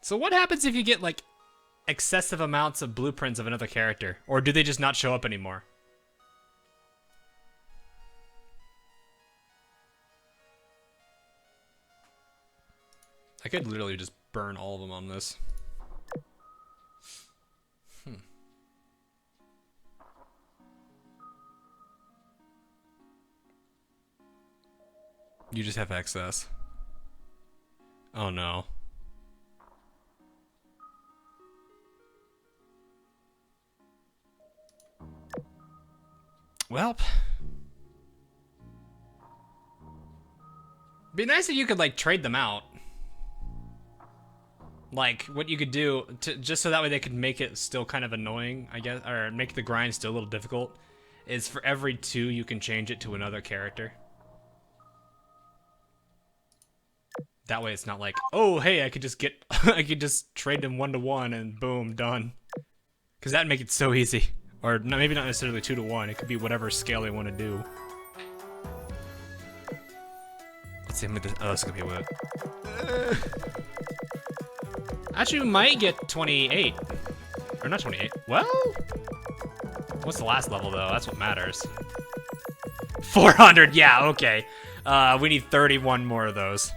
So what happens if you get, like, excessive amounts of blueprints of another character? Or do they just not show up anymore? I could literally just burn all of them on this. You just have excess. Oh no. Well, be nice if you could like trade them out. Like what you could do to just so that way they could make it still kind of annoying, I guess, or make the grind still a little difficult, is for every 2 you can change it to another character. That way it's not like, oh hey, I could just get I could just trade them 1-to-1 and boom, done. Cause that'd make it so easy. Or no, maybe not necessarily 2-to-1, it could be whatever scale they want to do. Let's see, oh, this could be with it. Actually, we might get 28. Or not 28. Well, what's the last level though? That's what matters. 400, yeah, okay. We need 31 more of those.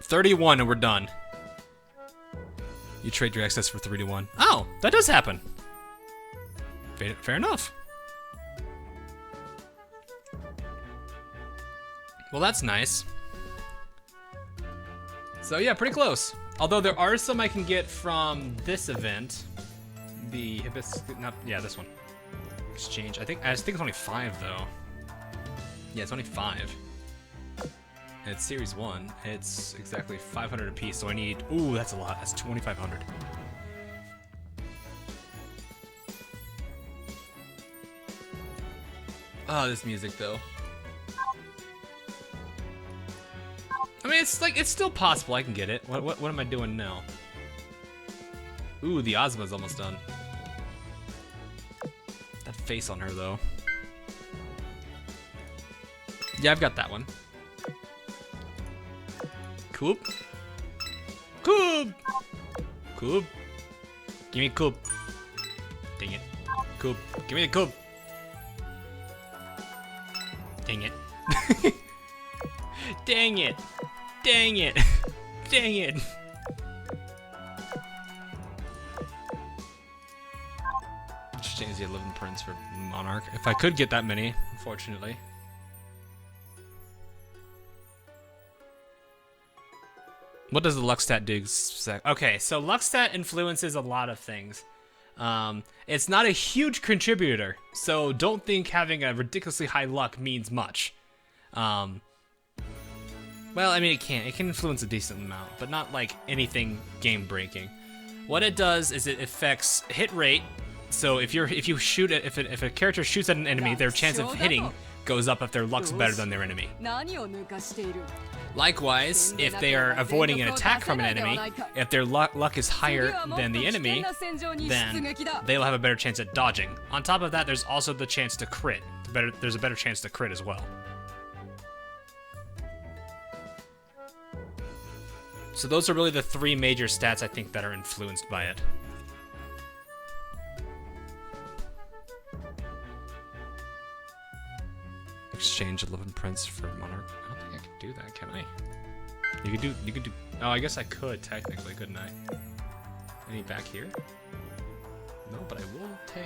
$31 and we're done. You trade your excess for 3-to-1. Oh, that does happen. Fair enough. Well, that's nice. So yeah, pretty close. Although there are some I can get from this event. The hibiscus, this one. Exchange. I think it's only 5 though. Yeah, it's only 5. And it's series 1. It's exactly 500 apiece, so I need, ooh, that's a lot. That's 2,500. Oh, this music though. I mean, it's like, it's still possible I can get it. What am I doing now? Ooh, the Ozma's almost done. That face on her though. Yeah, I've got that one. Coop. Coop! Coop. Give me Coop. Dang it. Coop. Give me the Coop. Dang it. Dang it. Dang it. Dang it. Exchange the 11 prints for Monarch. If I could get that many, unfortunately. What does the luck stat do? Okay, so luck stat influences a lot of things. It's not a huge contributor, so don't think having a ridiculously high luck means much. Well, I mean, it can influence a decent amount, but not like anything game-breaking. What it does is it affects hit rate. So if you shoot it, if a character shoots at an enemy, their chance of hitting goes up if their luck's better than their enemy. Likewise, if they are avoiding an attack from an enemy, if their luck is higher than the enemy, then they'll have a better chance at dodging. On top of that, there's also the chance to crit. There's a better chance to crit as well. So those are really the 3 major stats I think that are influenced by it. exchange 11 prints for monarch. I don't think I can do that, can I? You could do. Oh, I guess I could technically, couldn't I? Any back here? No, but I will take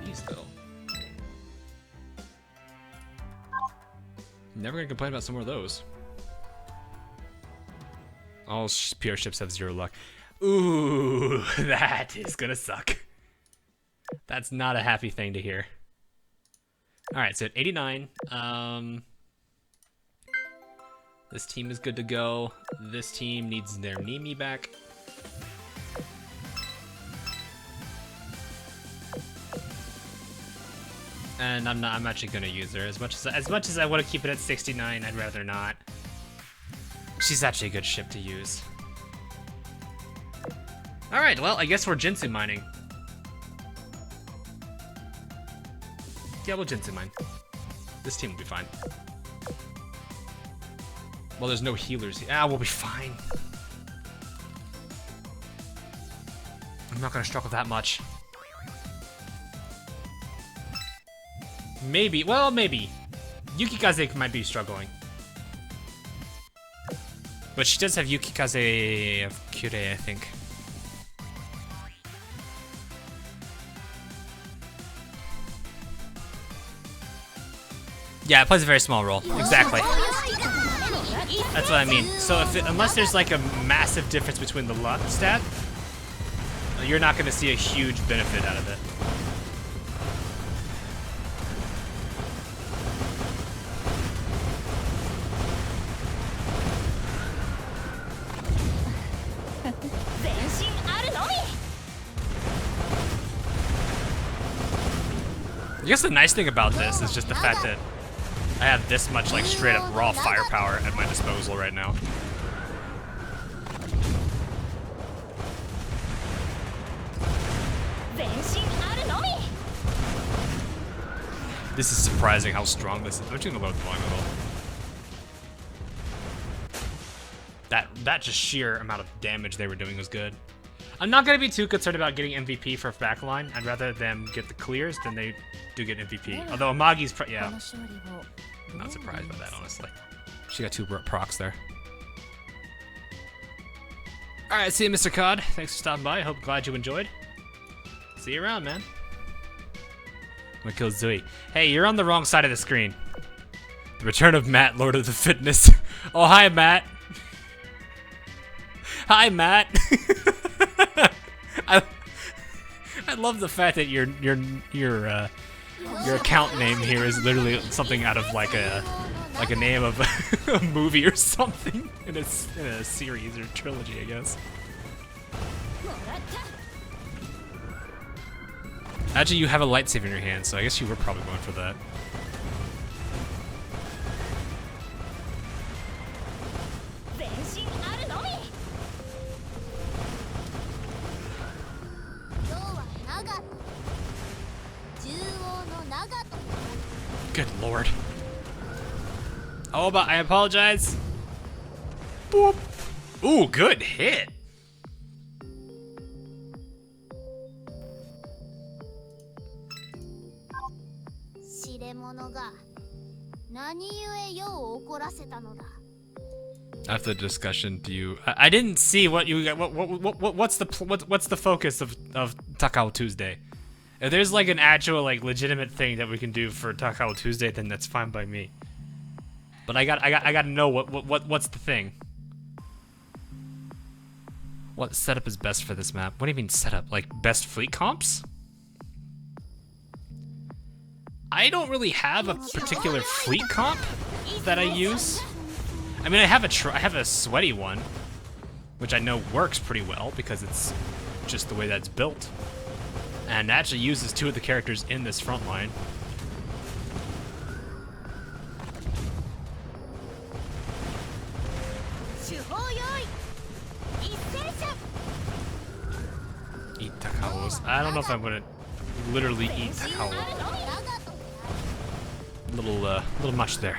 these though. Never gonna complain about some more of those. All PR ships have 0 luck. Ooh, that is gonna suck. That's not a happy thing to hear. Alright, so at 89, this team is good to go. This team needs their Nimi back. And I'm actually gonna use her as much as I want to keep it at 69. I'd rather not. She's actually a good ship to use. All right, well, I guess we're Jinsu mining. Yeah, we'll Jinsu mine. This team will be fine. Well, there's no healers here. Ah, we'll be fine. I'm not gonna struggle that much. Maybe, well, maybe. Yukikaze might be struggling. But she does have Yukikaze of Kyurei, I think. Yeah, it plays a very small role. Exactly. That's what I mean. So unless there's like a massive difference between the luck stat, you're not going to see a huge benefit out of it. I guess the nice thing about this is just the fact that I have this much like straight up raw firepower at my disposal right now. This is surprising how strong this is. I'm doing the load volume at all. That just sheer amount of damage they were doing was good. I'm not going to be too concerned about getting MVP for backline. I'd rather them get the clears than they do get MVP. Although Amagi's, yeah. I'm not surprised by that, honestly. She got 2 procs there. Alright, see you, Mr. Cod. Thanks for stopping by. Glad you enjoyed. See you around, man. I'm gonna kill Zui. Hey, you're on the wrong side of the screen. The return of Matt, Lord of the Fitness. Oh, hi, Matt. Hi, Matt. I love the fact that your account name here is literally something out of like a name of a movie or something in a series or trilogy, I guess. Actually, you have a lightsaber in your hand, so I guess you were probably going for that. Good lord. Oh, but I apologize. Boop. Ooh, good hit. After the discussion, do you? I didn't see what you got. What's the focus of Takao Tuesday? If there's like an actual like legitimate thing that we can do for Takao Tuesday, then that's fine by me. But I got to know what's the thing. What setup is best for this map? What do you mean setup? Like best fleet comps? I don't really have a particular fleet comp that I use. I mean, I have a sweaty one, which I know works pretty well because it's just the way that's built. And actually uses 2 of the characters in this front line. Eat Takaos. I don't know if I'm gonna literally eat Takao. Little much there.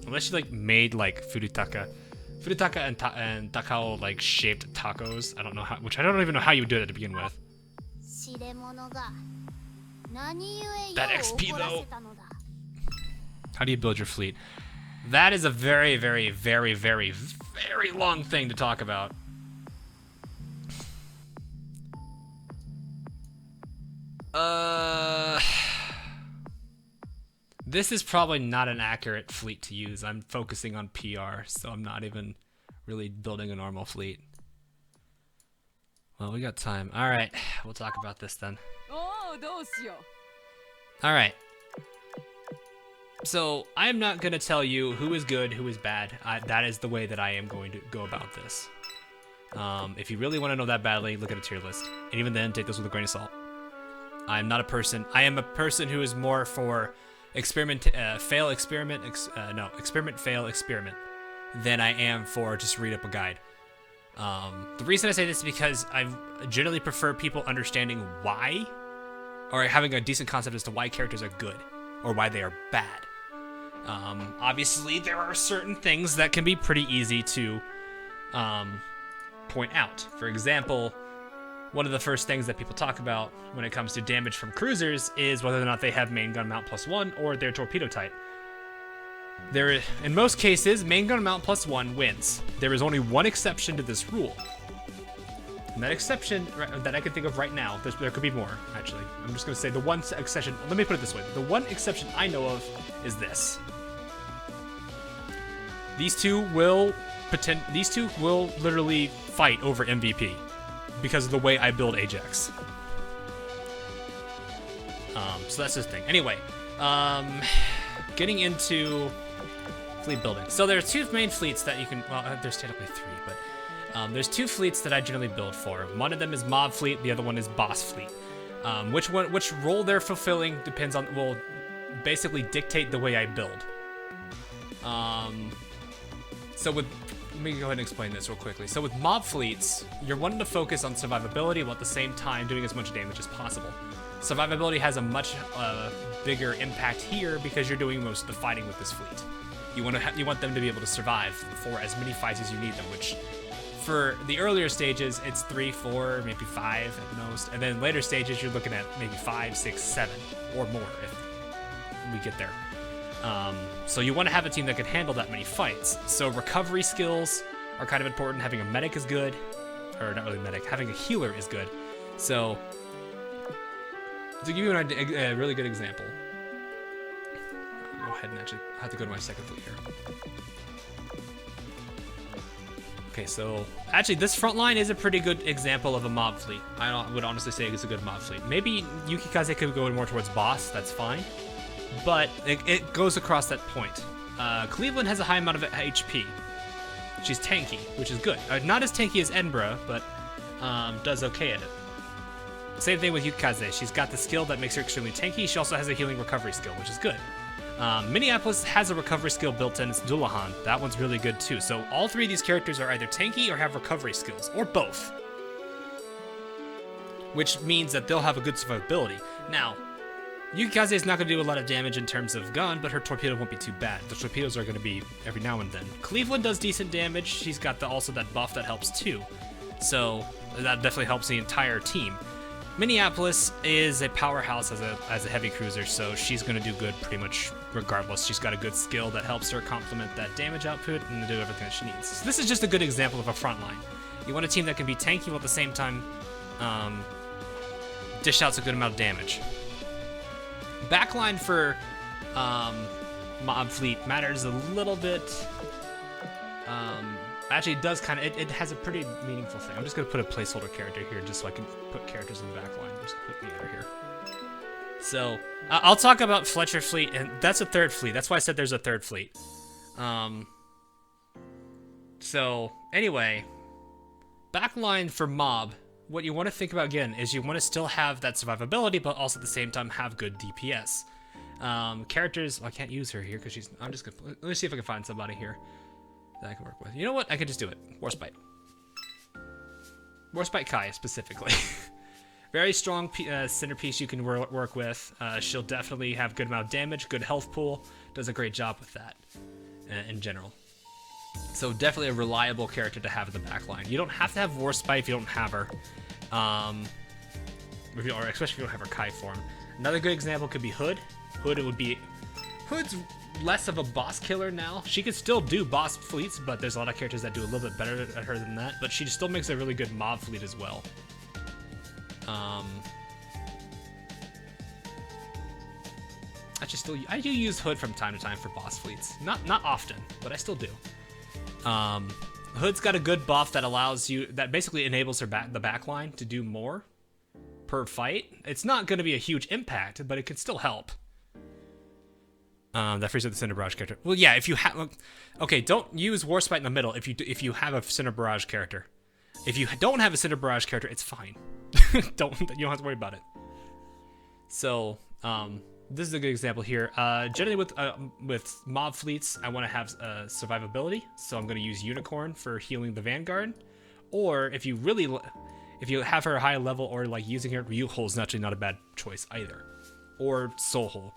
Unless you like made like Furutaka and Takao like shaped tacos. I don't know how, which I don't even know how you would do that to begin with. That XP though. How do you build your fleet? That is a very, very, very, very, very long thing to talk about. This is probably not an accurate fleet to use. I'm focusing on PR, so I'm not even really building a normal fleet. Well, we got time. All right, we'll talk about this then. All right. So I am not gonna tell you who is good, who is bad. That is the way that I am going to go about this. If you really want to know that badly, look at a tier list. And even then, take this with a grain of salt. I'm not a person. I am a person who is more for experiment, fail, experiment, experiment, fail, experiment, than I am for just read up a guide. The reason I say this is because I generally prefer people understanding why, or having a decent concept as to why characters are good, or why they are bad. Obviously, there are certain things that can be pretty easy to point out. For example, one of the first things that people talk about when it comes to damage from cruisers is whether or not they have main gun mount +1 or their torpedo type. In most cases, main gun mount +1 wins. There is only one exception to this rule. And that exception that I can think of right now, there could be more, actually. I'm just going to say the one exception, let me put it this way. The one exception I know of is this. These two will literally fight over MVP because of the way I build Ajax. So that's the thing. Anyway, getting into fleet building. So there are two main fleets that you can, well, there's technically three, but there's two fleets that I generally build for. One of them is mob fleet, the other one is boss fleet. Which role they're fulfilling depends on, will basically dictate the way I build. Let me go ahead and explain this real quickly. So with mob fleets, you're wanting to focus on survivability while at the same time doing as much damage as possible. Survivability has a much bigger impact here because you're doing most of the fighting with this fleet. You want them to be able to survive for as many fights as you need them, which for the earlier stages, it's 3, 4, maybe 5 at most. And then later stages, you're looking at maybe 5, 6, 7 or more if we get there. So you want to have a team that can handle that many fights. So recovery skills are kind of important. Having a medic is good. Or not really medic, having a healer is good. So, to give you a really good example, I'll go ahead and actually have to go to my second fleet here. Okay, so actually this front line is a pretty good example of a mob fleet. I would honestly say it's a good mob fleet. Maybe Yukikaze could go more towards boss, that's fine. But it goes across that point. Cleveland has a high amount of HP. She's tanky, which is good. Not as tanky as Edinburgh, but does okay at it. Same thing with Yukikaze. She's got the skill that makes her extremely tanky. She also has a healing recovery skill, which is good. Minneapolis has a recovery skill built in. It's Dullahan. That one's really good too. So all three of these characters are either tanky or have recovery skills, or both. Which means that they'll have a good survivability. Now, Yukikaze is not going to do a lot of damage in terms of gun, but her torpedo won't be too bad. The torpedoes are going to be every now and then. Cleveland does decent damage. She's got also that buff that helps too. So that definitely helps the entire team. Minneapolis is a powerhouse as a heavy cruiser, so she's going to do good pretty much regardless. She's got a good skill that helps her complement that damage output and do everything that she needs. So this is just a good example of a front line. You want a team that can be tanky while at the same time dish out a good amount of damage. Backline for mob fleet matters a little bit. Actually, it does kind of, it has a pretty meaningful thing. I'm just going to put a placeholder character here just so I can put characters in the backline. I'm just going to put Meader here. So, I'll talk about Fletcher fleet, and that's a third fleet. That's why I said there's a third fleet. So, anyway, backline for mob, what you want to think about again is you want to still have that survivability, but also at the same time have good DPS. Characters, well, I can't use her here because she's, I'm just going to, let me see if I can find somebody here that I can work with. You know what? I could just do it. Warspite. Warspite Kai, specifically. Very strong centerpiece you can work with. She'll definitely have good amount of damage, good health pool. Does a great job with that in general. So definitely a reliable character to have in the backline. You don't have to have Warspite if you don't have her. Or especially if you don't have her Kai form. Another good example could be Hood. Hood's less of a boss killer now. She could still do boss fleets, but there's a lot of characters that do a little bit better at her than that. But she still makes a really good mob fleet as well. I do use Hood from time to time for boss fleets. Not often, but I still do. Hood's got a good buff that basically enables the back line to do more per fight. It's not going to be a huge impact, but it can still help. That frees up the Cinder Barrage character. Well, yeah, if you have... Okay, don't use Warspite in the middle if you have a Cinder Barrage character. If you don't have a Cinder Barrage character, it's fine. You don't have to worry about it. So, this is a good example here. Generally with mob fleets, I want to have survivability, so I'm going to use Unicorn for healing the Vanguard. Or if you have her high level or like using her, Ryuhole is actually not a bad choice either. Or Soul Hole.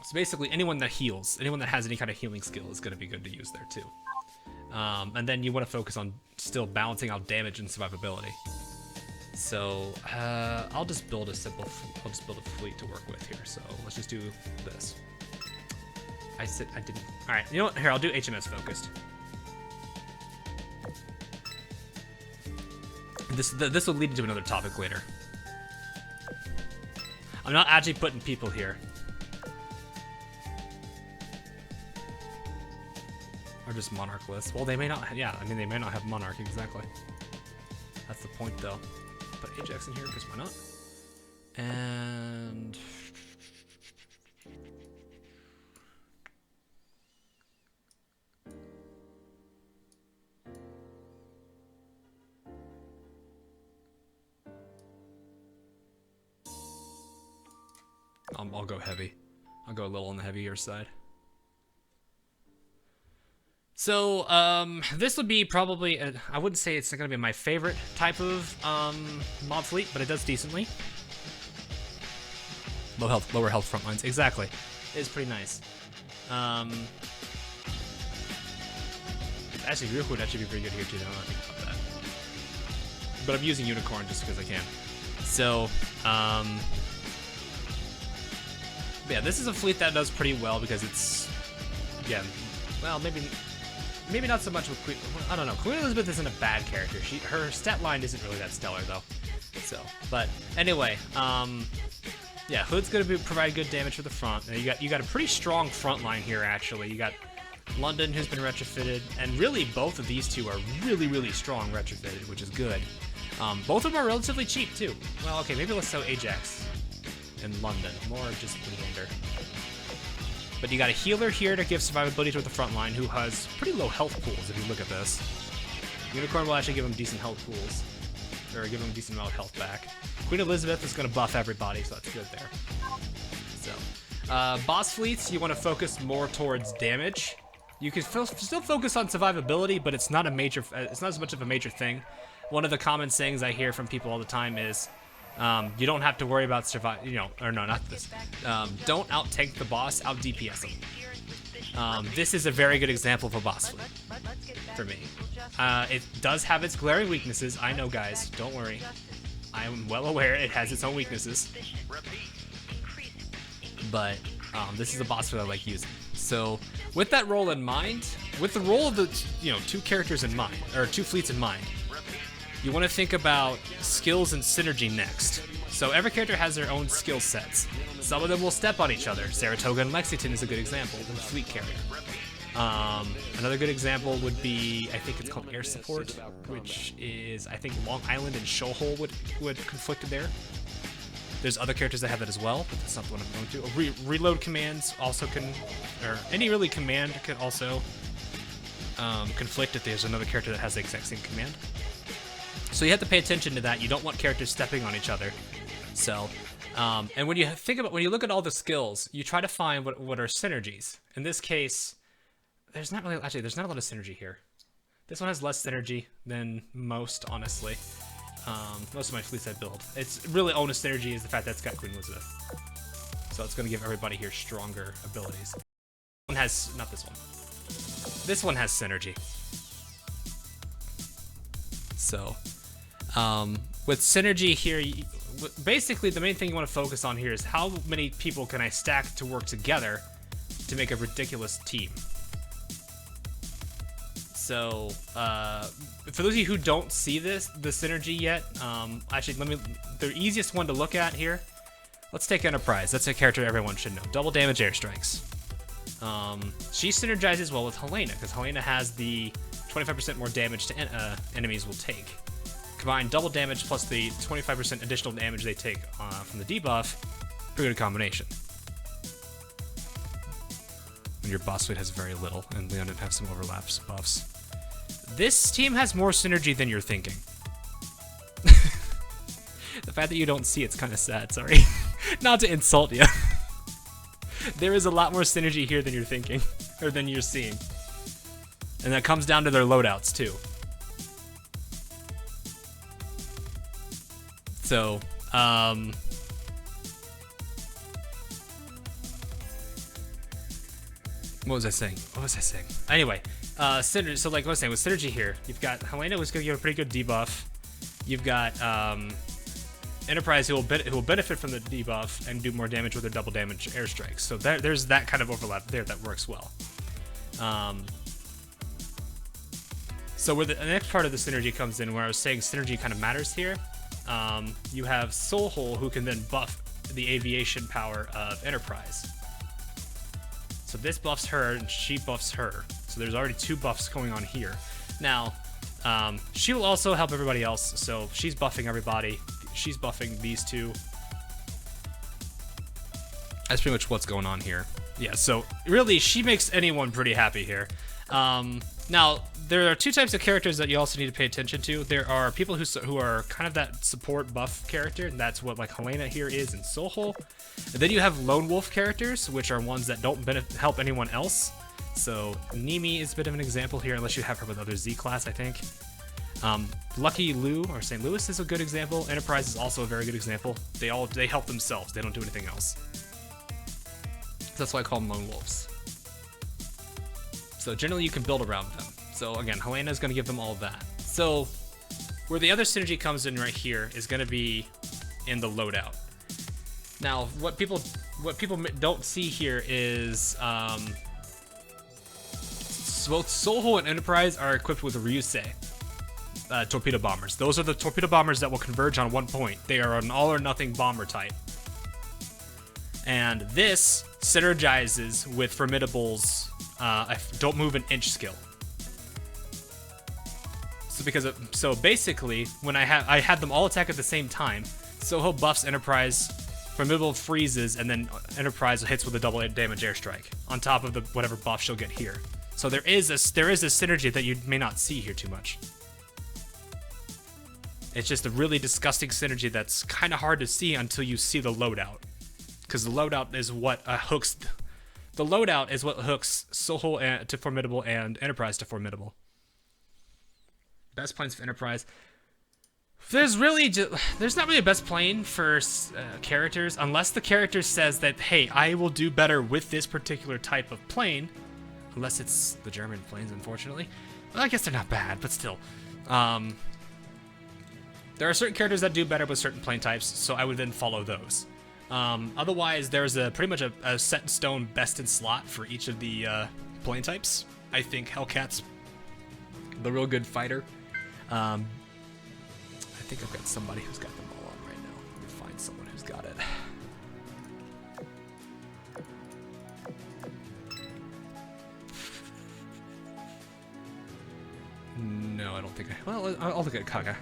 So basically, anyone that heals, anyone that has any kind of healing skill is going to be good to use there too. And then you want to focus on still balancing out damage and survivability. So I'll just build a fleet to work with here. So let's just do this. I didn't. All right, you know what? Here, I'll do HMS focused. This will lead into another topic later. I'm not actually putting people here. Or just Monarchless. Well, they may not. Yeah, I mean, they may not have Monarch exactly. That's the point, though. Put Ajax in here because why not? And I'll go heavy. I'll go a little on the heavier side. So, this would be probably, I wouldn't say it's going to be my favorite type of mob fleet, but it does decently. Lower health front lines, exactly. It's pretty nice. Actually, Ryuko would actually be pretty good here too, now that I think about that. But I'm using Unicorn just because I can. So, yeah, this is a fleet that does pretty well because it's, again, well, maybe not so much with Queen. I don't know. Queen Elizabeth isn't a bad character. Her stat line isn't really that stellar though. So, but anyway, yeah, Hood's gonna provide good damage for the front. Now you got a pretty strong front line here actually. You got London who's been retrofitted, and really both of these two are really strong retrofitted, which is good. Both of them are relatively cheap too. Well, okay, maybe let's sell Ajax in London. More just Leander. But you got a healer here to give survivability to the front line who has pretty low health pools if you look at this. Unicorn will actually give him decent health pools. Or give him a decent amount of health back. Queen Elizabeth is going to buff everybody, so that's good there. So, boss fleets, you want to focus more towards damage. You can still focus on survivability, but it's not as much of a major thing. One of the common sayings I hear from people all the time is, you don't have to worry about don't out-tank the boss, out-DPS him. This is a very good example of a boss fleet, for me. It does have its glaring weaknesses, I know guys, don't worry. I am well aware it has its own weaknesses. But, this is a boss fleet I like using. So, with that role in mind, with the role of the, two characters in mind, or two fleets in mind, you want to think about skills and synergy next. So every character has their own skill sets. Some of them will step on each other. Saratoga and Lexington is a good example of a fleet carrier. Another good example would be, I think it's called Air Support, which is, I think Long Island and Shoalhole would conflict there. There's other characters that have that as well, but that's not what I'm going to. Reload commands also can, or any really command could also conflict if there's another character that has the exact same command. So you have to pay attention to that. You don't want characters stepping on each other. So, and when you look at all the skills, you try to find what are synergies. In this case, there's not a lot of synergy here. This one has less synergy than most, honestly. Most of my fleets I build. It's really only synergy is the fact that it's got Queen Elizabeth. So it's going to give everybody here stronger abilities. One has, not this one. This one has synergy. So, with synergy here, basically the main thing you want to focus on here is how many people can I stack to work together to make a ridiculous team. So, for those of you who don't see the synergy yet, actually, the easiest one to look at here, let's take Enterprise. That's a character everyone should know. Double damage airstrikes. She synergizes well with Helena, because Helena has the 25% more damage to enemies will take. Combine double damage plus the 25% additional damage they take from the debuff, pretty good combination. And your boss fight has very little, and Leon didn't have some overlaps buffs. This team has more synergy than you're thinking. The fact that you don't see it's kind of sad, sorry. Not to insult you. There is a lot more synergy here than you're thinking, or than you're seeing. And that comes down to their loadouts, too. So, what was I saying? Anyway, synergy, so like I was saying, with synergy here, you've got Helena, who's going to give a pretty good debuff. You've got Enterprise, who will benefit from the debuff and do more damage with their double damage airstrikes. So there's that kind of overlap there that works well. So where the next part of the synergy comes in, where I was saying synergy kind of matters here, you have Soul Hole, who can then buff the aviation power of Enterprise. So this buffs her, and she buffs her. So there's already 2 buffs going on here. Now, she will also help everybody else. So she's buffing everybody. She's buffing these 2. That's pretty much what's going on here. Yeah, so really, she makes anyone pretty happy here. Now, there are 2 types of characters that you also need to pay attention to. There are people who are kind of that support buff character, and that's what like Helena here is in Soul Hole. And then you have lone wolf characters, which are ones that don't help anyone else. So Nimi is a bit of an example here, unless you have her with other Z class, I think. Lucky Lou or St. Louis is a good example. Enterprise is also a very good example. They help themselves. They don't do anything else. That's why I call them lone wolves. So generally you can build around them. So again, Helena is going to give them all of that. So where the other synergy comes in right here is going to be in the loadout. Now, what people don't see here is both Soul Hole and Enterprise are equipped with Ryusei torpedo bombers. Those are the torpedo bombers that will converge on one point. They are an all or nothing bomber type. And this synergizes with Formidable's don't move an inch skill. So basically, when I had them all attack at the same time, Soho buffs Enterprise, Formidable freezes, and then Enterprise hits with a double damage airstrike on top of the whatever buff she'll get here. So there is a synergy that you may not see here too much. It's just a really disgusting synergy that's kind of hard to see until you see the loadout, because the loadout is what hooks. The loadout is what hooks Soho to Formidable and Enterprise to Formidable. Best planes for Enterprise. There's not really a best plane for characters unless the character says that, hey, I will do better with this particular type of plane. Unless it's the German planes, unfortunately. Well, I guess they're not bad, but still. There are certain characters that do better with certain plane types, so I would then follow those. Otherwise, there's pretty much a set in stone best in slot for each of the plane types. I think Hellcat's the real good fighter. I think I've got somebody who's got them all on right now. Let me find someone who's got it. No, I don't think well, I'll look at Kaga.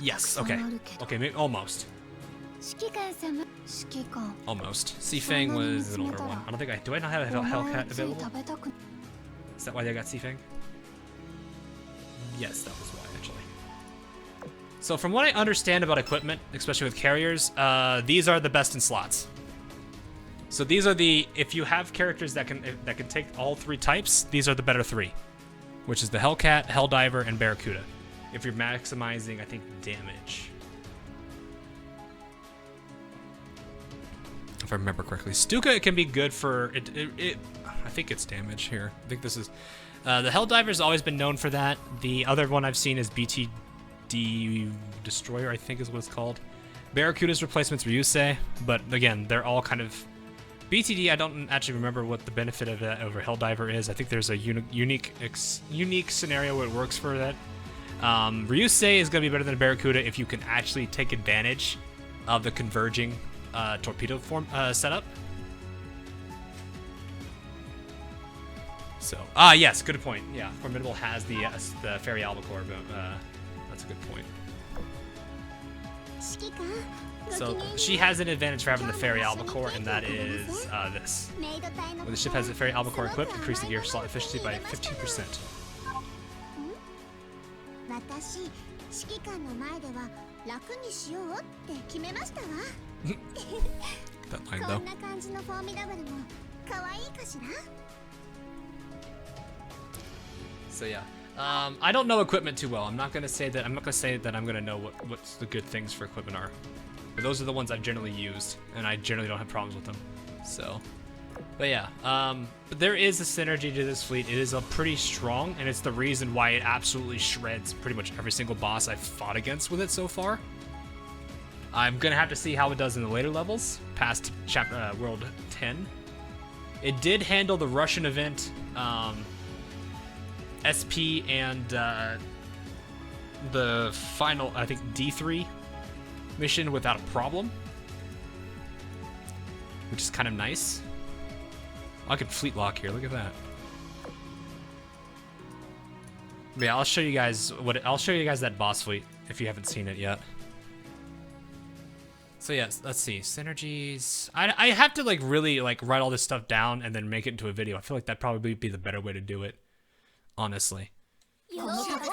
Yes, okay. Okay, maybe almost. Almost. Sifang was an older one. I don't think do I not have a Hellcat available? Is that why they got Sifang? Yes, that was why, actually. So from what I understand about equipment, especially with carriers, these are the best in slots. So these are if you have characters that can take all 3 types, these are the better 3, which is the Hellcat, Helldiver, and Barracuda. If you're maximizing, I think, damage. If I remember correctly. Stuka, it can be good for it. I think it's damage here. I think this is the Helldiver's always been known for that. The other one I've seen is BT Destroyer, I think is what it's called. Barracuda's replacement's Ryusei, but again, they're all kind of... BTD, I don't actually remember what the benefit of that over Helldiver is. I think there's a unique scenario where it works for that. Ryusei is going to be better than a Barracuda if you can actually take advantage of the converging torpedo form setup. So, yes, good point. Yeah, Formidable has the Fairy Albacore, but that's a good point. 指揮官 So she has an advantage for having the Fairy Albacore, and that is this. メイド隊の When the ship has the Fairy Albacore equipped, increase the gear slot efficiency by 15%. 私指揮官の前では楽にしようって決めましたわ That line こ though. んな感じのフォーミダブルも可愛いかしら So yeah, I don't know equipment too well. I'm not gonna say that I'm gonna know what's the good things for equipment are. But those are the ones I've generally used, and I generally don't have problems with them. So, but yeah, but there is a synergy to this fleet. It is a pretty strong, and it's the reason why it absolutely shreds pretty much every single boss I've fought against with it so far. I'm gonna have to see how it does in the later levels, past World 10. It did handle the Russian event, SP, and the final, I think, D3 mission without a problem, which is kind of nice. I could fleet lock here. Look at that. But yeah, I'll show you guys that boss fleet if you haven't seen it yet. So yes, let's see synergies. I have to like really like write all this stuff down and then make it into a video. I feel like that'd probably be the better way to do it, honestly. この戦いを指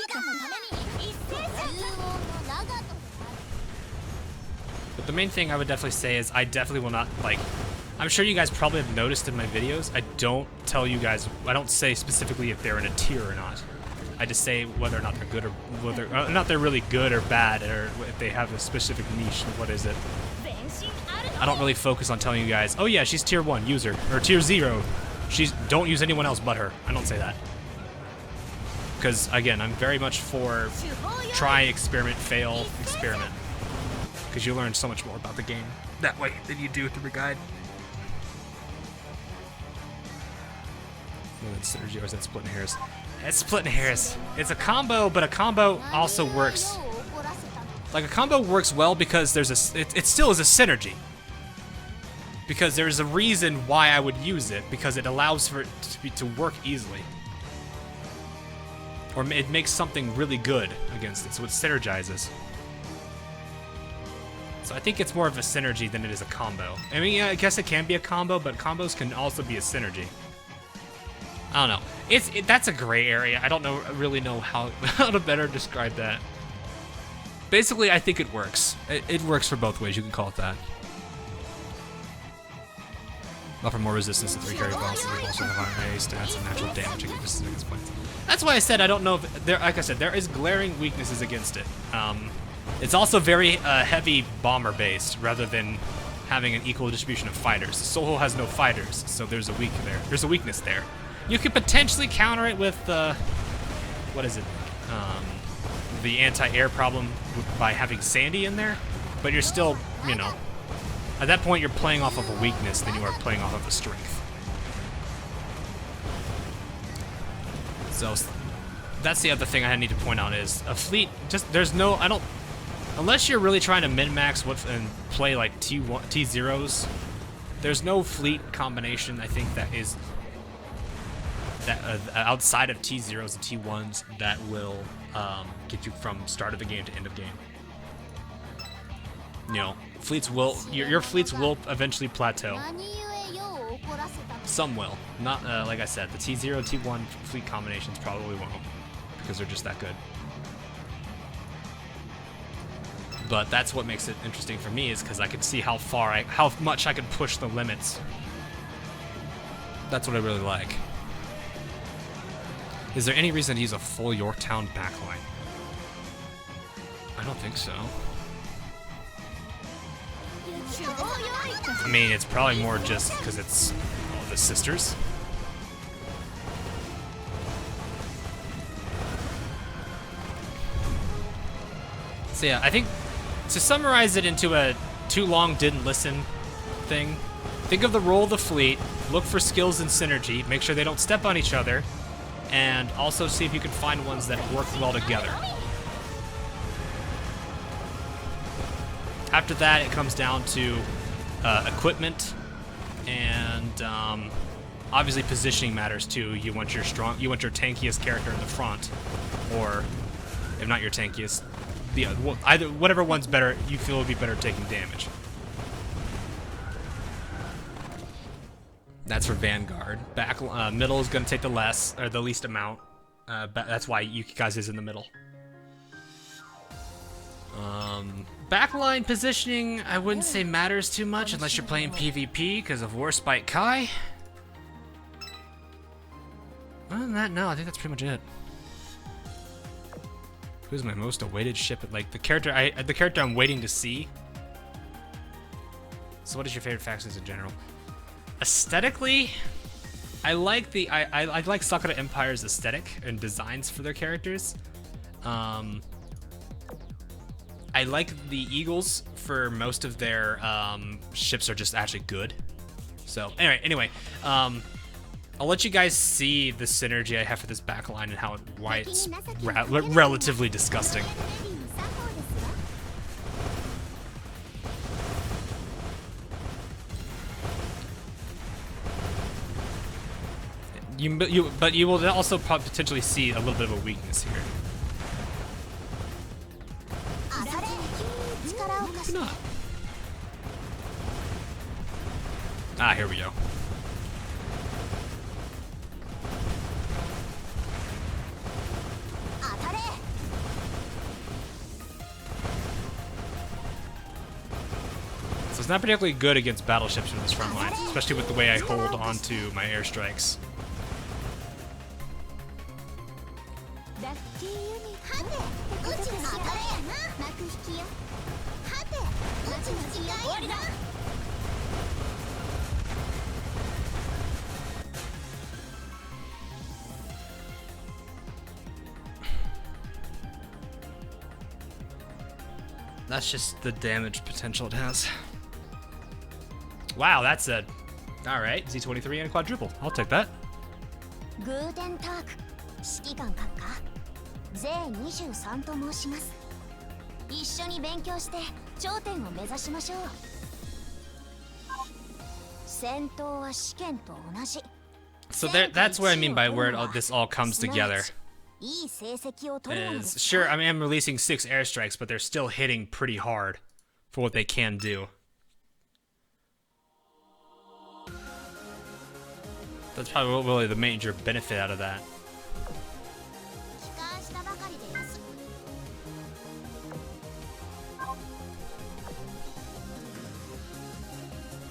揮官のために一斉戦闘の長と But the main thing I would definitely say is I definitely will not, like, I'm sure you guys probably have noticed in my videos, I don't tell you guys, I don't say specifically if they're in a tier or not. I just say whether or not they're good or whether not they're really good or bad, or if they have a specific niche. What is it? I don't really focus on telling you guys, oh yeah, she's tier 1, use her, or tier 0. Don't use anyone else but her. I don't say that. Because again, I'm very much for try, experiment, fail, experiment. Because you learn so much more about the game that way than you do through the guide. Oh, that's synergy, or is that splitting hairs? It's splitting hairs. It's a combo, but a combo also works. Like a combo works well because there's it still is a synergy. Because there's a reason why I would use it, because it allows for it to work easily. Or it makes something really good against it, so it synergizes. So I think it's more of a synergy than it is a combo. I mean, yeah, I guess it can be a combo, but combos can also be a synergy. I don't know. That's a gray area. I don't really know how to better describe that. Basically, I think it works. It works for both ways. You can call it that. Offer more resistance to 3 carry bosses. They also have higher stats and natural damage against points. That's why I said I don't know if there. Like I said, there is glaring weaknesses against it. It's also very heavy bomber based rather than having an equal distribution of fighters. Soho has no fighters, so there's a weakness there. You could potentially counter it with what is it? The anti-air problem by having Sandy in there, but you're still, you know, at that point you're playing off of a weakness than you are playing off of a strength. So that's the other thing I need to point out is a fleet. Just there's no unless you're really trying to min-max and play like T0s. There's no fleet combination I think that is outside of T0s and T1s that will get you from start of the game to end of game. You know, fleets will your fleets will eventually plateau. Some will. Not like I said, the T0, T1 fleet combinations probably won't, because they're just that good. But that's what makes it interesting for me, is because I can see how much I can push the limits. That's what I really like. Is there any reason to use a full Yorktown backline? I don't think so. I mean, it's probably more just because it's all the sisters. So yeah, I think to summarize it into a too long didn't listen thing, think of the role of the fleet, look for skills and synergy, make sure they don't step on each other, and also see if you can find ones that work well together. After that, it comes down to equipment, and obviously positioning matters too. You want your tankiest character in the front, or if not your tankiest, either whatever one's better you feel would be better taking damage. That's for Vanguard. Middle is gonna take the least amount. That's why Yukikaze is in the middle. Backline positioning, I wouldn't say matters too much unless you're playing PvP because of Warspite Kai. Other than that, no, I think that's pretty much it. Who's my most awaited ship? Like the character I'm waiting to see. So, what is your favorite factions in general? Aesthetically, I like I like Sakura Empire's aesthetic and designs for their characters. I like the Eagles for most of their ships are just actually good. So anyway, I'll let you guys see the synergy I have for this backline and why it's relatively disgusting. But you will also potentially see a little bit of a weakness here. Maybe not. Ah, here we go. So it's not particularly good against battleships from this front line, especially with the way I hold on to my airstrikes. That's just the damage potential it has. Wow, that's a... Alright, Z23 and quadruple. I'll take that. Guten Tag. 指揮官閣下。税23と申します。一緒に勉強して頂点を目指しましょう。戦闘は試験と同じ。So that's what I mean by where this all comes together. Is sure, I mean, I'm releasing 6 airstrikes, but they're still hitting pretty hard for what they can do. That's probably really the major benefit out of that.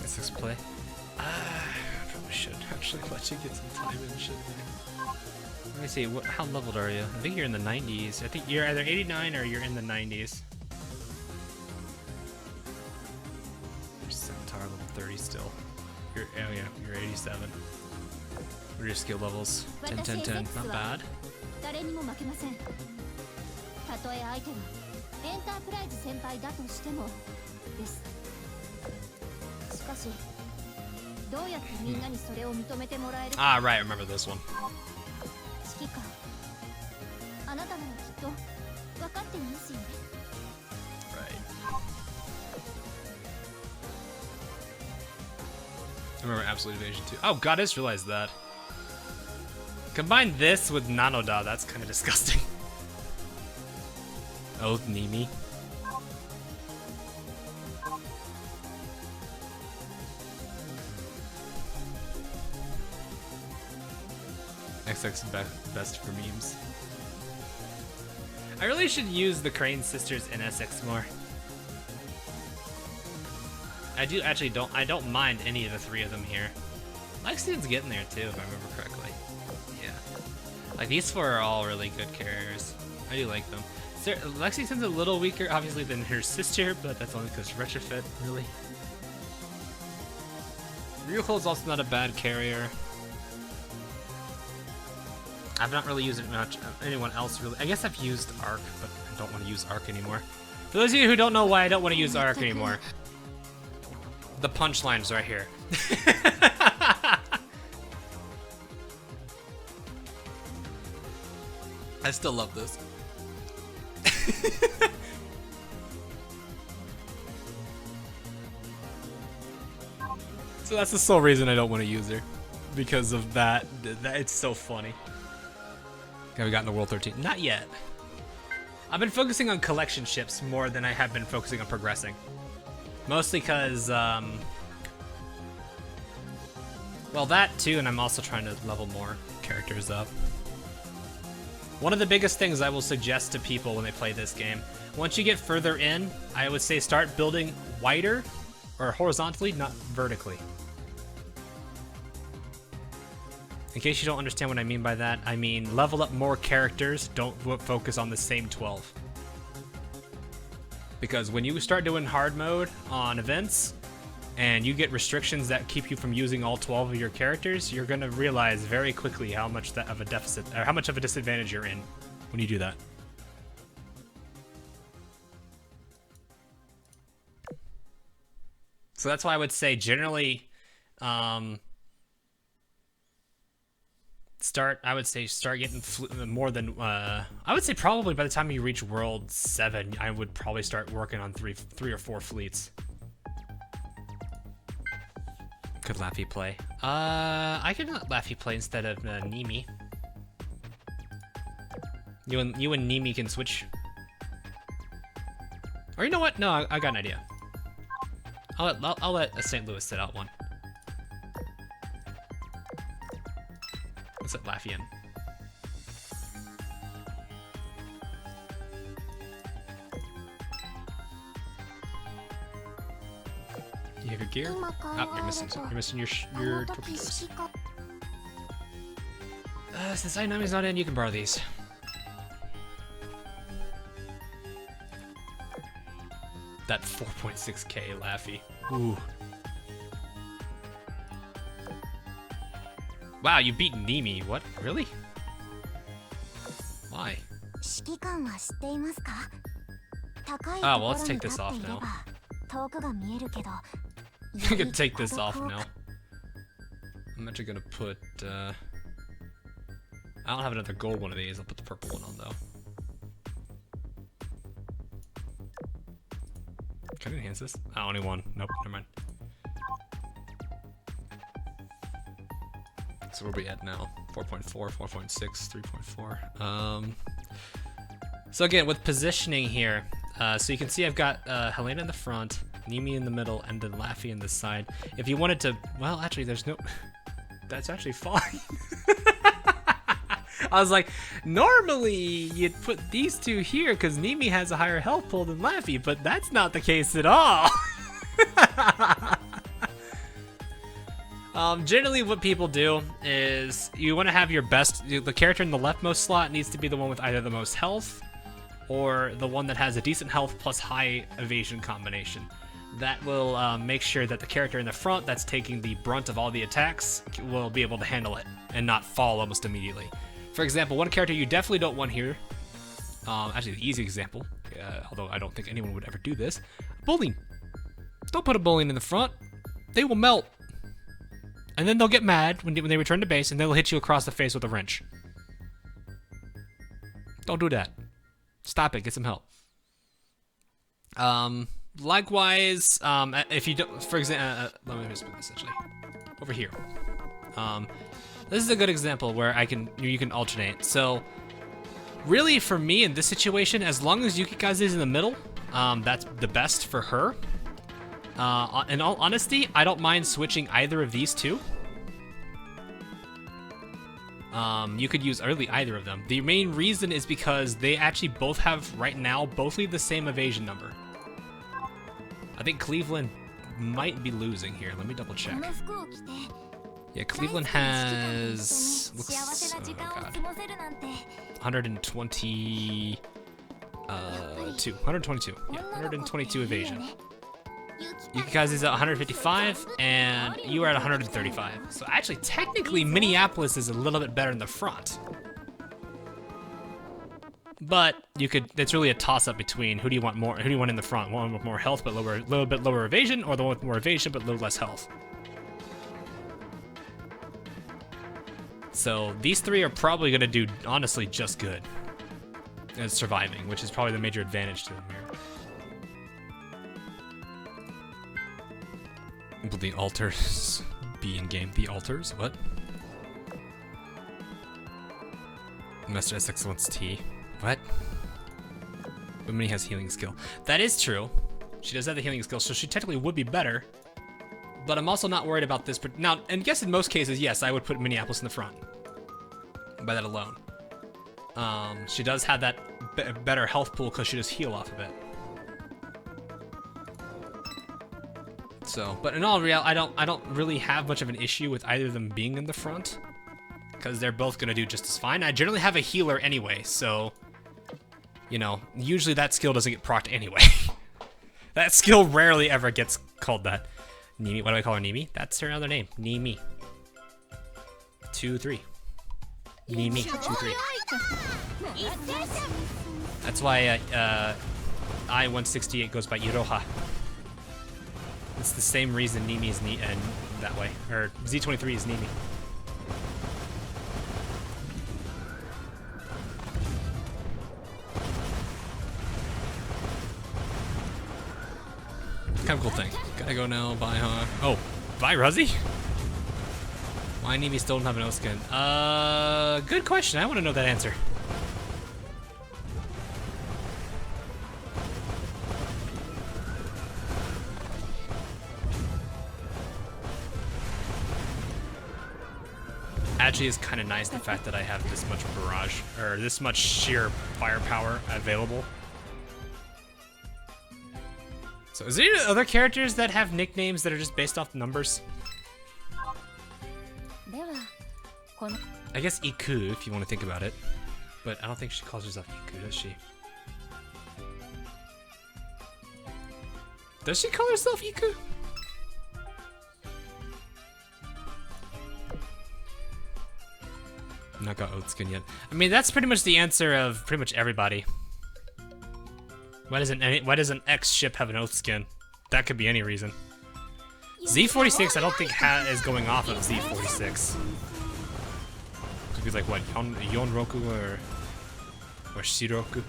Six play. I probably should actually let you get some time in, shouldn't I? Let me see, how leveled are you? I think you're in the 90s. I think you're either 89 or you're in the 90s. Your Centaur level 30 still. Oh yeah, you're 87. What are your skill levels? 10, 10, 10. Not bad. Ah, right, I remember this one. Right. I remember Absolute Evasion too. Oh god, I just realized that. Combine this with Nanoda, that's kind of disgusting. Oh, Nimi. XX best for memes. I really should use the Crane Sisters in SX more. I don't mind any of the 3 of them here. Lexian's getting there too, if I remember correctly. Yeah. Like, these 4 are all really good carriers. I do like them. Lexington's a little weaker, obviously, than her sister, but that's only because retrofit, really. Ryuho's also not a bad carrier. I've not really used it much. Anyone else really? I guess I've used Arc, but I don't want to use Arc anymore. For those of you who don't know why I don't want to use Arc anymore, the punchline's right here. I still love this. So that's the sole reason I don't want to use her. Because of that. It's so funny. Have we gotten to World 13? Not yet. I've been focusing on collection ships more than I have been focusing on progressing. Mostly because, well, that too, and I'm also trying to level more characters up. One of the biggest things I will suggest to people when they play this game, once you get further in, I would say start building wider, or horizontally, not vertically. In case you don't understand what I mean by that, I mean level up more characters, don't focus on the same 12. Because when you start doing hard mode on events, and you get restrictions that keep you from using all 12 of your characters, you're gonna realize very quickly how much of a deficit, or how much of a disadvantage you're in when you do that. So that's why I would say generally, start getting more than, I would say probably by the time you reach World 7, I would probably start working on three or four fleets. Could Laffy play? I could let Laffy play instead of Nimi. You and Nimi can switch. Or you know what? No, I got an idea. I'll let St. Louis sit out one. Let's let Laffy in. You have your gear? Oh, you're missing your torpedoes. Since Ainami's not in, you can borrow these. That 4.6k Laffy. Ooh. Wow, you beat Nimi. What? Really? Why? Oh, well, let's take this off now. I can take this off now. I'm actually gonna put, I don't have another gold one of these. I'll put the purple one on, though. Can I enhance this? Oh, only one. Nope, never mind. So where are we at now? 4.4, 4.6, 3.4. So again, with positioning here, so you can see I've got Helena in the front, Nimi in the middle, and then Laffy in the side. If you wanted to, well, actually, there's no. That's actually fine. I was like, normally you'd put these two here because Nimi has a higher health pool than Laffy, but that's not the case at all. Generally what people do is you want to have your best, the character in the leftmost slot needs to be the one with either the most health or the one that has a decent health plus high evasion combination. That will make sure that the character in the front that's taking the brunt of all the attacks will be able to handle it and not fall almost immediately. For example, one character you definitely don't want here, actually the easy example, although I don't think anyone would ever do this, bowling. Don't put a bowling in the front. They will melt. And then they'll get mad when they return to base and they'll hit you across the face with a wrench. Don't do that. Stop it, get some help. Likewise, if you don't, for example, let me just put this actually over here. This is a good example where you can alternate. So, really, for me in this situation, as long as Yukikaze is in the middle, that's the best for her. In all honesty, I don't mind switching either of these two. You could use either of them. The main reason is because they actually both have, right now, both leave the same evasion number. I think Cleveland might be losing here. Let me double check. Yeah, Cleveland has, oh god, 122. Yeah, 122 evasion. Yukikaze's at 155, and you are at 135. So actually, technically, Minneapolis is a little bit better in the front. But you could. It's really a toss-up between who do you want more? Who do you want in the front? One with more health but lower, little bit lower evasion, or the one with more evasion but a little less health. So these three are probably gonna do honestly just good as surviving, which is probably the major advantage to them here. Will the altars be in game? The altars? What? Master S Excellence T. What? Bimini has healing skill. That is true. She does have the healing skill, so she technically would be better. But I'm also not worried about this. Now, and guess in most cases, yes, I would put Minneapolis in the front. By that alone. She does have that better health pool because she does heal off of it. So, but in all reality, I don't really have much of an issue with either of them being in the front, because they're both gonna do just as fine. I generally have a healer anyway, so you know, usually that skill doesn't get procced anyway. That skill rarely ever gets called that. Nimi, what do I call her? Nimi? That's her other name. Nimi. 2-3. Nimi. 2-3. That's why I-168 goes by Iroha. It's the same reason Nimi is that way, or Z23 is Nimi. Kind of cool thing. Gotta go now, bye, huh? Oh, bye, Ruzzy? Why Nimi still don't have an O skin? Good question. I want to know that answer. Actually, it's kind of nice the fact that I have this much barrage, or this much sheer firepower available. So, is there any other characters that have nicknames that are just based off numbers? I guess Iku, if you want to think about it. But I don't think she calls herself Iku, does she? Does she call herself Iku? Not got oat skin yet. I mean, that's pretty much the answer of pretty much everybody. Why doesn't X ship have an oath skin? That could be any reason. Z46 I don't think is going off of Z46. Could be like what, Yonroku or Shiroku?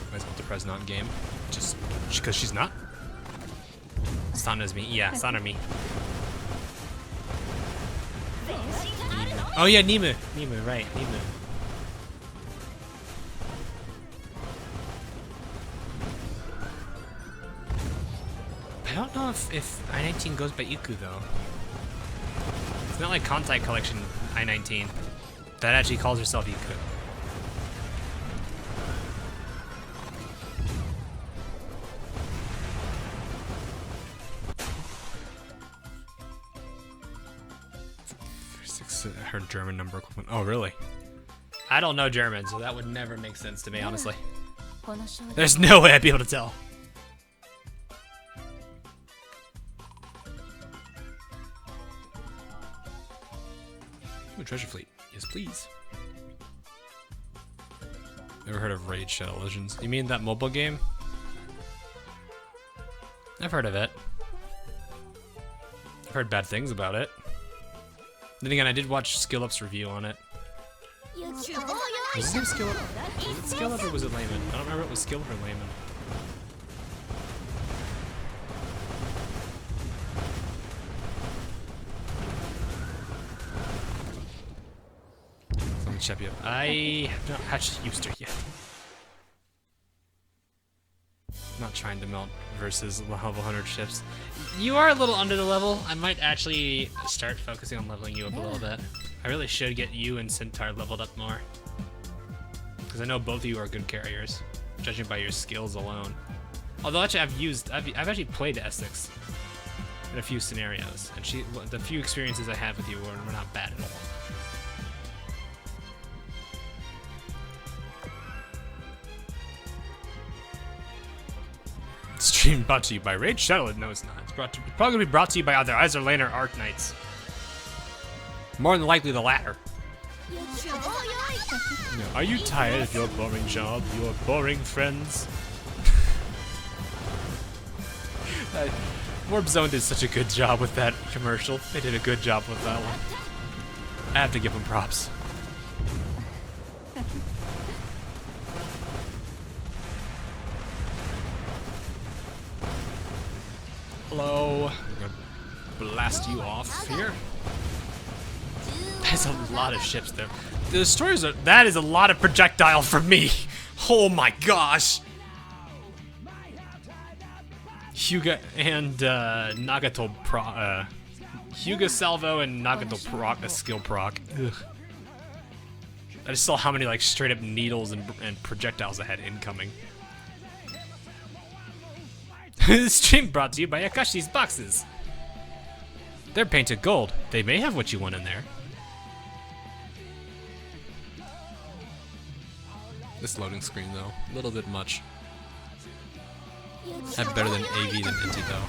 Why is Ultraprez not in game? Just because she's not? Sana's me. Yeah, Sana me. Oh yeah, Nimu, right, Nimu. I don't know if I-19 goes by Iku though. It's not like Kantai Collection I-19 that actually calls herself Iku. Her German number equivalent. Oh, really? I don't know German, so that would never make sense to me, honestly. There's no way I'd be able to tell. Ooh, Treasure Fleet. Yes, please. Never heard of Raid Shadow Legends. You mean that mobile game? I've heard of it. I've heard bad things about it. Then again, I did watch Skill Up's review on it. Was his name Skill Up? Was it Skill Up or was it Layman? I don't remember if it was Skill Up or Layman. Let me check you up. I have not actually used her yet. Not trying to melt versus level 100 ships. You are a little under the level. I might actually start focusing on leveling you up a little bit. I really should get you and Centaur leveled up more. Because I know both of you are good carriers, judging by your skills alone. Although actually I've actually played Essex in a few scenarios, and the few experiences I have with you were not bad at all. Stream brought to you by Raid Shadow. No, it's not. It's probably going to be brought to you by either Azur Lane or Arc Knights. More than likely the latter. Are you tired of your boring job, your boring friends? Warp Zone did such a good job with that commercial. They did a good job with that one. I have to give them props. Hello. I'm gonna blast you off here. There's a lot of ships there. The stories are. That is a lot of projectile for me. Oh my gosh. Hyuga and Nagato Hyuga Salvo and Nagato proc, a skill proc. Ugh. I just saw how many like straight up needles and projectiles I had incoming. This stream brought to you by Akashi's boxes. They're painted gold. They may have what you want in there. This loading screen though, a little bit much. Have better than AV than Inti though.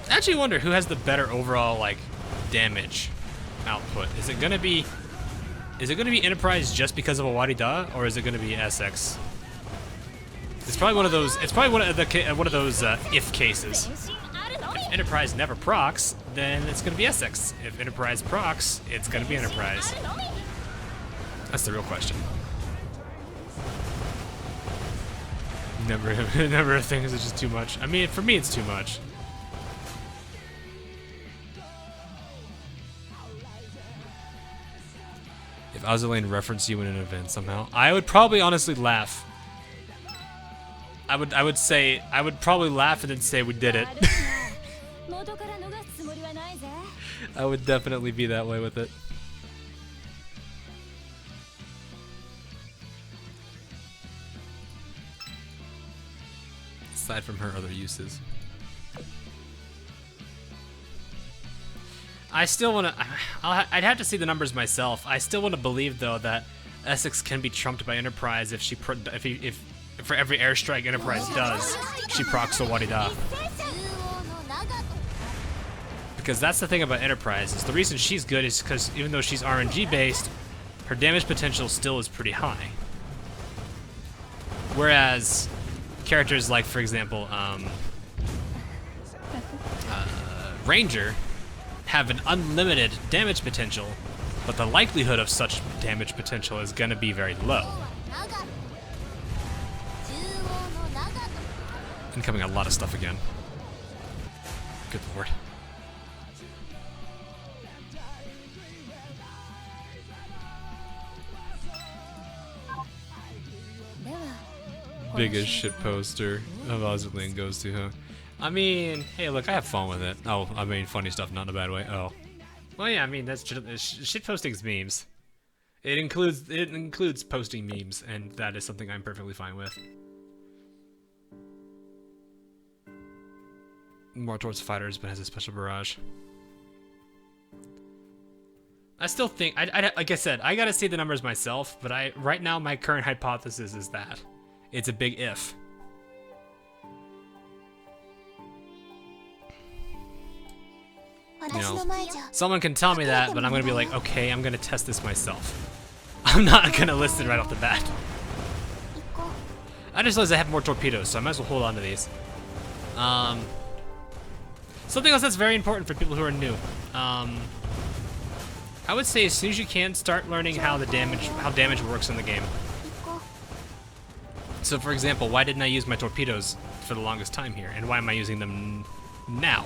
I actually wonder who has the better overall like damage output. Is it gonna be Enterprise just because of a Warida, or is it gonna be SX? It's probably one of those. It's probably one of those if cases. If Enterprise never procs, then it's gonna be SX. If Enterprise procs, it's gonna be Enterprise. That's the real question. Never a thing. Is it just too much? I mean, for me, it's too much. If Azur Lane referenced you in an event somehow, I would probably honestly laugh. I would probably laugh and then say we did it. I would definitely be that way with it. Aside from her other uses. I still want to. I'd have to see the numbers myself. I still want to believe though that Essex can be trumped by Enterprise if for every airstrike Enterprise does, she procs a Warida. Because that's the thing about Enterprise, is the reason she's good is because even though she's RNG based, her damage potential still is pretty high. Whereas characters like, for example, Ranger have an unlimited damage potential, but the likelihood of such damage potential is gonna be very low. Incoming a lot of stuff again. Good lord. Biggest shit poster of Azur Lane goes to her. I mean, hey, look, I have fun with it. Oh, I mean, funny stuff, not in a bad way. Oh, well, yeah. I mean, that's shit posting's memes. It includes posting memes, and that is something I'm perfectly fine with. More towards fighters, but has a special barrage. I still think, like I said, I gotta see the numbers myself. But right now, my current hypothesis is that it's a big if. You know, someone can tell me that, but I'm gonna be like, okay, I'm gonna test this myself. I'm not gonna list it right off the bat. I just realized I have more torpedoes, so I might as well hold on to these. Something else that's very important for people who are new. I would say as soon as you can, start learning how damage works in the game. So, for example, why didn't I use my torpedoes for the longest time here, and why am I using them now?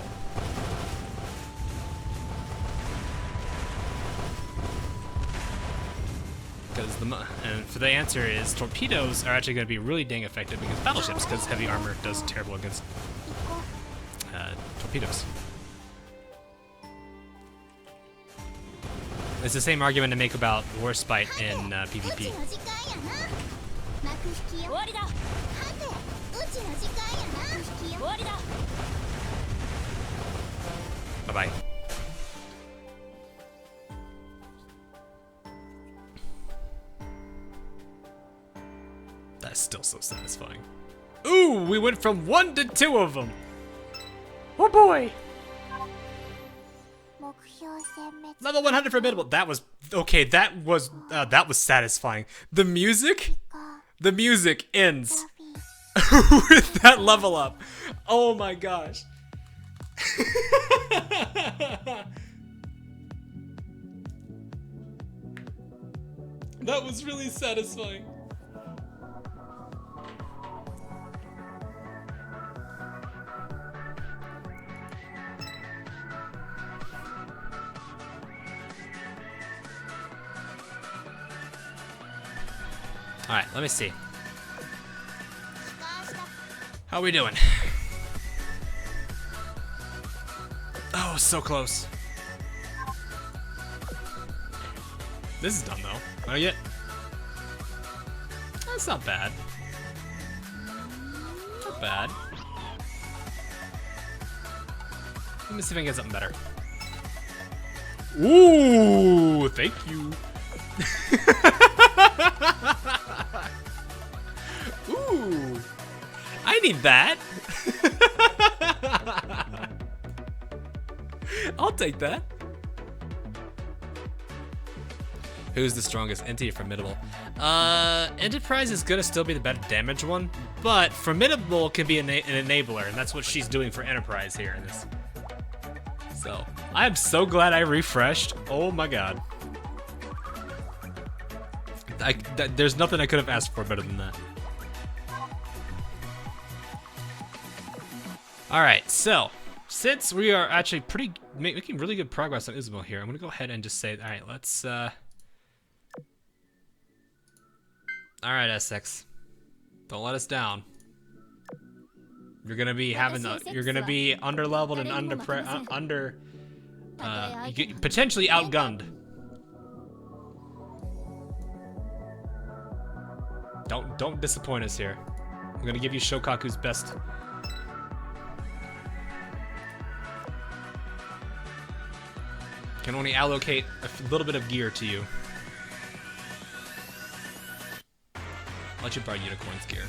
Because for the answer is torpedoes are actually going to be really dang effective against battleships, because heavy armor does terrible against torpedoes. It's the same argument to make about Warspite in PvP. Bye-bye. That's still so satisfying. Ooh, we went from 1 to 2 of them. Oh boy. Level 100 for biddable. That was okay. That was satisfying. The music ends with that level up. Oh my gosh. That was really satisfying. Alright, let me see. How are we doing? Oh, so close. This is done though. Not yet. That's not bad. Not bad. Let me see if I can get something better. Ooh, thank you. Ooh, I need that. I'll take that. Who's the strongest? NT or Formidable? Enterprise is gonna still be the better damage one, but Formidable can be an enabler, and that's what she's doing for Enterprise here in this. So, I'm so glad I refreshed. Oh my god. There's nothing I could have asked for better than that. Alright, so, since we are actually making really good progress on Izumo here, I'm gonna go ahead and just say, alright, let's, Alright, Essex. Don't let us down. You're gonna be you're gonna be underleveled and you get potentially outgunned. Don't disappoint us here. I'm gonna give you Shokaku's best. Can only allocate a little bit of gear to you. I'll let you borrow Unicorn's gear.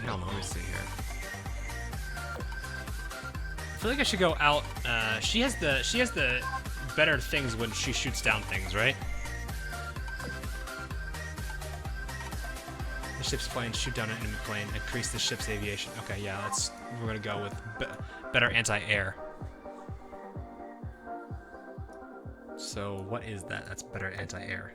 Hell no, let me see here. I feel like I should go out. She has the better things when she shoots down things, right? The ship's plane, shoot down an enemy plane, increase the ship's aviation. Okay, yeah, we're gonna go with better anti-air. So what is that? That's better anti-air.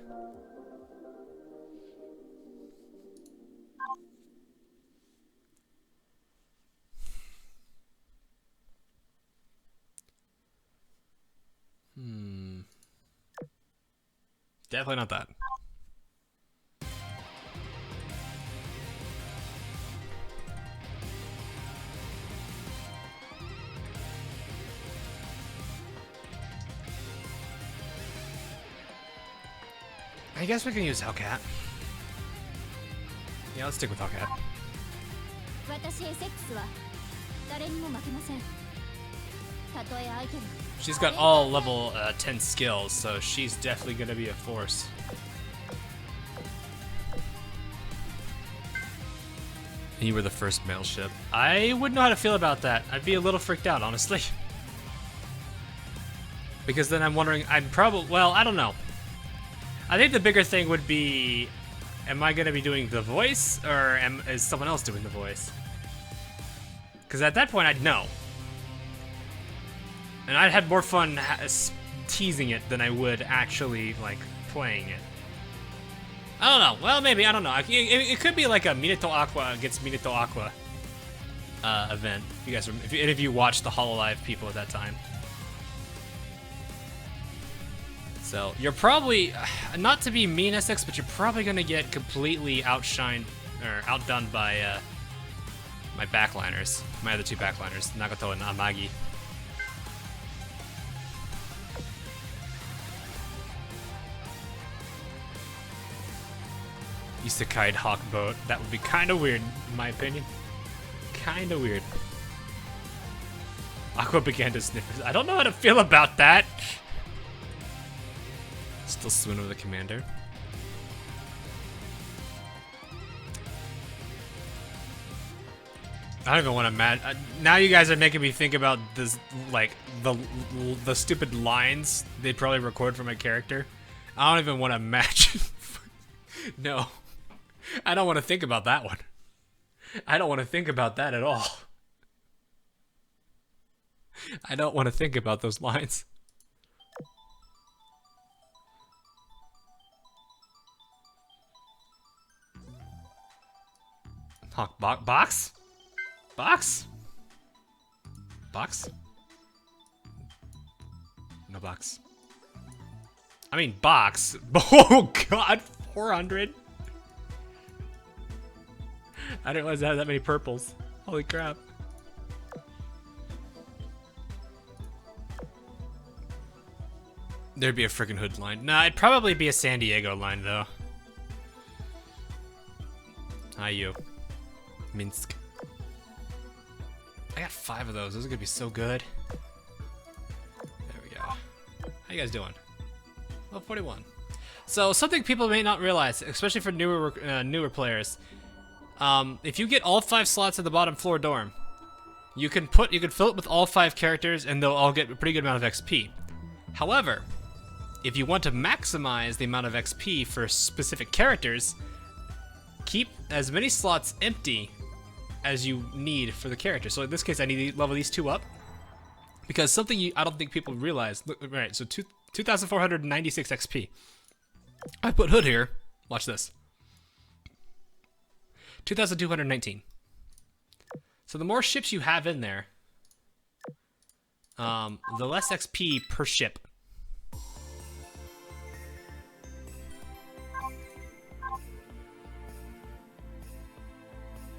Definitely not that. I guess we can use Hellcat. Yeah, let's stick with Hellcat. She's got all level 10 skills, so she's definitely gonna be a force. And you were the first male ship. I wouldn't know how to feel about that. I'd be a little freaked out, honestly. Because then I'm wondering, well, I don't know. I think the bigger thing would be, am I gonna be doing the voice, or is someone else doing the voice? Because at that point, I'd know. And I'd have more fun teasing it than I would actually, like, playing it. I don't know. Well, maybe. I don't know. It could be like a Minato Aqua against Minato Aqua event. If you guys, if any of you watched the HoloLive people at that time. So you're probably, not to be mean, Essex, but you're probably gonna get completely outshined or outdone by my backliners, my other two backliners, Nagato and Amagi. Isekai hawk boat. That would be kind of weird, in my opinion. Kind of weird. Aqua began to sniff. I don't know how to feel about that. Still swoon over the commander. I don't even want to now you guys are making me think about this, like, the stupid lines they'd probably record for my character. I don't even want to imagine. No. I don't want to think about that one. I don't want to think about that at all. I don't want to think about those lines. Hawk box? Box? Box? No box. I mean box. Oh god, 400? I didn't realize I had that many purples. Holy crap. There'd be a freaking hood line. Nah, it'd probably be a San Diego line though. Hi you. Minsk. I got 5 of those. Those are gonna be so good. There we go. How you guys doing? Level 41. So something people may not realize, especially for newer players, if you get all 5 slots in the bottom floor dorm, you can fill it with all 5 characters, and they'll all get a pretty good amount of XP. However, if you want to maximize the amount of XP for specific characters, keep as many slots empty as you need for the character. So in this case, I need to level these 2 up, because something I don't think people realize. Look, right, so 2,496 XP. I put Hood here. Watch this. 2,219. So the more ships you have in there, the less XP per ship.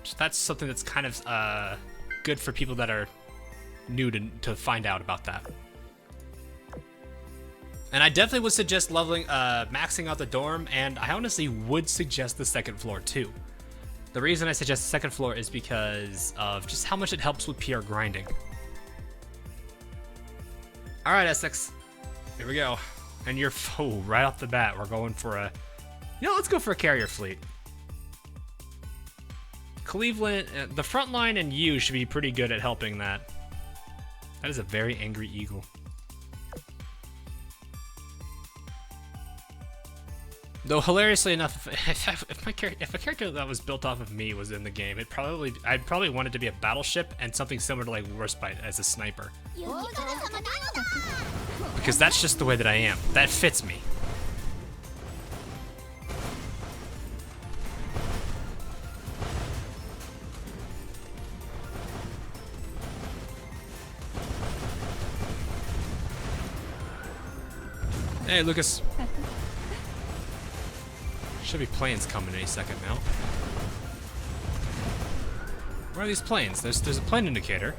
So that's something that's kind of good for people that are new to find out about that. And I definitely would suggest leveling, maxing out the dorm, and I honestly would suggest the second floor too. The reason I suggest the second floor is because of just how much it helps with PR grinding. All right, Essex, here we go. And you're right off the bat, we're going for a, let's go for a carrier fleet. Cleveland, the front line and you should be pretty good at helping that. That is a very angry eagle. Though hilariously enough, if a character that was built off of me was in the game, I'd probably want it to be a battleship and something similar to like Warspite as a sniper. Because that's just the way that I am. That fits me. Hey, Lucas. Should be planes coming any second now. Where are these planes? There's a plane indicator.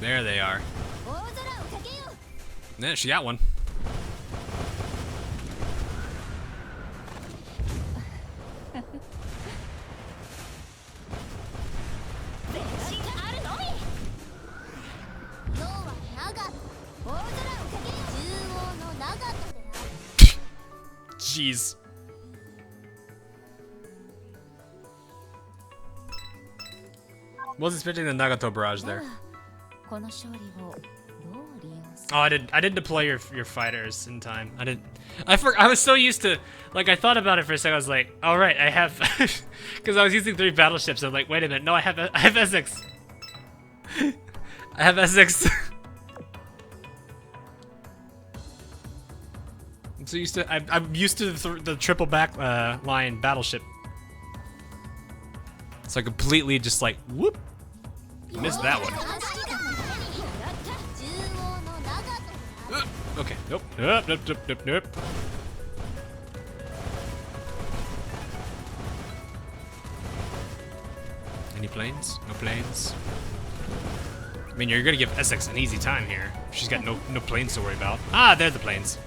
There they are. Yeah, she got one. Jeez. Wasn't expecting the Nagato barrage there. Oh, I didn't deploy your fighters in time. I was so used to, like, I thought about it for a second. I was like, all right, I have, because I was using 3 battleships. I'm like, wait a minute, no, I have Essex. I have Essex. I'm used to the triple back line battleship. So I completely just like whoop missed that one. Okay, nope. Any planes? No planes. I mean, you're gonna give Essex an easy time here. She's got no planes to worry about. Ah, there's the planes.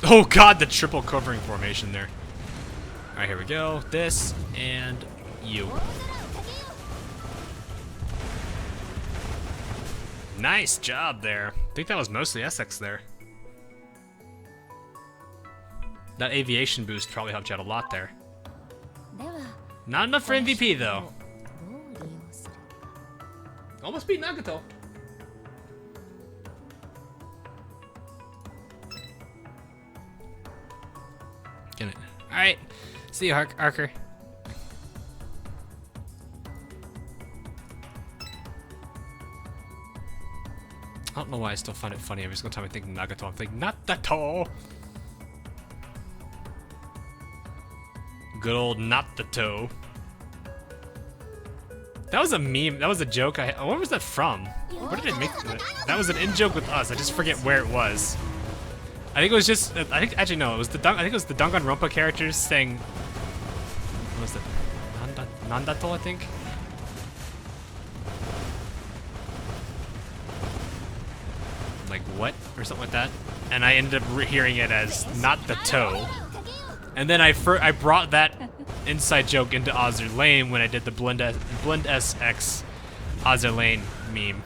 Oh god, the triple covering formation there. Alright, here we go. This and you. Nice job there. I think that was mostly Essex there. That aviation boost probably helped you out a lot there. では Not enough for MVP though. どう利用する Almost beat Nagato. Get it. Alright. See you, Arker. I don't know why I still find it funny. Every single time I think Nagato, I'm thinking, not Nagato! Good old not the toe. That was a meme. That was a joke. Where was that from? Where did it make that? That was an in-joke with us. I just forget where it was. I think it was just. I think actually no. It was the I think it was the Danganronpa characters saying. What was it? Nandato, I think. Like what or something like that. And I ended up hearing it as not the toe. And then I brought that inside joke into Azur Lane when I did the Blend SX Azur Lane meme.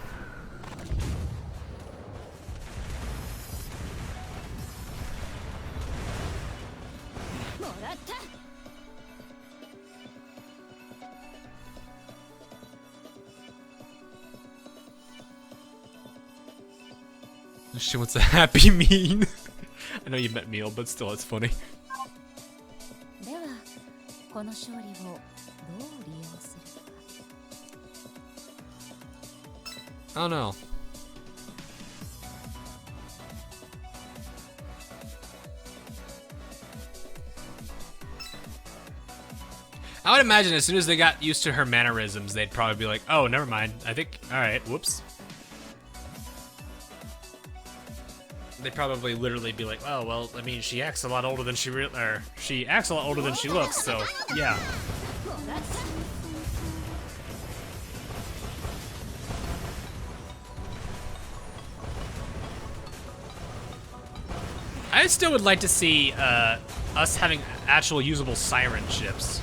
She wants a happy mean. I know you met Meal, but still, it's funny. ではこの勝利をどう利用するか Oh no. I would imagine as soon as they got used to her mannerisms, they'd probably be like, oh, never mind. I think, alright, whoops. They'd probably literally be like, oh, well, I mean, she acts a lot older than she acts a lot older than she looks, so, yeah. I still would like to see us having actual usable siren ships.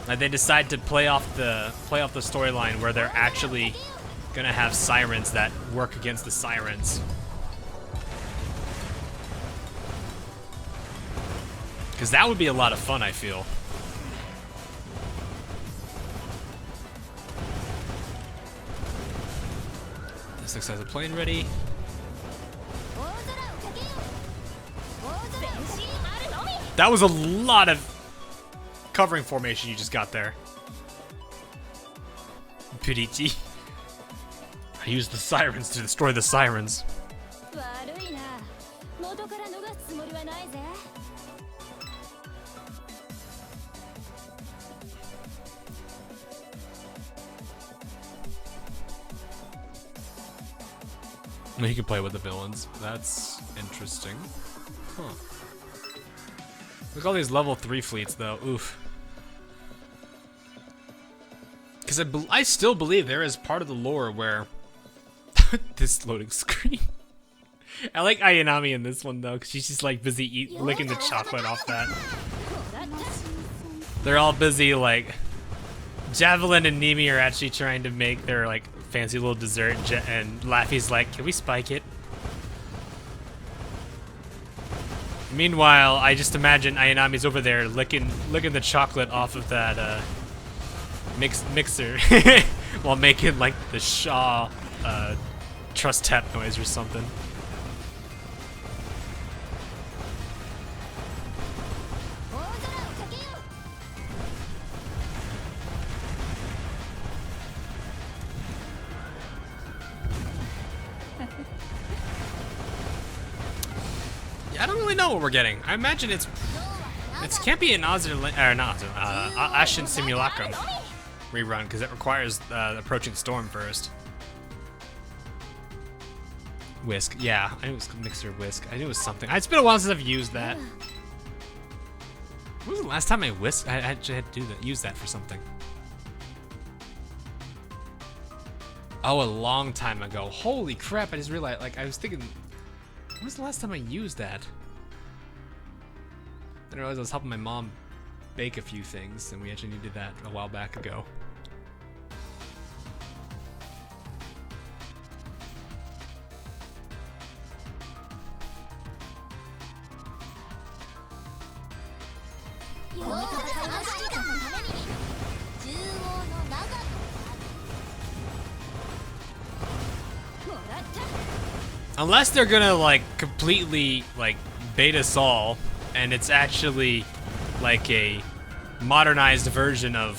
Like they decide to play off the storyline where they're actually gonna have sirens that work against the sirens. Because that would be a lot of fun, I feel. This looks like a plane ready. That was a lot of covering formation you just got there. Pirichi. I used the sirens to destroy the sirens. You can play with the villains. That's interesting. Huh. Look at all these level 3 fleets, though. Oof. Because I still believe there is part of the lore where... this loading screen. I like Ayanami in this one, though, because she's just, like, busy licking the chocolate off that. They're all busy, like... Javelin and Nimi are actually trying to make their, like, fancy little dessert, and Laffy's like, can we spike it? Meanwhile, I just imagine Ayanami's over there licking the chocolate off of that mixer while making like the Shaw trust tap noise or something. I don't really know what we're getting. I imagine it can't be an Azur Lane, or not Ashen Simulacrum rerun, because it requires approaching storm first. Whisk, yeah, I knew it was Mixer Whisk. I knew it was something. It's been a while since I've used that. When was the last time I whisked? I actually had to use that for something. Oh, a long time ago. Holy crap! I just realized. Like I was thinking. When was the last time I used that? I didn't realize I was helping my mom bake a few things, and we actually needed that a while back ago. Unless they're gonna like completely like bait us all, and it's actually like a modernized version of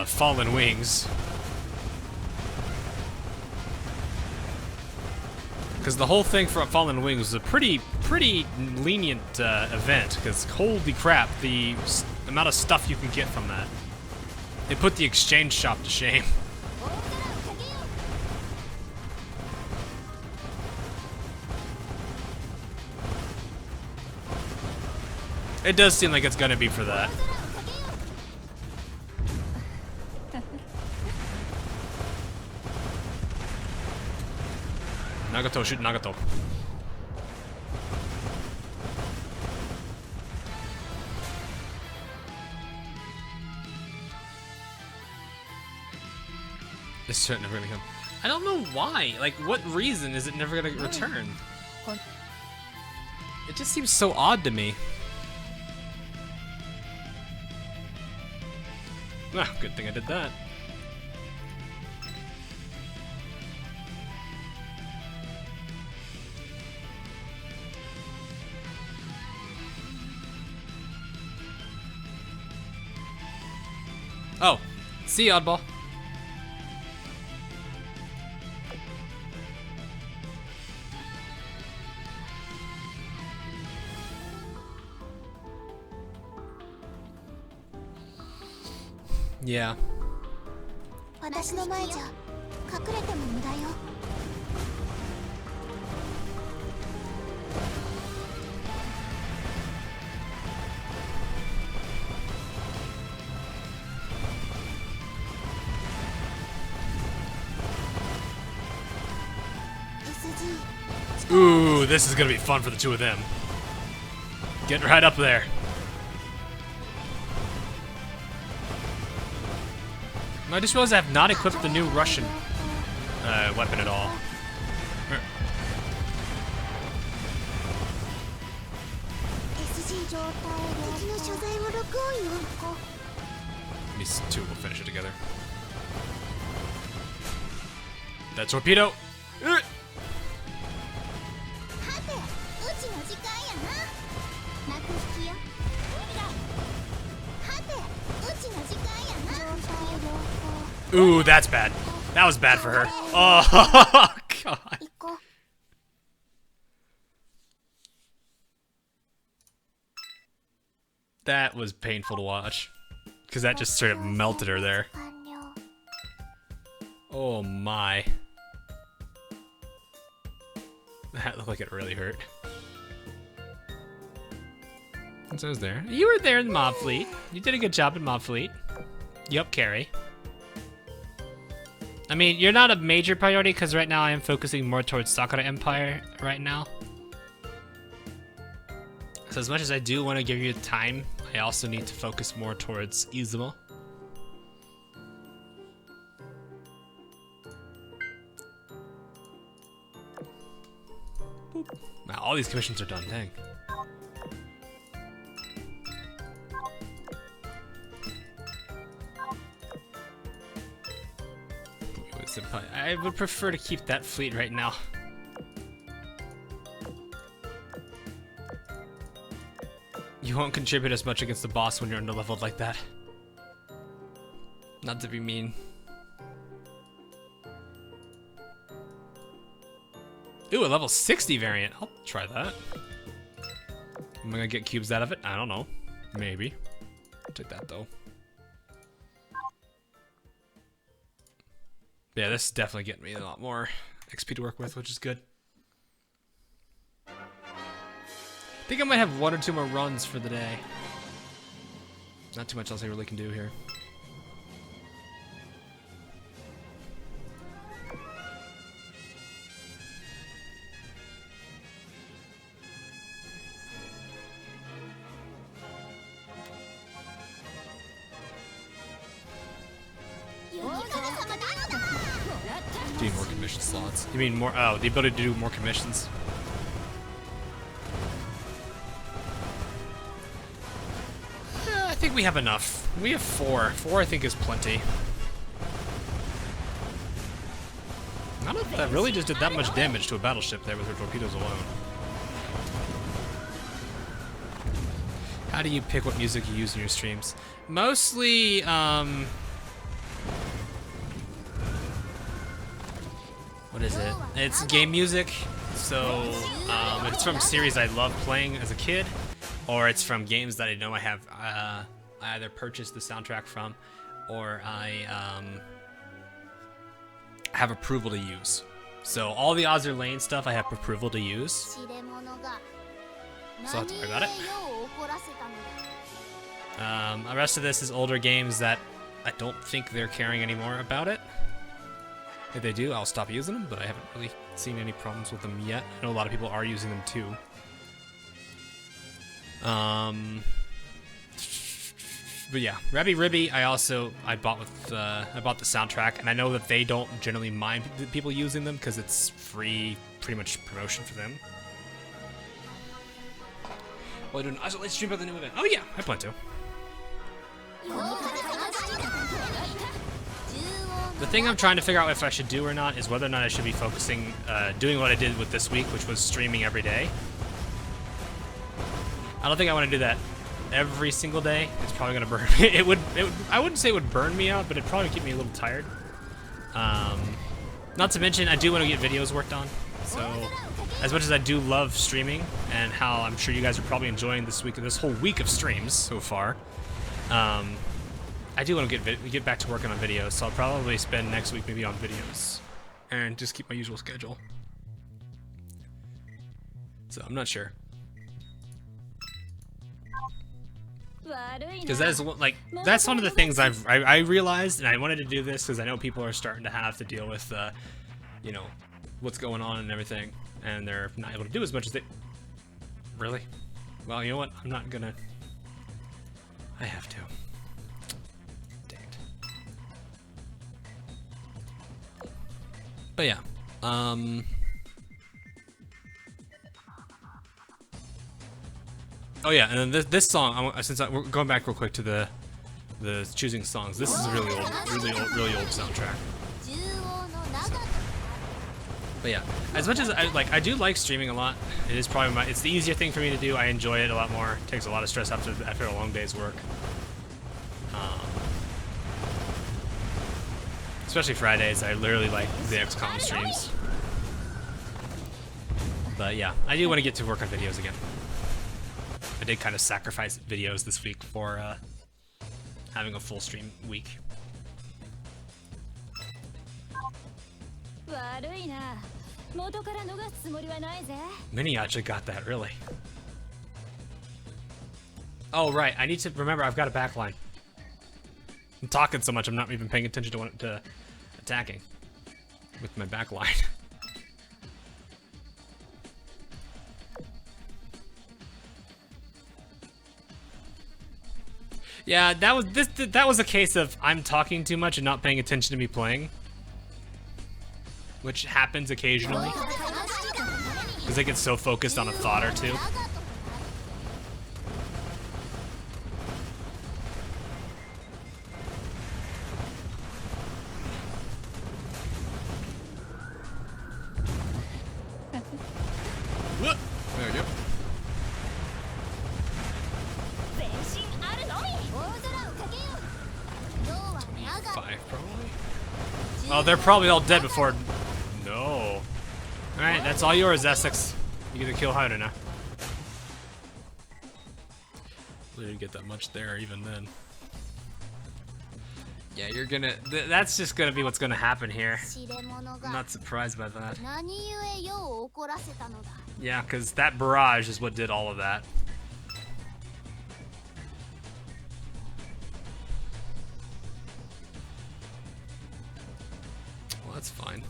Fallen Wings. Because the whole thing for Fallen Wings was a pretty lenient event. Because holy crap, the amount of stuff you can get from that. They put the exchange shop to shame. It does seem like it's gonna be for that. Nagato, shoot Nagato. This shit never gonna come. I don't know why. Like, what reason is it never gonna return? It just seems so odd to me. Ah, good thing I did that. Oh, see you, oddball. Yeah. 私の前じゃ隠れても無駄よ。Ooh, this is gonna be fun for the two of them. Get right up there. I just realized I have not equipped the new Russian weapon at all. These two will finish it together. That torpedo! Ooh, that's bad. That was bad for her. Oh, God. That was painful to watch. Because that just straight up melted her there. Oh, my. That looked like it really hurt. And so I was there. You were there in the mob fleet. You did a good job in mob fleet. Yup, Carrie. I mean, you're not a major priority because right now I am focusing more towards Sakura Empire right now. So as much as I do want to give you time, I also need to focus more towards Izumo. Boop. Wow, all these commissions are done, dang. I would prefer to keep that fleet right now. You won't contribute as much against the boss when you're underleveled like that. Not to be mean. Ooh, a level 60 variant. I'll try that. Am I gonna get cubes out of it? I don't know. Maybe. I'll take that though. Yeah, this is definitely getting me a lot more XP to work with, which is good. I think I might have 1 or 2 more runs for the day. Not too much else I really can do here. Do more commission slots. You mean more? Oh, the ability to do more commissions. I think we have enough. We have 4. 4, I think, is plenty. I don't know if that really just did that much damage to a battleship there with her torpedoes alone. How do you pick what music you use in your streams? Mostly, what is it? It's game music. So, it's from series I loved playing as a kid, or it's from games that I know I have, I either purchased the soundtrack from, or I, have approval to use. So all the Azur Lane stuff I have approval to use. So I have to worry about it. The rest of this is older games that I don't think they're caring anymore about it. If they do, I'll stop using them, but I haven't really seen any problems with them yet. I know a lot of people are using them too. But yeah, Rebby Ribby, I bought the soundtrack, and I know that they don't generally mind people using them because it's free, pretty much promotion for them. Well, let's stream about the new event. Oh yeah, I plan to. The thing I'm trying to figure out if I should do or not is whether or not I should be focusing, doing what I did with this week, which was streaming every day. I don't think I want to do that every single day. It's probably gonna burn me. I wouldn't say it would burn me out, but it'd probably keep me a little tired. Not to mention, I do want to get videos worked on. So, as much as I do love streaming, and how I'm sure you guys are probably enjoying this whole week of streams so far, I do want to get back to working on videos. So I'll probably spend next week maybe on videos, and just keep my usual schedule. So I'm not sure. Because that is that's one of the things I realized, and I wanted to do this because I know people are starting to have to deal with, you know, what's going on and everything, and they're not able to do as much as they. Really? Well, you know what? I'm not gonna. I have to. Dang it. But yeah, Oh yeah, and then this song. We're going back real quick to the choosing songs. This is a really old soundtrack. So. But yeah, as much as I do like streaming a lot. It is probably it's the easier thing for me to do. I enjoy it a lot more. It takes a lot of stress after a long day's work. Especially Fridays. I literally like the XCOM streams. But yeah, I do want to get to work on videos again. I did kind of sacrifice videos this week for having a full stream week. Miniacha got that, really. Oh, right. I need to remember I've got a backline. I'm talking so much I'm not even paying attention to attacking with my backline. Yeah, that was a case of I'm talking too much and not paying attention to me playing, which happens occasionally because I get so focused on a thought or two. There you go. Oh, they're probably all dead before. No. Alright, that's all yours, Essex. You get to kill Hyder now. We didn't get that much there even then. Yeah, you're gonna. That's just gonna be what's gonna happen here. I'm not surprised by that. Yeah, because that barrage is what did all of that. That's fine.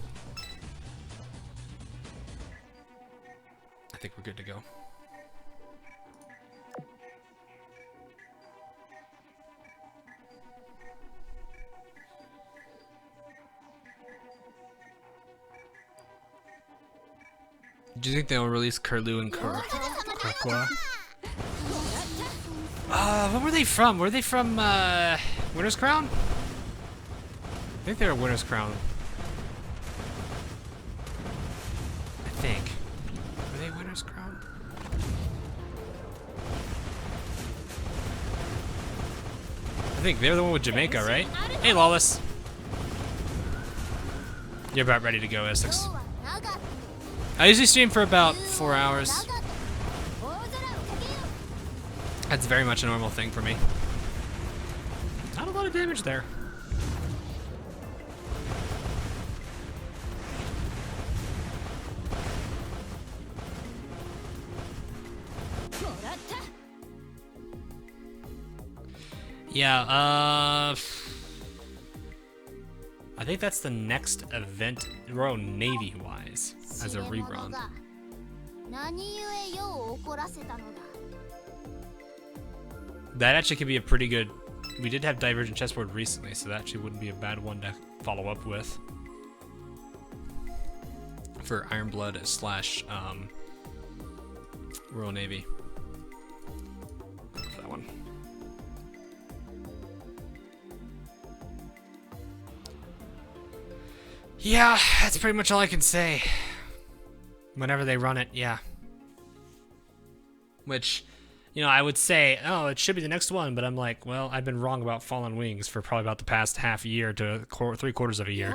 I think we're good to go. Do you think they'll release Curlew and Kurqua? What were they from? Were they from Winter's Crown? I think they were Winter's Crown. I think. Were they Winter's Crown? I think they're the one with Jamaica, right? Hey, Lawless. You're about ready to go, Essex. I usually stream for about 4 hours. That's very much a normal thing for me. Not a lot of damage there. Yeah, I think that's the next event, Royal Navy wise, as a rerun. That actually could be a pretty good. We did have Divergent Chessboard recently, so that actually wouldn't be a bad one to follow up with. For Ironblood / Royal Navy. Go for that one. Yeah, that's pretty much all I can say. Whenever they run it, yeah. Which, you know, I would say, oh, it should be the next one, but I'm like, well, I've been wrong about Fallen Wings for probably about the past half year to 3/4 of a year.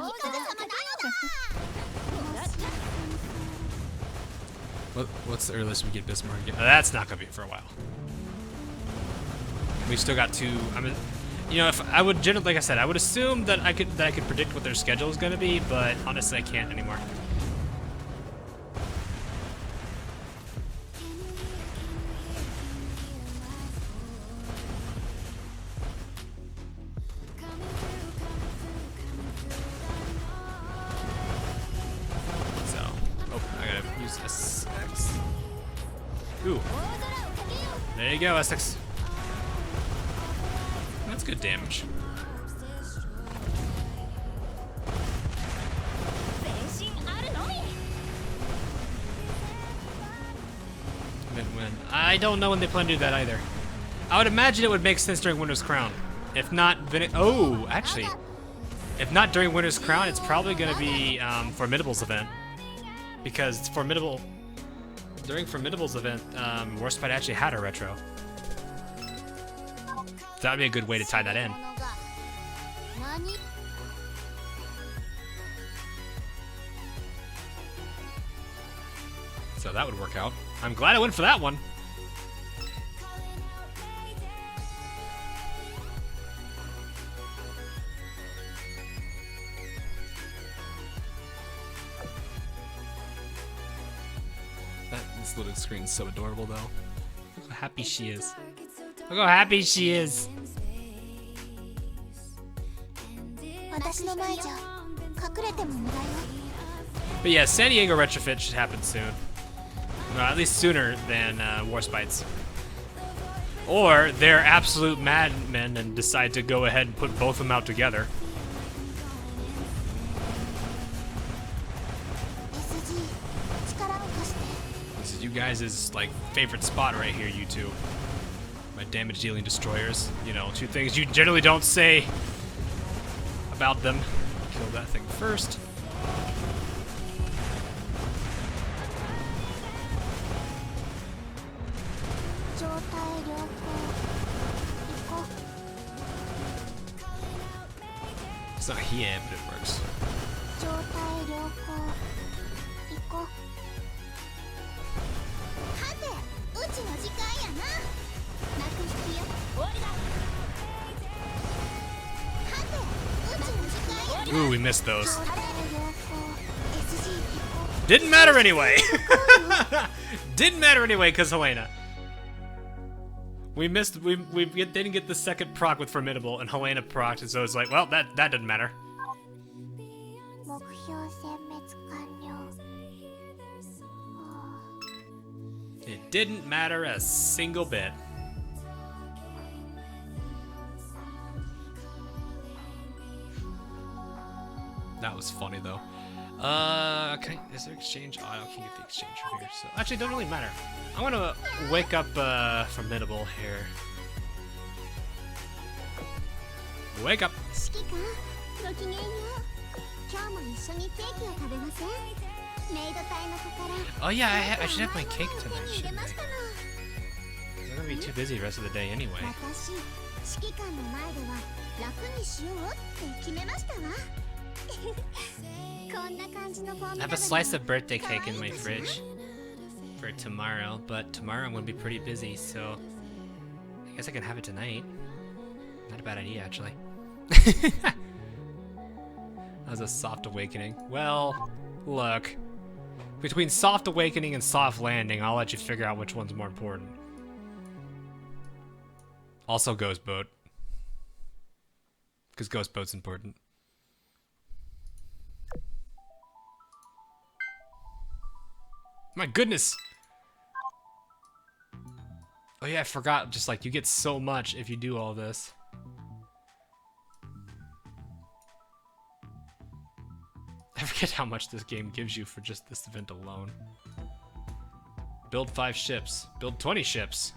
What's the earliest we get Bismarck again? That's not gonna be for a while. We still got 2. I mean, you know, if I would generally, like I said, I would assume that I could predict what their schedule is gonna be, but honestly, I can't anymore. SX. Ooh. There you go, Essex. That's good damage. When I don't know when they plan to do that either. I would imagine it would make sense during Winter's Crown. If not, oh, actually, if not during Winter's Crown, it's probably going to be Formidable's event. Because during Formidable's event, Warspite actually had a retro. So that would be a good way to tie that in. So that would work out. I'm glad I went for that one. This little screen's so adorable, though. Look how happy she is. Look how happy she is. But yeah, San Diego retrofit should happen soon. Well, at least sooner than Warspites. Or they're absolute madmen and decide to go ahead and put both of them out together. This is you guys' like favorite spot right here, you two. My damage dealing destroyers. You know, 2 things you generally don't say about them. Kill that thing first. It's not here, but it works. Ooh, we missed those. Didn't matter anyway. Didn't matter anyway, cause Helena. We missed. We didn't get the second proc with Formidable, and Helena procced, so it's like, well, that didn't matter. It didn't matter a single bit. That was funny though. Is there exchange? Oh, I can't get the exchange from here. So actually, it doesn't really matter. I want to wake up Formidable here. Wake up. 指揮官ごきげんよう。今日も一緒にケーキを食べません？メイド隊の子から Oh yeah, I should have my cake 手 tonight, に入れ shouldn't ま I? したの。 I'm gonna be too busy the rest of the day anyway. 私、指揮官の前では楽にしようって決めましたわ。こんな感じのフォー I ム have a slice of birthday cake in my fridge for tomorrow, but tomorrow I'm gonna be pretty busy, so I guess I can have it tonight. Not a bad idea, actually. That was a soft awakening. Well, look. Between soft awakening and soft landing, I'll let you figure out which one's more important. Also Ghost Boat. Because Ghost Boat's important. My goodness! Oh yeah, I forgot, just like, you get so much if you do all this. I forget how much this game gives you for just this event alone. Build 5 ships. Build 20 ships.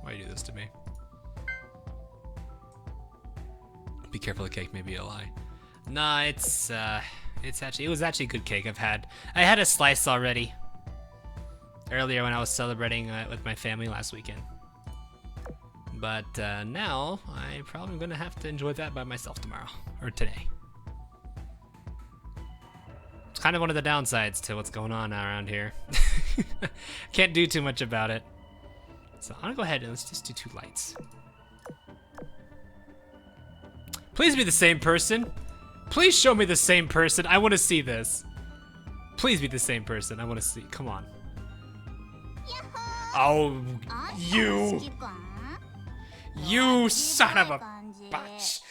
Why you do this to me? Be careful, the cake may be a lie. Nah, it was actually a good cake. I had a slice already. Earlier when I was celebrating with my family last weekend. But now, I'm probably gonna have to enjoy that by myself tomorrow. Or today. It's kind of one of the downsides to what's going on around here. Can't do too much about it. So I'm gonna go ahead and let's just do 2 lights. Please be the same person. Please show me the same person. I want to see this. Please be the same person. I want to see. Come on. Oh, you. You son of a bitch.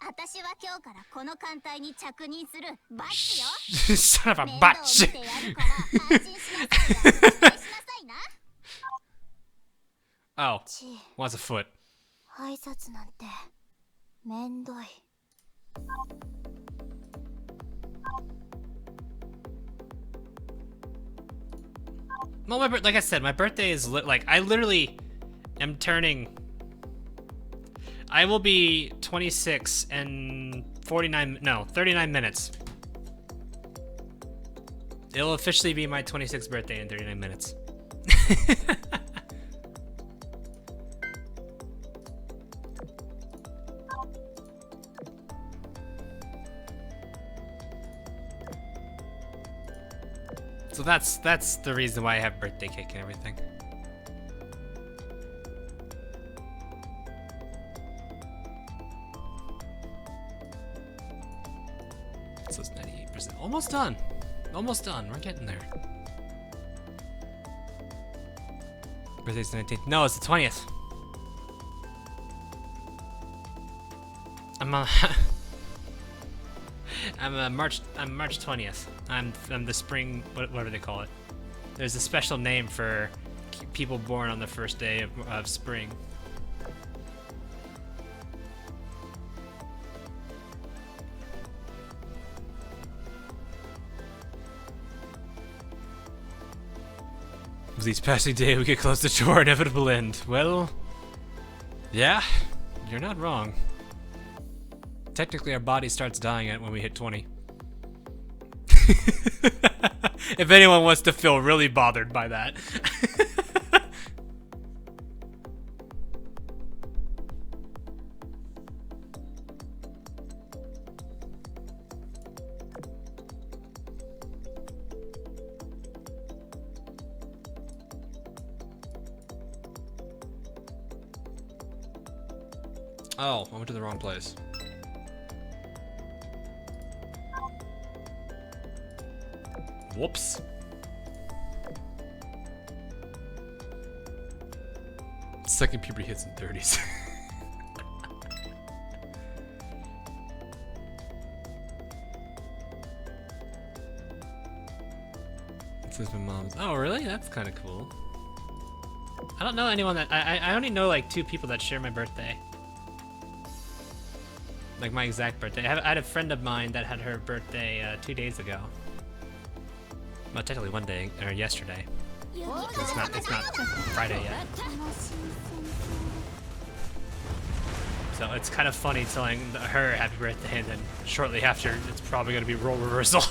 私は今日からこの艦隊に着任するバッチよ。 Son of a 面倒 bitch. 見てやるから安心しなさいよ。期待しなさいな。 Oh, ち、 wants a foot. 挨拶なんてめんどい。 Well, like I said, my birthday is like I literally am turning. I will be 26 and 39 minutes. It'll officially be my 26th birthday in 39 minutes. So that's the reason why I have birthday cake and everything. So it's 98%. Almost done. Almost done. We're getting there. Birthday's the 19th. No, it's the 20th. I'm March 20th. I'm the spring, whatever they call it. There's a special name for people born on the first day of spring. With each passing day, we get closer to our inevitable end. Well, yeah, you're not wrong. Technically, our body starts dying when we hit 20. If anyone wants to feel really bothered by that. Oh, I went to the wrong place. Whoops. Second puberty hits in 30s. It says my mom's. Oh, really? That's kind of cool. I don't know anyone that I only know like 2 people that share my birthday. Like my exact birthday. I had a friend of mine that had her birthday 2 days ago. Well, technically one day, or yesterday. It's not Friday yet. So it's kind of funny telling her happy birthday, and then shortly after, it's probably going to be role reversal.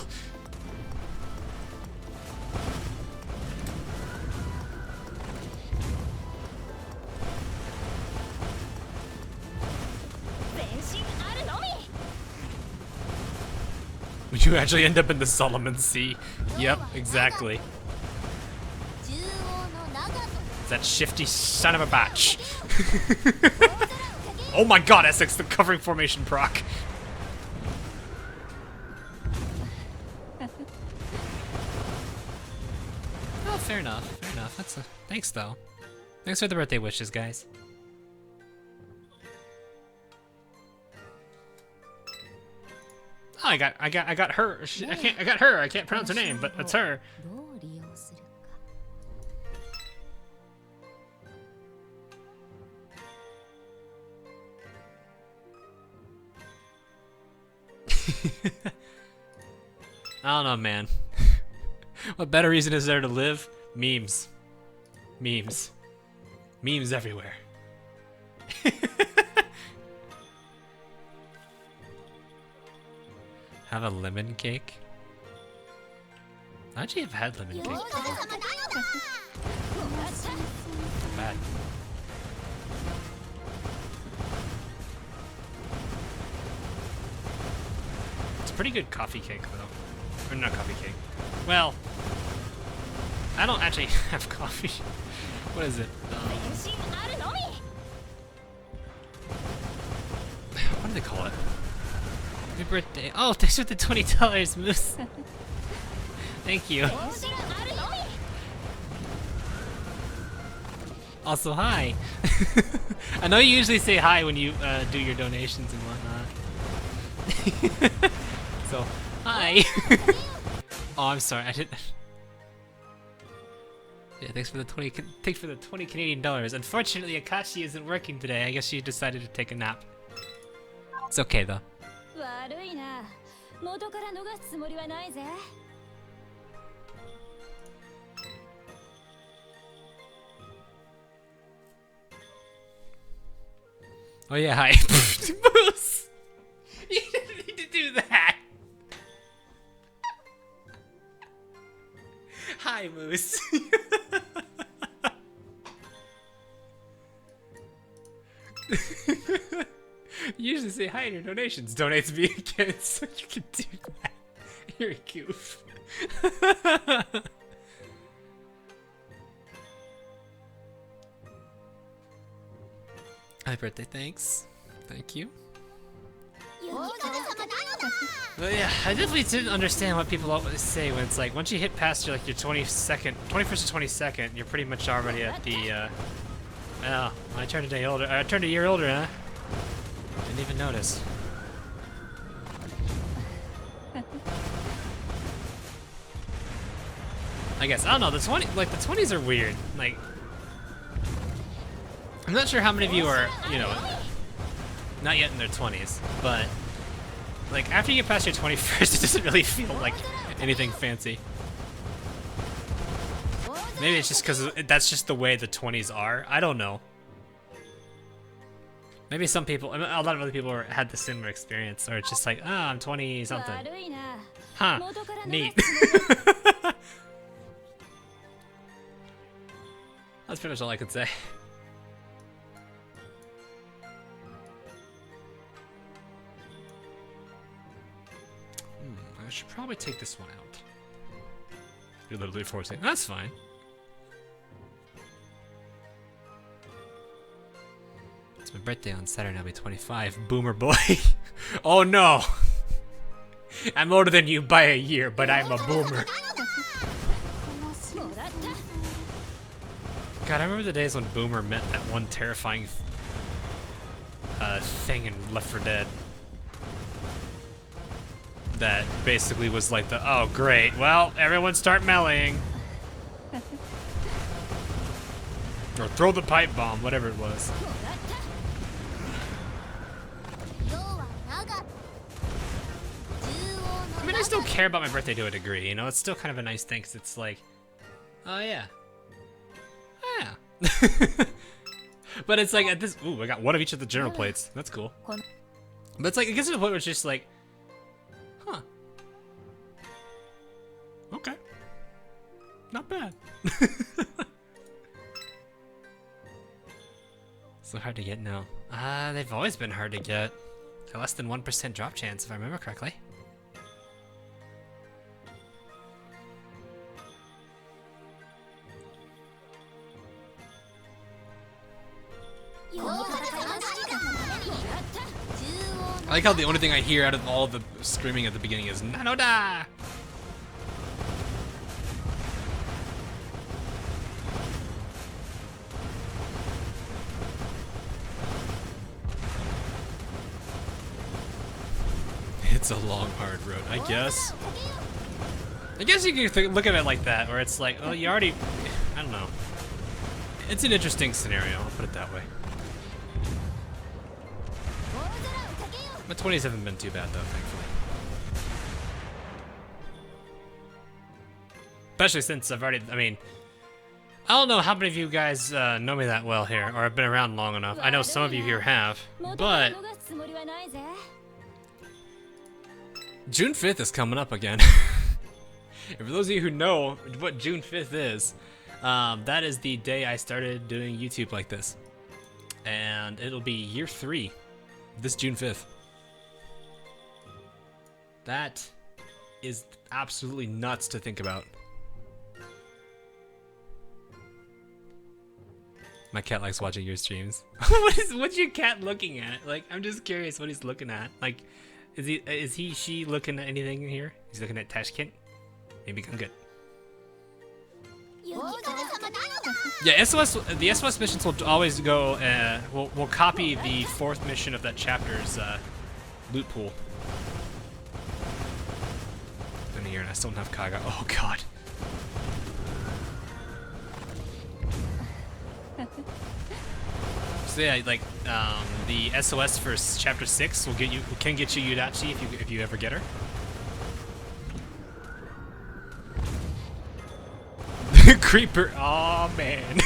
Would you actually end up in the Solomon Sea? Yep, exactly. It's that shifty son of a batch. Oh my god, Essex, the covering formation proc. Oh, fair enough, fair enough. That's a thanks though. Thanks for the birthday wishes, guys. Oh, I got her. I got her. I can't pronounce her name, but it's her. I don't know, man. What better reason is there to live? Memes. Memes. Memes everywhere. Have a lemon cake? I actually have had lemon cake before. Bad. It's a pretty good coffee cake, though. Or not coffee cake. Well, I don't actually have coffee. What is it? What do they call it? Happy birthday. Oh, thanks for the $20, Moose. Thank you. Also, hi. I know you usually say hi when you do your donations and whatnot. So, hi. Oh, I'm sorry. I didn't. Yeah, thanks for the 20 Canadian dollars. Unfortunately, Akashi isn't working today. I guess she decided to take a nap. It's okay though. Oh yeah, hi. Moose! You didn't need to do that! Hi, Moose. You usually say hi in your donations. Donate to me again so you can do that. You're a goof. Happy birthday, thanks. Thank you. But yeah, I definitely didn't understand what people always say when it's like, once you hit past your 21st to 22nd, you're pretty much already at the, oh, I turned a day older. I turned a year older, huh? Didn't even notice. I guess, I don't know, the 20s are weird. Like, I'm not sure how many of you are, you know, not yet in their 20s, but like after you get past your 21st, it doesn't really feel like anything fancy. Maybe it's just because that's just the way the 20s are. I don't know. Maybe some people, I mean, a lot of other people had the similar experience, or it's just like, ah, I'm 20 something. Huh, neat. That's pretty much all I could say. I should probably take this one out. You're literally forcing. That's fine. It's my birthday on Saturday. I'll be 25. Boomer boy. Oh no! I'm older than you by a year, but I'm a boomer. God, I remember the days when Boomer meant that one terrifying thing in Left 4 Dead. That basically was like the, oh great, well, everyone start meleeing. Or throw the pipe bomb, whatever it was. I still care about my birthday to a degree, you know? It's still kind of a nice thing, 'cause it's like, oh yeah. Oh yeah. But it's like at this, ooh, I got one of each of the journal plates. That's cool. But it's like, it gets to the point where it's just like, huh. Okay. Not bad. So hard to get now. They've always been hard to get. A less than 1% drop chance, if I remember correctly. I like how the only thing I hear out of all the screaming at the beginning is Nanoda! It's a long, hard road, I guess. I guess you can look at it like that, where it's like, oh, you already, I don't know. It's an interesting scenario, I'll put it that way. My 20s haven't been too bad though, thankfully. Especially since I've already, I mean, I don't know how many of you guys know me that well here, or have been around long enough. I know some of you here have, but June 5th is coming up again. And for those of you who know what June 5th is, that is the day I started doing YouTube like this. And it'll be year 3, this June 5th. That is absolutely nuts to think about. My cat likes watching your streams. What's your cat looking at? Like, I'm just curious what he's looking at. Like, she looking at anything in here? He's looking at Tashkent? Maybe come good. Yeah, the SOS missions will always go, we'll copy the 4th mission of that chapter's loot pool. In here, and I still don't have Kaga. Oh god. So yeah, like the SOS for chapter 6 will can get you Yudachi if you ever get her. Creeper. Oh man.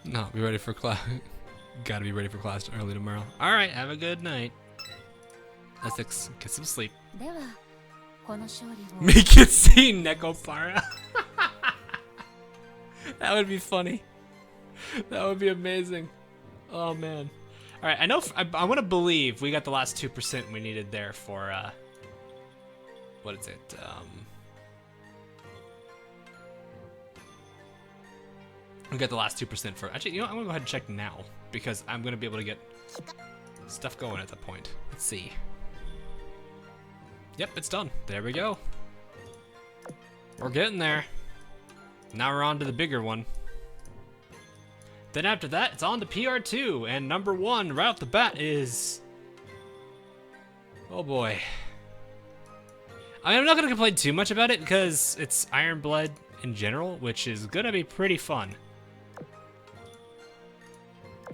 No, be ready for class. Gotta be ready for class early tomorrow. All right, have a good night. Let's get some sleep. Make it see Nekopara. That would be funny. That would be amazing. Oh man. All right, I know. I want to believe we got the last 2% we needed there for what is it? We got the last 2% for. Actually, you know, I'm gonna go ahead and check now because I'm gonna be able to get stuff going at that point. Let's see. Yep, it's done. There we go. We're getting there. Now we're on to the bigger one. Then after that, it's on to PR2, and number 1 right off the bat is... Oh boy. I mean, I'm not gonna complain too much about it because it's Iron Blood in general, which is gonna be pretty fun.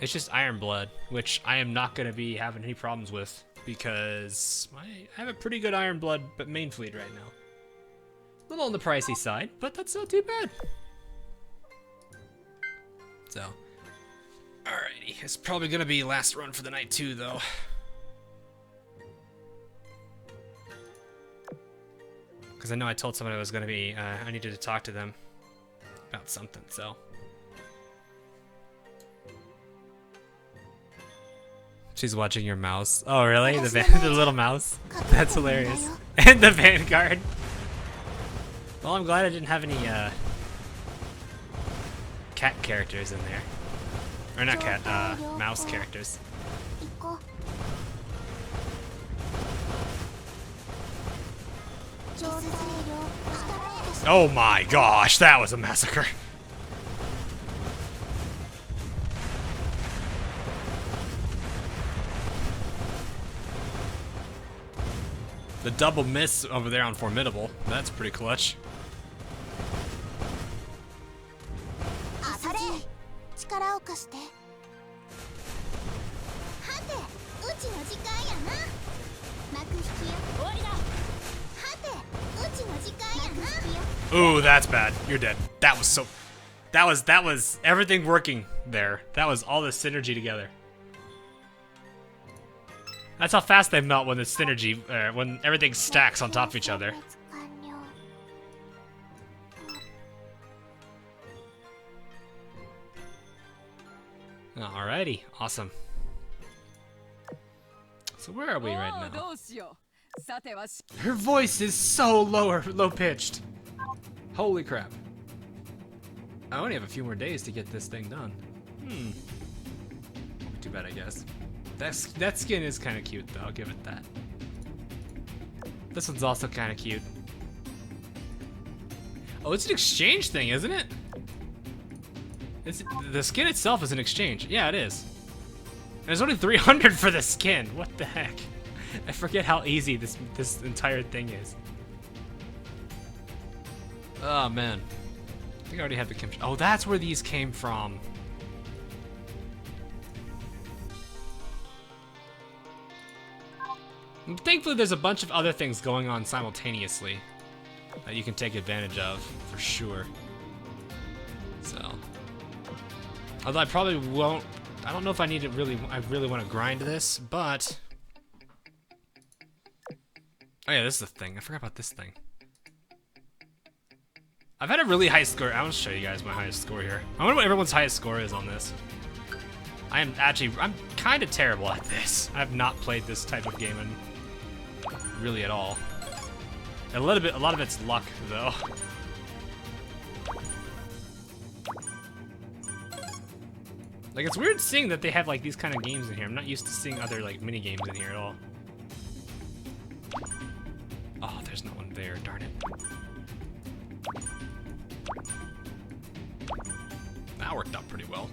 It's just Iron Blood, which I am not gonna be having any problems with because I have a pretty good Iron Blood but main fleet right now. A little on the pricey side, but that's not too bad. So, alrighty, it's probably gonna be last run for the night too, though. Because I know I told someone I was gonna be, I needed to talk to them about something, so. She's watching your mouse. Oh, really? The little mouse? That's hilarious. And the Vanguard. Well, I'm glad I didn't have any, cat characters in there. Or not cat, mouse characters. Oh my gosh, that was a massacre. The double miss over there on Formidable. That's pretty clutch. の時間やな。幕引きよ。終わりだ。はて、うちの時間やな。 Ooh, that's bad. You're dead. That was so... That was everything working there. That was all the synergy together. That's how fast they melt when the synergy, when everything stacks on top of each other. Alrighty, awesome. So where are we right now? Her voice is so low pitched. Holy crap. I only have a few more days to get this thing done. Too bad, I guess. That skin is kind of cute, though. I'll give it that. This one's also kind of cute. Oh, it's an exchange thing, isn't it? The skin itself is an exchange. Yeah, it is. There's only 300 for the skin. What the heck? I forget how easy this entire thing is. Oh man. I think I already have the kimchi. Oh, that's where these came from. And thankfully, there's a bunch of other things going on simultaneously that you can take advantage of, for sure. So, although I probably won't. I don't know if I need to I really want to grind this, but oh yeah, this is the thing. I forgot about this thing. I've had a really high score. I'll show you guys my highest score here. I wonder what everyone's highest score is on this. I'm kind of terrible at this. I've not played this type of game in really at all. A lot of it's luck though. Like, it's weird seeing that they have like these kind of games in here. I'm not used to seeing other like mini games in here at all. Oh, there's no one there. Darn it. That worked out pretty well.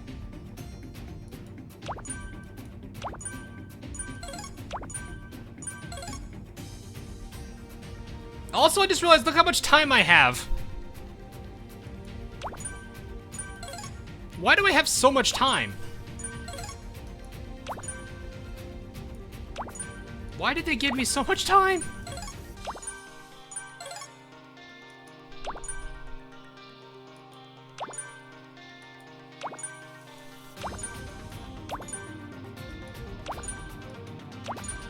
Also, I just realized, look how much time I have. Why do I have so much time? Why did they give me so much time?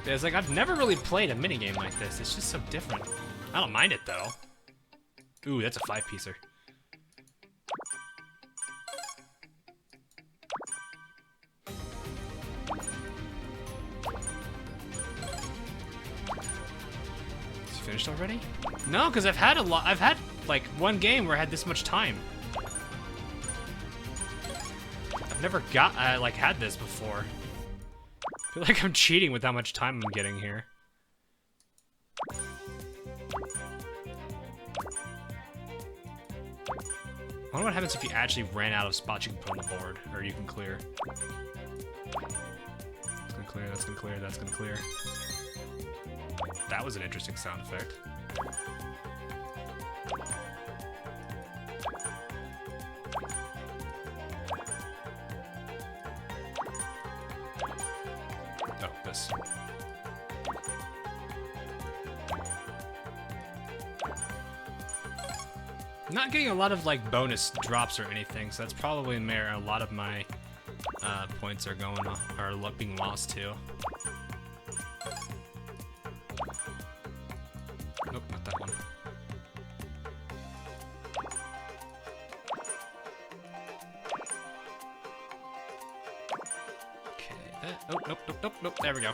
It's like, I've never really played a minigame like this. It's just so different. I don't mind it, though. Ooh, that's a 5-piecer. Is it finished already? No, because I've had like, one game where I had this much time. I've never had this before. I feel like I'm cheating with how much time I'm getting here. I wonder what happens if you actually ran out of spots you can put on the board, or you can clear. That's gonna clear, that's gonna clear, that's gonna clear. That was an interesting sound effect. Oh, this. I'm not getting a lot of like bonus drops or anything, so that's probably where a lot of my points are being lost to. Nope, not that one. Okay. Oh, nope. There we go.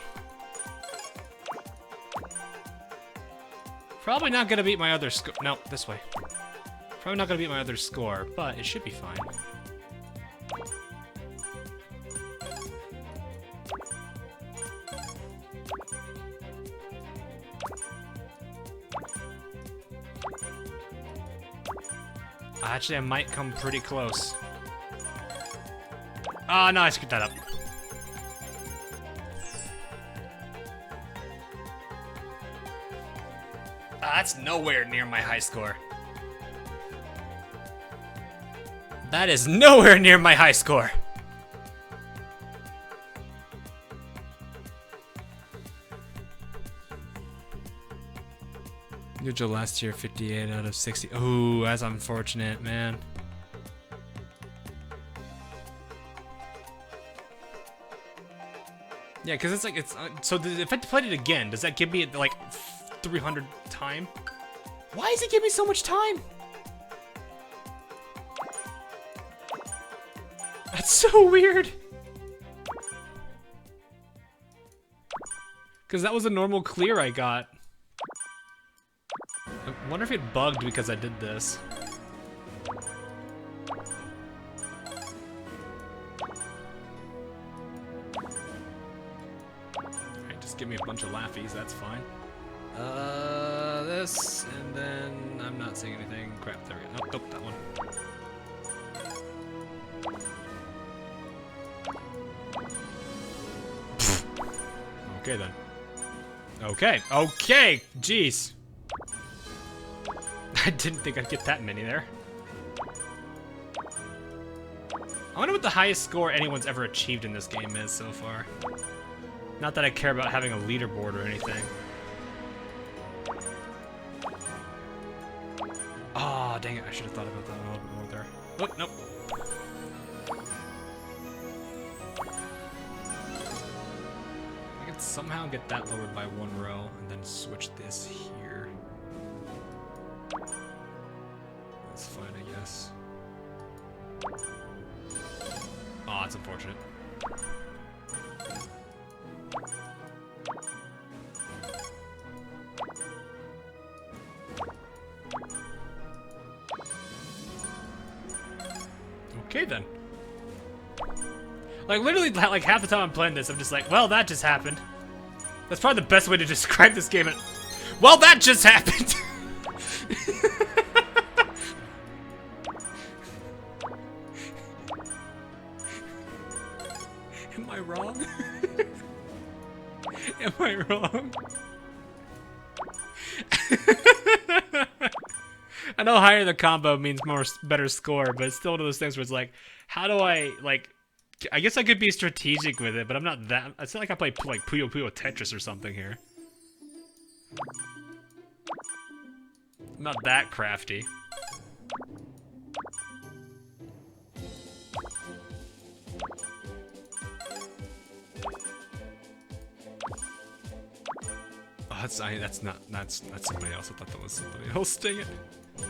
Probably not gonna beat my other score. No, this way. Probably not gonna beat my other score, but it should be fine. Actually, I might come pretty close. Oh, no, I screwed that up. That's nowhere near my high score. That is nowhere near my high score. Individual last year, 58 out of 60. Oh, that's unfortunate, man. Yeah, because it's like, so if I played it again, does that give me like 300 time? Why does it give me so much time? That's so weird. Because that was a normal clear I got. I wonder if it bugged because I did this. Alright, just give me a bunch of laughies, that's fine. This, and then I'm not seeing anything. Crap, there we go. Nope, that one. Okay then. Okay, jeez. I didn't think I'd get that many there. I wonder what the highest score anyone's ever achieved in this game is so far. Not that I care about having a leaderboard or anything. Oh, dang it, I should have thought about that a little bit more there. Oh, nope. I could somehow get that lowered by 1 row and then switch this here. That's fine, I guess. Oh, that's unfortunate. Okay then. Like literally, like half the time I'm playing this, I'm just like, well, that just happened. That's probably the best way to describe this game. Well, that just happened. Am I wrong? Am I wrong? I know higher the combo means better score, but it's still one of those things where it's like, how do I, like, I guess I could be strategic with it, but I'm not that, it's not like I play like Puyo Puyo Tetris or something here. I'm not that crafty. Oh, that's somebody else. I thought that was somebody else. Dang it.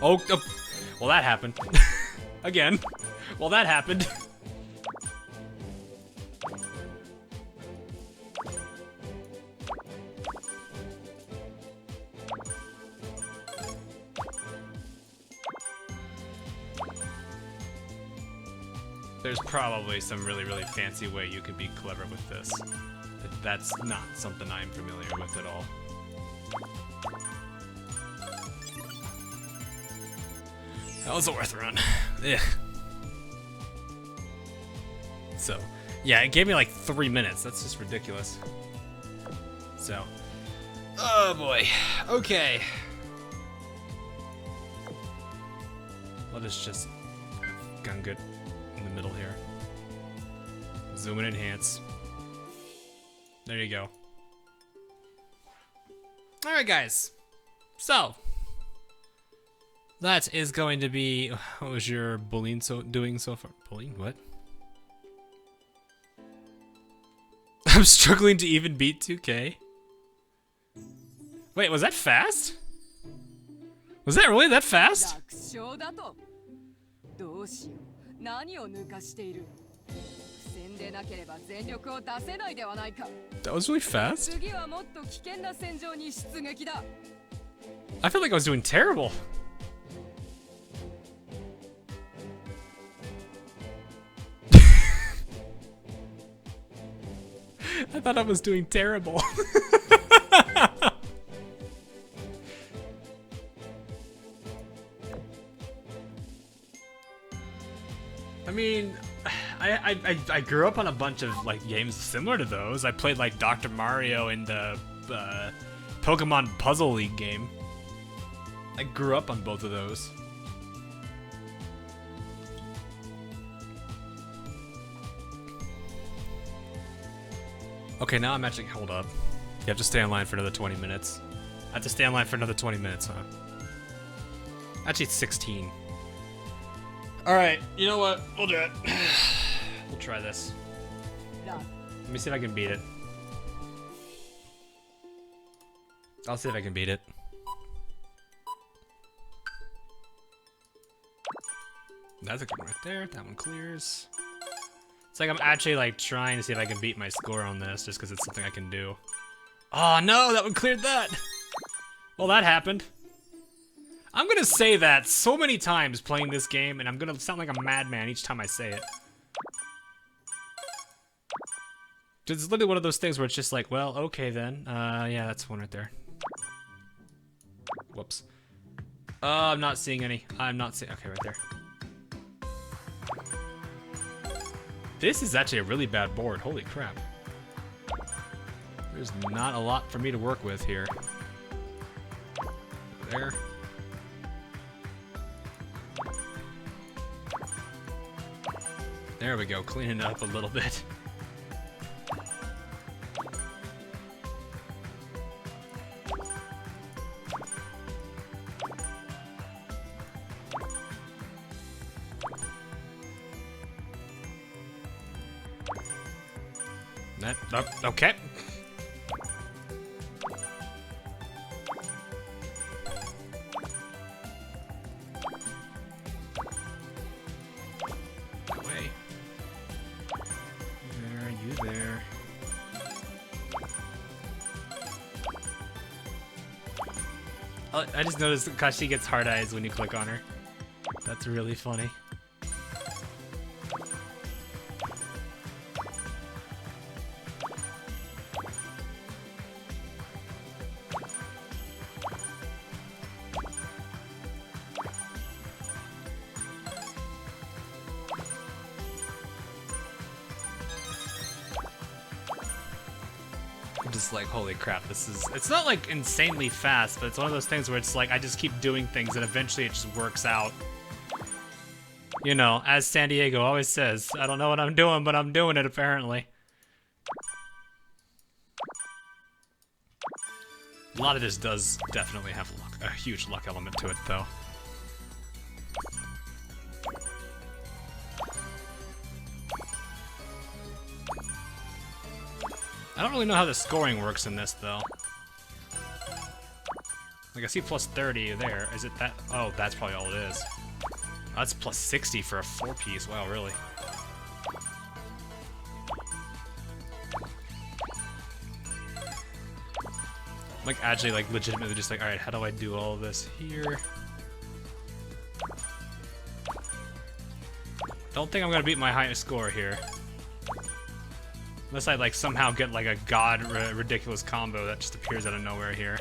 Oh, well that happened. Again. Well, that happened. There's probably some really, really fancy way you could be clever with this. That's not something I'm familiar with at all. That was a worth run. Ugh. So, yeah, it gave me like 3 minutes. That's just ridiculous. So, oh boy. Okay. Let us just gun good in the middle here. Zoom and enhance. There you go. All right, guys. So that is going to be. What was your bullying doing so far? Bullying? What? I'm struggling to even beat 2K. Wait, was that fast? Was that really that fast? That was really fast? I feel like I was doing terrible. I thought I was doing terrible. I mean, I grew up on a bunch of like games similar to those. I played like Dr. Mario in the Pokemon Puzzle League game. I grew up on both of those. Okay, now I'm actually, hold up. You have to stay online for another 20 minutes. I have to stay online for another 20 minutes, huh? Actually, it's 16. Alright, you know what? We'll do it. We'll try this. Let me see if I can beat it. I'll see if I can beat it. That's a good one right there. That one clears. It's like I'm actually like trying to see if I can beat my score on this just because it's something I can do. Oh no, that one cleared that! Well, that happened. I'm gonna say that so many times playing this game, and I'm gonna sound like a madman each time I say it. It's literally one of those things where it's just like, well, okay then. Yeah, that's one right there. Whoops. I'm not seeing any. I'm not seeing. Okay, right there. This is actually a really bad board. Holy crap. There's not a lot for me to work with here. There. There we go, cleaning it up a little bit. That, oh, okay. That way. There, you there. I just noticed Kashi gets hard eyes when you click on her. That's really funny. Just like, holy crap, this is, it's not like insanely fast, but it's one of those things where it's like I just keep doing things and eventually it just works out. You know, as San Diego always says, I don't know what I'm doing, but I'm doing it apparently. A lot of this does definitely have luck, a huge luck element to it though. I don't really know how the scoring works in this, though. Like, I see plus 30 there. Is it that? Oh, that's probably all it is. Oh, that's plus 60 for a 4-piece. Wow, really? Like, actually, like, legitimately just like, alright, how do I do all of this here? Don't think I'm gonna beat my highest score here. Unless I like somehow get like a god ridiculous combo that just appears out of nowhere here.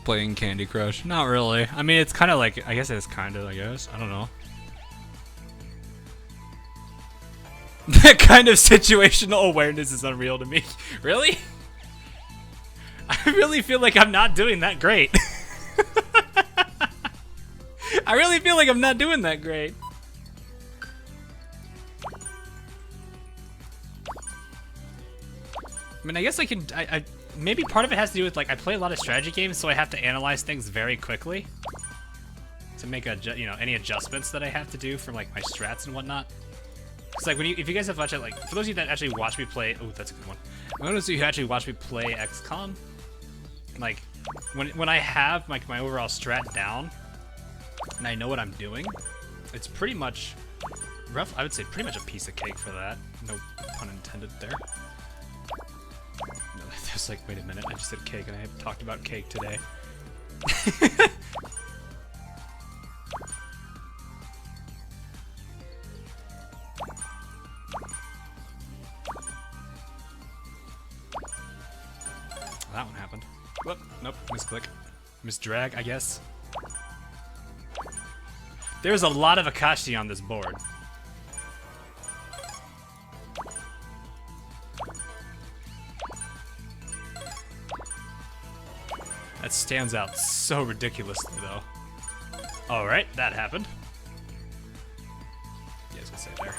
Playing Candy Crush? Not really. I mean, it's kind of like, I guess it's kind of, I guess. I don't know. That kind of situational awareness is unreal to me. Really? I really feel like I'm not doing that great. I really feel like I'm not doing that great. I mean, I guess I can, maybe part of it has to do with, like, I play a lot of strategy games, so I have to analyze things very quickly to make, you know, any adjustments that I have to do for, like, my strats and whatnot. It's like, when you, if you guys have watched it, like, for those of you that actually watch me play, oh, that's a good one. For those of you who actually watch me play XCOM, like, when I have, like, my overall strat down, and I know what I'm doing, it's pretty much, I would say pretty much a piece of cake for that. No pun intended there. No, there's like, wait a minute, I just said cake, and I haven't talked about cake today. That one happened. Whoop, nope, misclick. Misdrag, I guess. There's a lot of Akashi on this board. That stands out so ridiculously, though. All right, that happened. Yeah, I was gonna say there.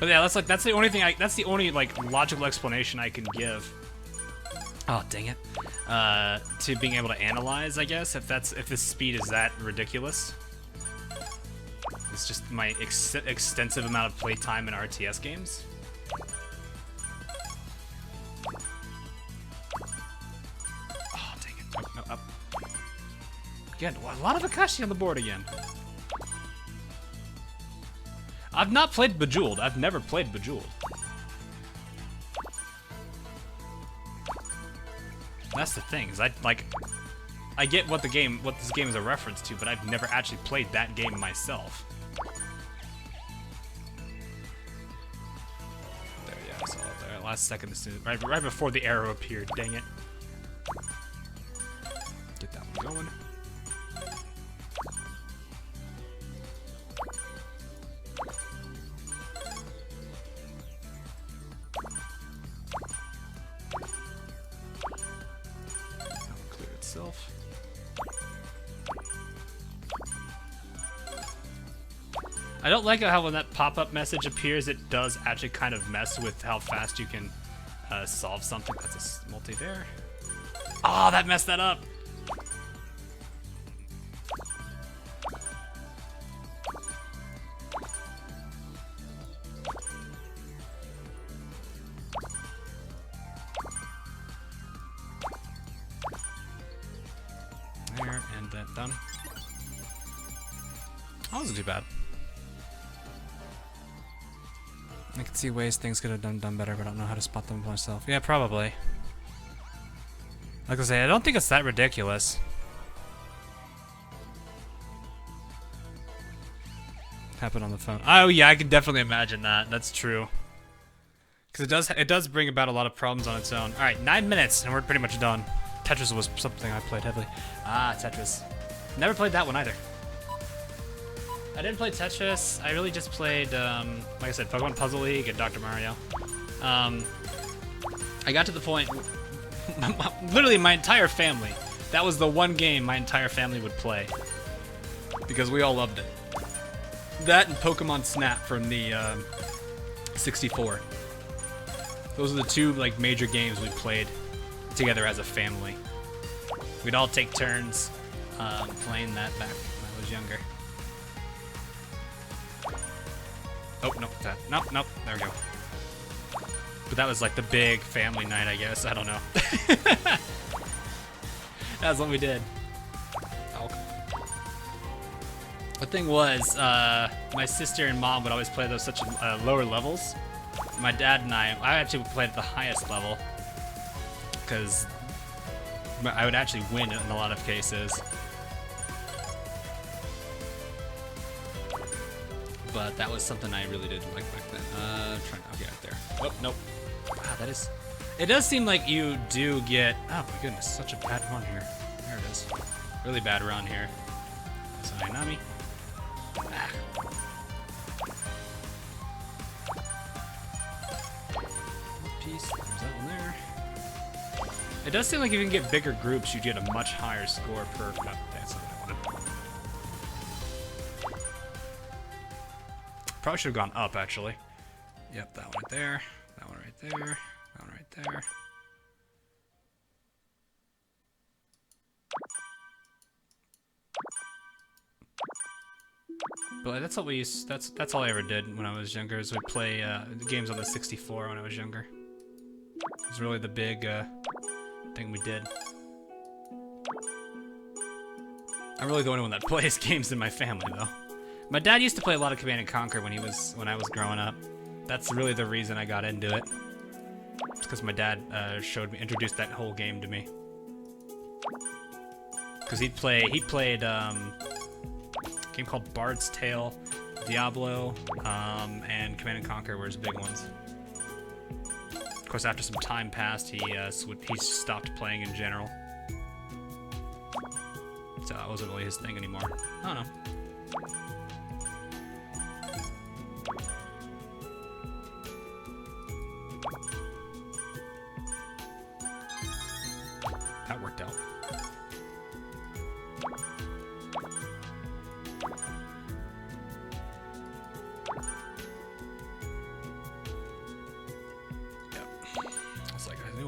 But yeah, that's the only thing that's the only like logical explanation I can give. Oh, dang it. To being able to analyze, I guess, if the speed is that ridiculous. It's just my extensive amount of playtime in RTS games. Oh, dang it. Nope, no, up. Again, a lot of Akashi on the board again. I've not played Bejeweled. I've never played Bejeweled. That's the thing, is I get what this game is a reference to, but I've never actually played that game myself. There, yeah, I saw it there. Last second, right before the arrow appeared. Dang it. Get that one going. I don't like how when that pop-up message appears, it does actually kind of mess with how fast you can solve something. That's a multi there. Oh, that messed that up. There, and that done. That wasn't too bad. I can see ways things could have done better, but I don't know how to spot them myself. Yeah, probably. Like I say, I don't think it's that ridiculous. Happened on the phone. Oh yeah, I can definitely imagine that. That's true. Because it does bring about a lot of problems on its own. All right, 9 minutes, and we're pretty much done. Tetris was something I played heavily. Ah, Tetris. Never played that one either. I didn't play Tetris. I really just played, like I said, Pokemon Puzzle League and Dr. Mario. I got to the point, literally my entire family, that was the one game my entire family would play. Because we all loved it. That and Pokemon Snap from the 64. Those are the two like major games we played together as a family. We'd all take turns playing that back when I was younger. Oh, nope, nope, there we go. But that was like the big family night, I guess. I don't know. That's what we did. Oh. The thing was, my sister and mom would always play those such lower levels. My dad and I actually played at the highest level. Because I would actually win in a lot of cases. But that was something I really didn't like back then. Okay, right there. Oh, nope. Wow, that is... It does seem like you do get... Oh my goodness, such a bad run here. There it is. Really bad run here. So, Nami. Ah. Piece, there's that one there. It does seem like if you can get bigger groups, you get a much higher score per... No, that's not what I wanted. Probably should have gone up, actually. Yep, that one right there. That one right there. That one right there. But that's what we used. That's all I ever did when I was younger. Is we play games on the 64 when I was younger. It was really the big thing we did. I'm really the only one that plays games in my family, though. My dad used to play a lot of Command & Conquer when I was growing up. That's really the reason I got into it. It's because my dad introduced that whole game to me. Because he played a game called Bard's Tale, Diablo, and Command & Conquer were his big ones. Of course, after some time passed, he stopped playing in general. So that wasn't really his thing anymore. I don't know.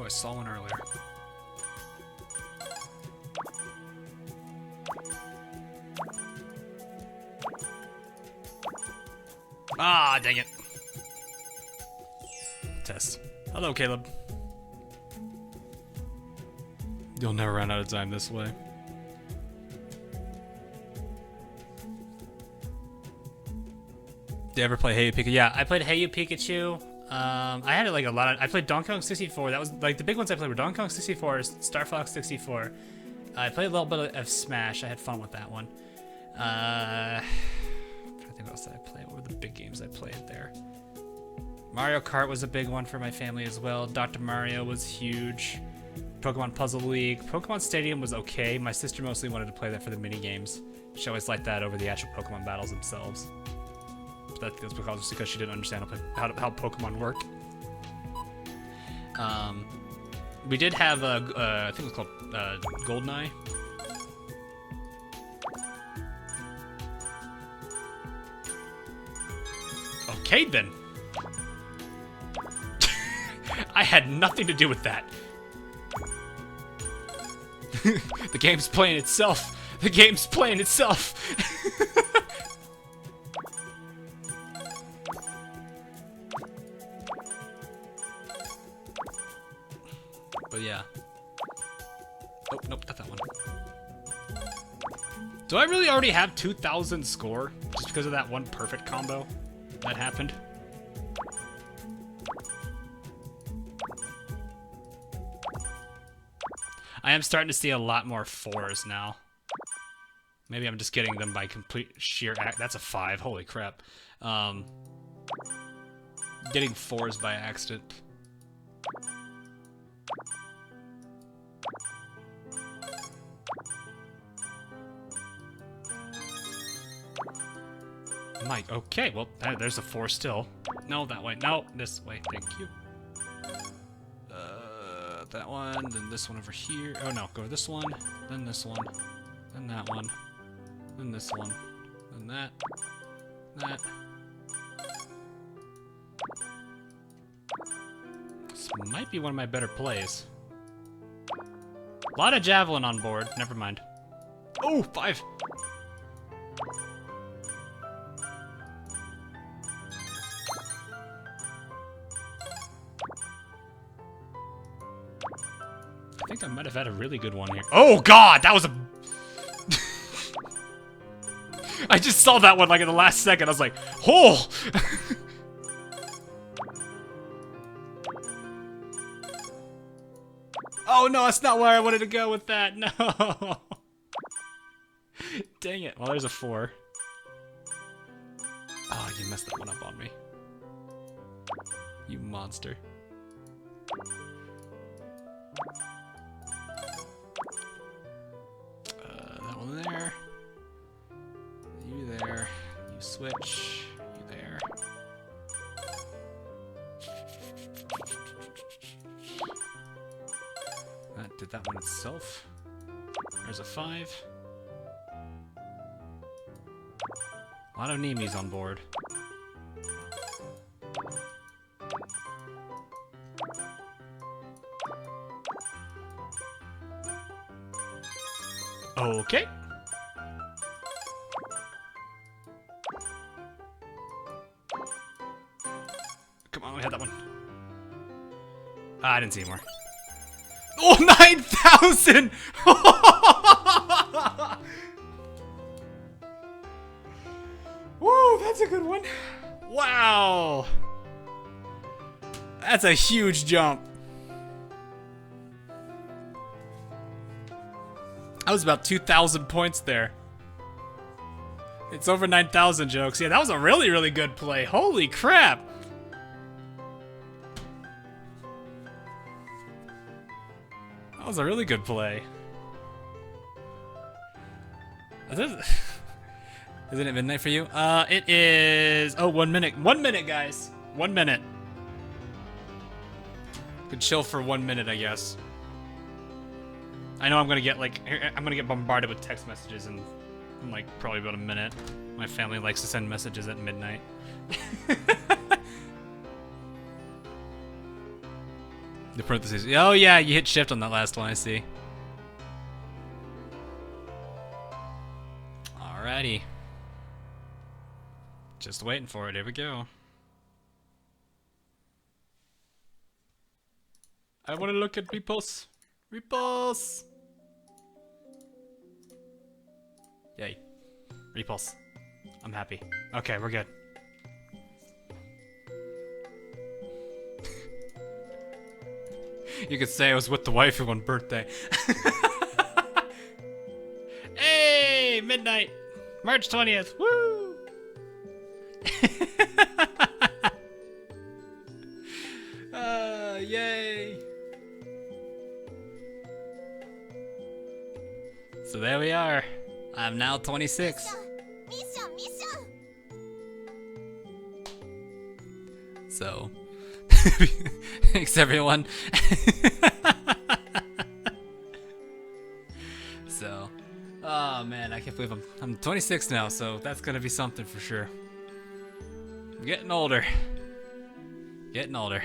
I saw one earlier. Ah, dang it. Test. Hello, Caleb. You'll never run out of time this way. Did you ever play Hey You Pikachu? Yeah, I played Hey You Pikachu. I had like a lot of. I played Donkey Kong 64. That was like the big ones I played were Donkey Kong 64, Star Fox 64. I played a little bit of Smash. I had fun with that one. I think what else did I play? What were the big games I played there? Mario Kart was a big one for my family as well. Dr. Mario was huge. Pokemon Puzzle League. Pokemon Stadium was okay. My sister mostly wanted to play that for the mini games. She always liked that over the actual Pokemon battles themselves. But that's because she didn't understand how Pokemon work. We did have I think it was called GoldenEye. Okay then. I had nothing to do with that. The game's playing itself. The game's playing itself. But yeah. Oh, nope, not that one. Do I really already have 2,000 score just because of that one perfect combo that happened? I am starting to see a lot more 4s now. Maybe I'm just getting them by complete sheer act. That's a 5. Holy crap. Getting 4s by accident. Mike, okay, well, there's a 4 still. No, that way. No, this way. Thank you. That one, then this one over here. Oh no, go to this one, then this one, then that one, then this one, then that, that. This might be one of my better plays. A lot of javelin on board. Never mind. Oh, 5. I think I might have had a really good one here. Oh god, that was a... I just saw that one like in the last second. I was like, oh! Oh no, that's not where I wanted to go with that. No. Dang it. Well, there's a 4. Oh, you messed that one up on me. You monster. That one there. You there. You switch. You there. That did that one itself. There's a 5. A lot of Nemis on board. Okay. Come on, we had that one. Ah, I didn't see more. Oh, 9,000! Woo, that's a good one. Wow. That's a huge jump. That was about 2,000 points there. It's over 9,000 jokes. Yeah, that was a really, really good play. Holy crap. That was a really good play. Isn't it midnight for you? It is... Oh, 1 minute. 1 minute, guys. 1 minute. Could chill for 1 minute, I guess. I know I'm gonna get like I'm gonna get bombarded with text messages in like probably about a minute. My family likes to send messages at midnight. The parentheses. Oh yeah, you hit shift on that last one, I see. Alrighty. Just waiting for it. Here we go. I want to look at repulse. Repulse! Yay. Repulse. I'm happy. Okay, we're good. You could say I was with the waifu on birthday. Hey, midnight! March 20th! Woo! Yay! So there we are. I'm now 26. ミッションミッション So, thanks everyone. So, oh man, I can't believe I'm 26 now, so that's gonna be something for sure. I'm getting older. Getting older.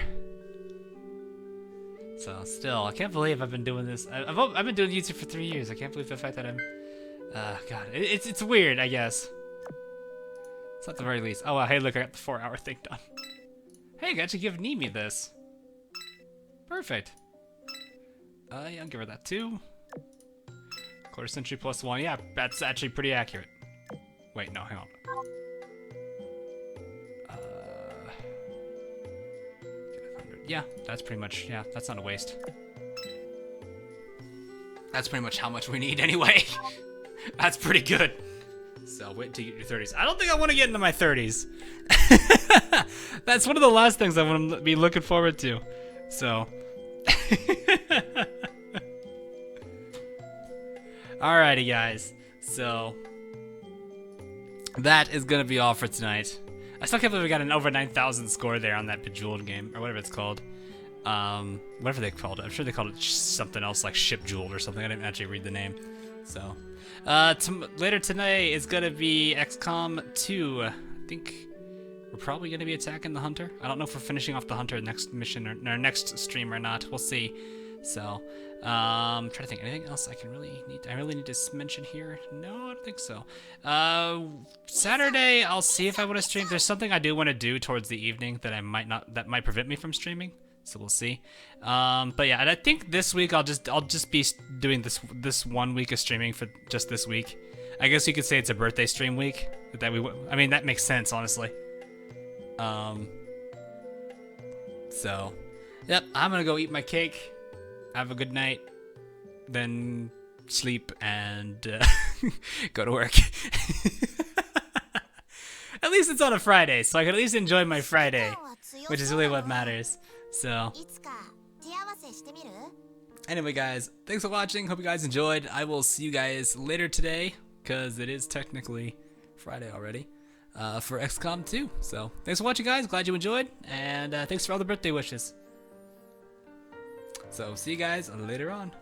So still, I can't believe I've been doing this. I've been doing YouTube for 3 years. I can't believe the fact that I'm. God, it's weird, I guess. It's at the very least. Oh, hey, look, I got the 4-hour thing done. Hey, you actually give Nimi this. Perfect. Yeah, I'll give her that too. Quarter century plus 1. Yeah, that's actually pretty accurate. Wait, no, hang on. Yeah, that's pretty much, yeah, that's not a waste. That's pretty much how much we need anyway. That's pretty good. So, wait till you get your 30s. I don't think I want to get into my 30s. That's one of the last things I want to be looking forward to. So. Alrighty, guys. So. That is going to be all for tonight. I still can't believe we got an over 9,000 score there on that Bejeweled game, or whatever it's called. Whatever they called it. I'm sure they called it something else like Ship Jeweled or something. I didn't actually read the name. So, later tonight is gonna be XCOM 2. I think we're probably gonna be attacking the Hunter. I don't know if we're finishing off the Hunter next mission or next stream or not. We'll see. So, trying to think anything else I really need to mention here. No, I don't think so. Saturday I'll see if I want to stream. There's something I do want to do towards the evening that that might prevent me from streaming. So we'll see. But yeah, and I think this week I'll just be doing this 1 week of streaming for just this week. I guess you could say it's a birthday stream week. I mean that makes sense honestly. So, yep, I'm gonna go eat my cake. Have a good night, then sleep and go to work. At least it's on a Friday, so I can at least enjoy my Friday, which is really what matters. So, いつか手合わせしてみる anyway, guys, thanks for watching. Hope you guys enjoyed. I will see you guys later today, because it is technically Friday already, for XCOM 2. So, thanks for watching, guys. Glad you enjoyed, and thanks for all the birthday wishes. So, see you guys later on.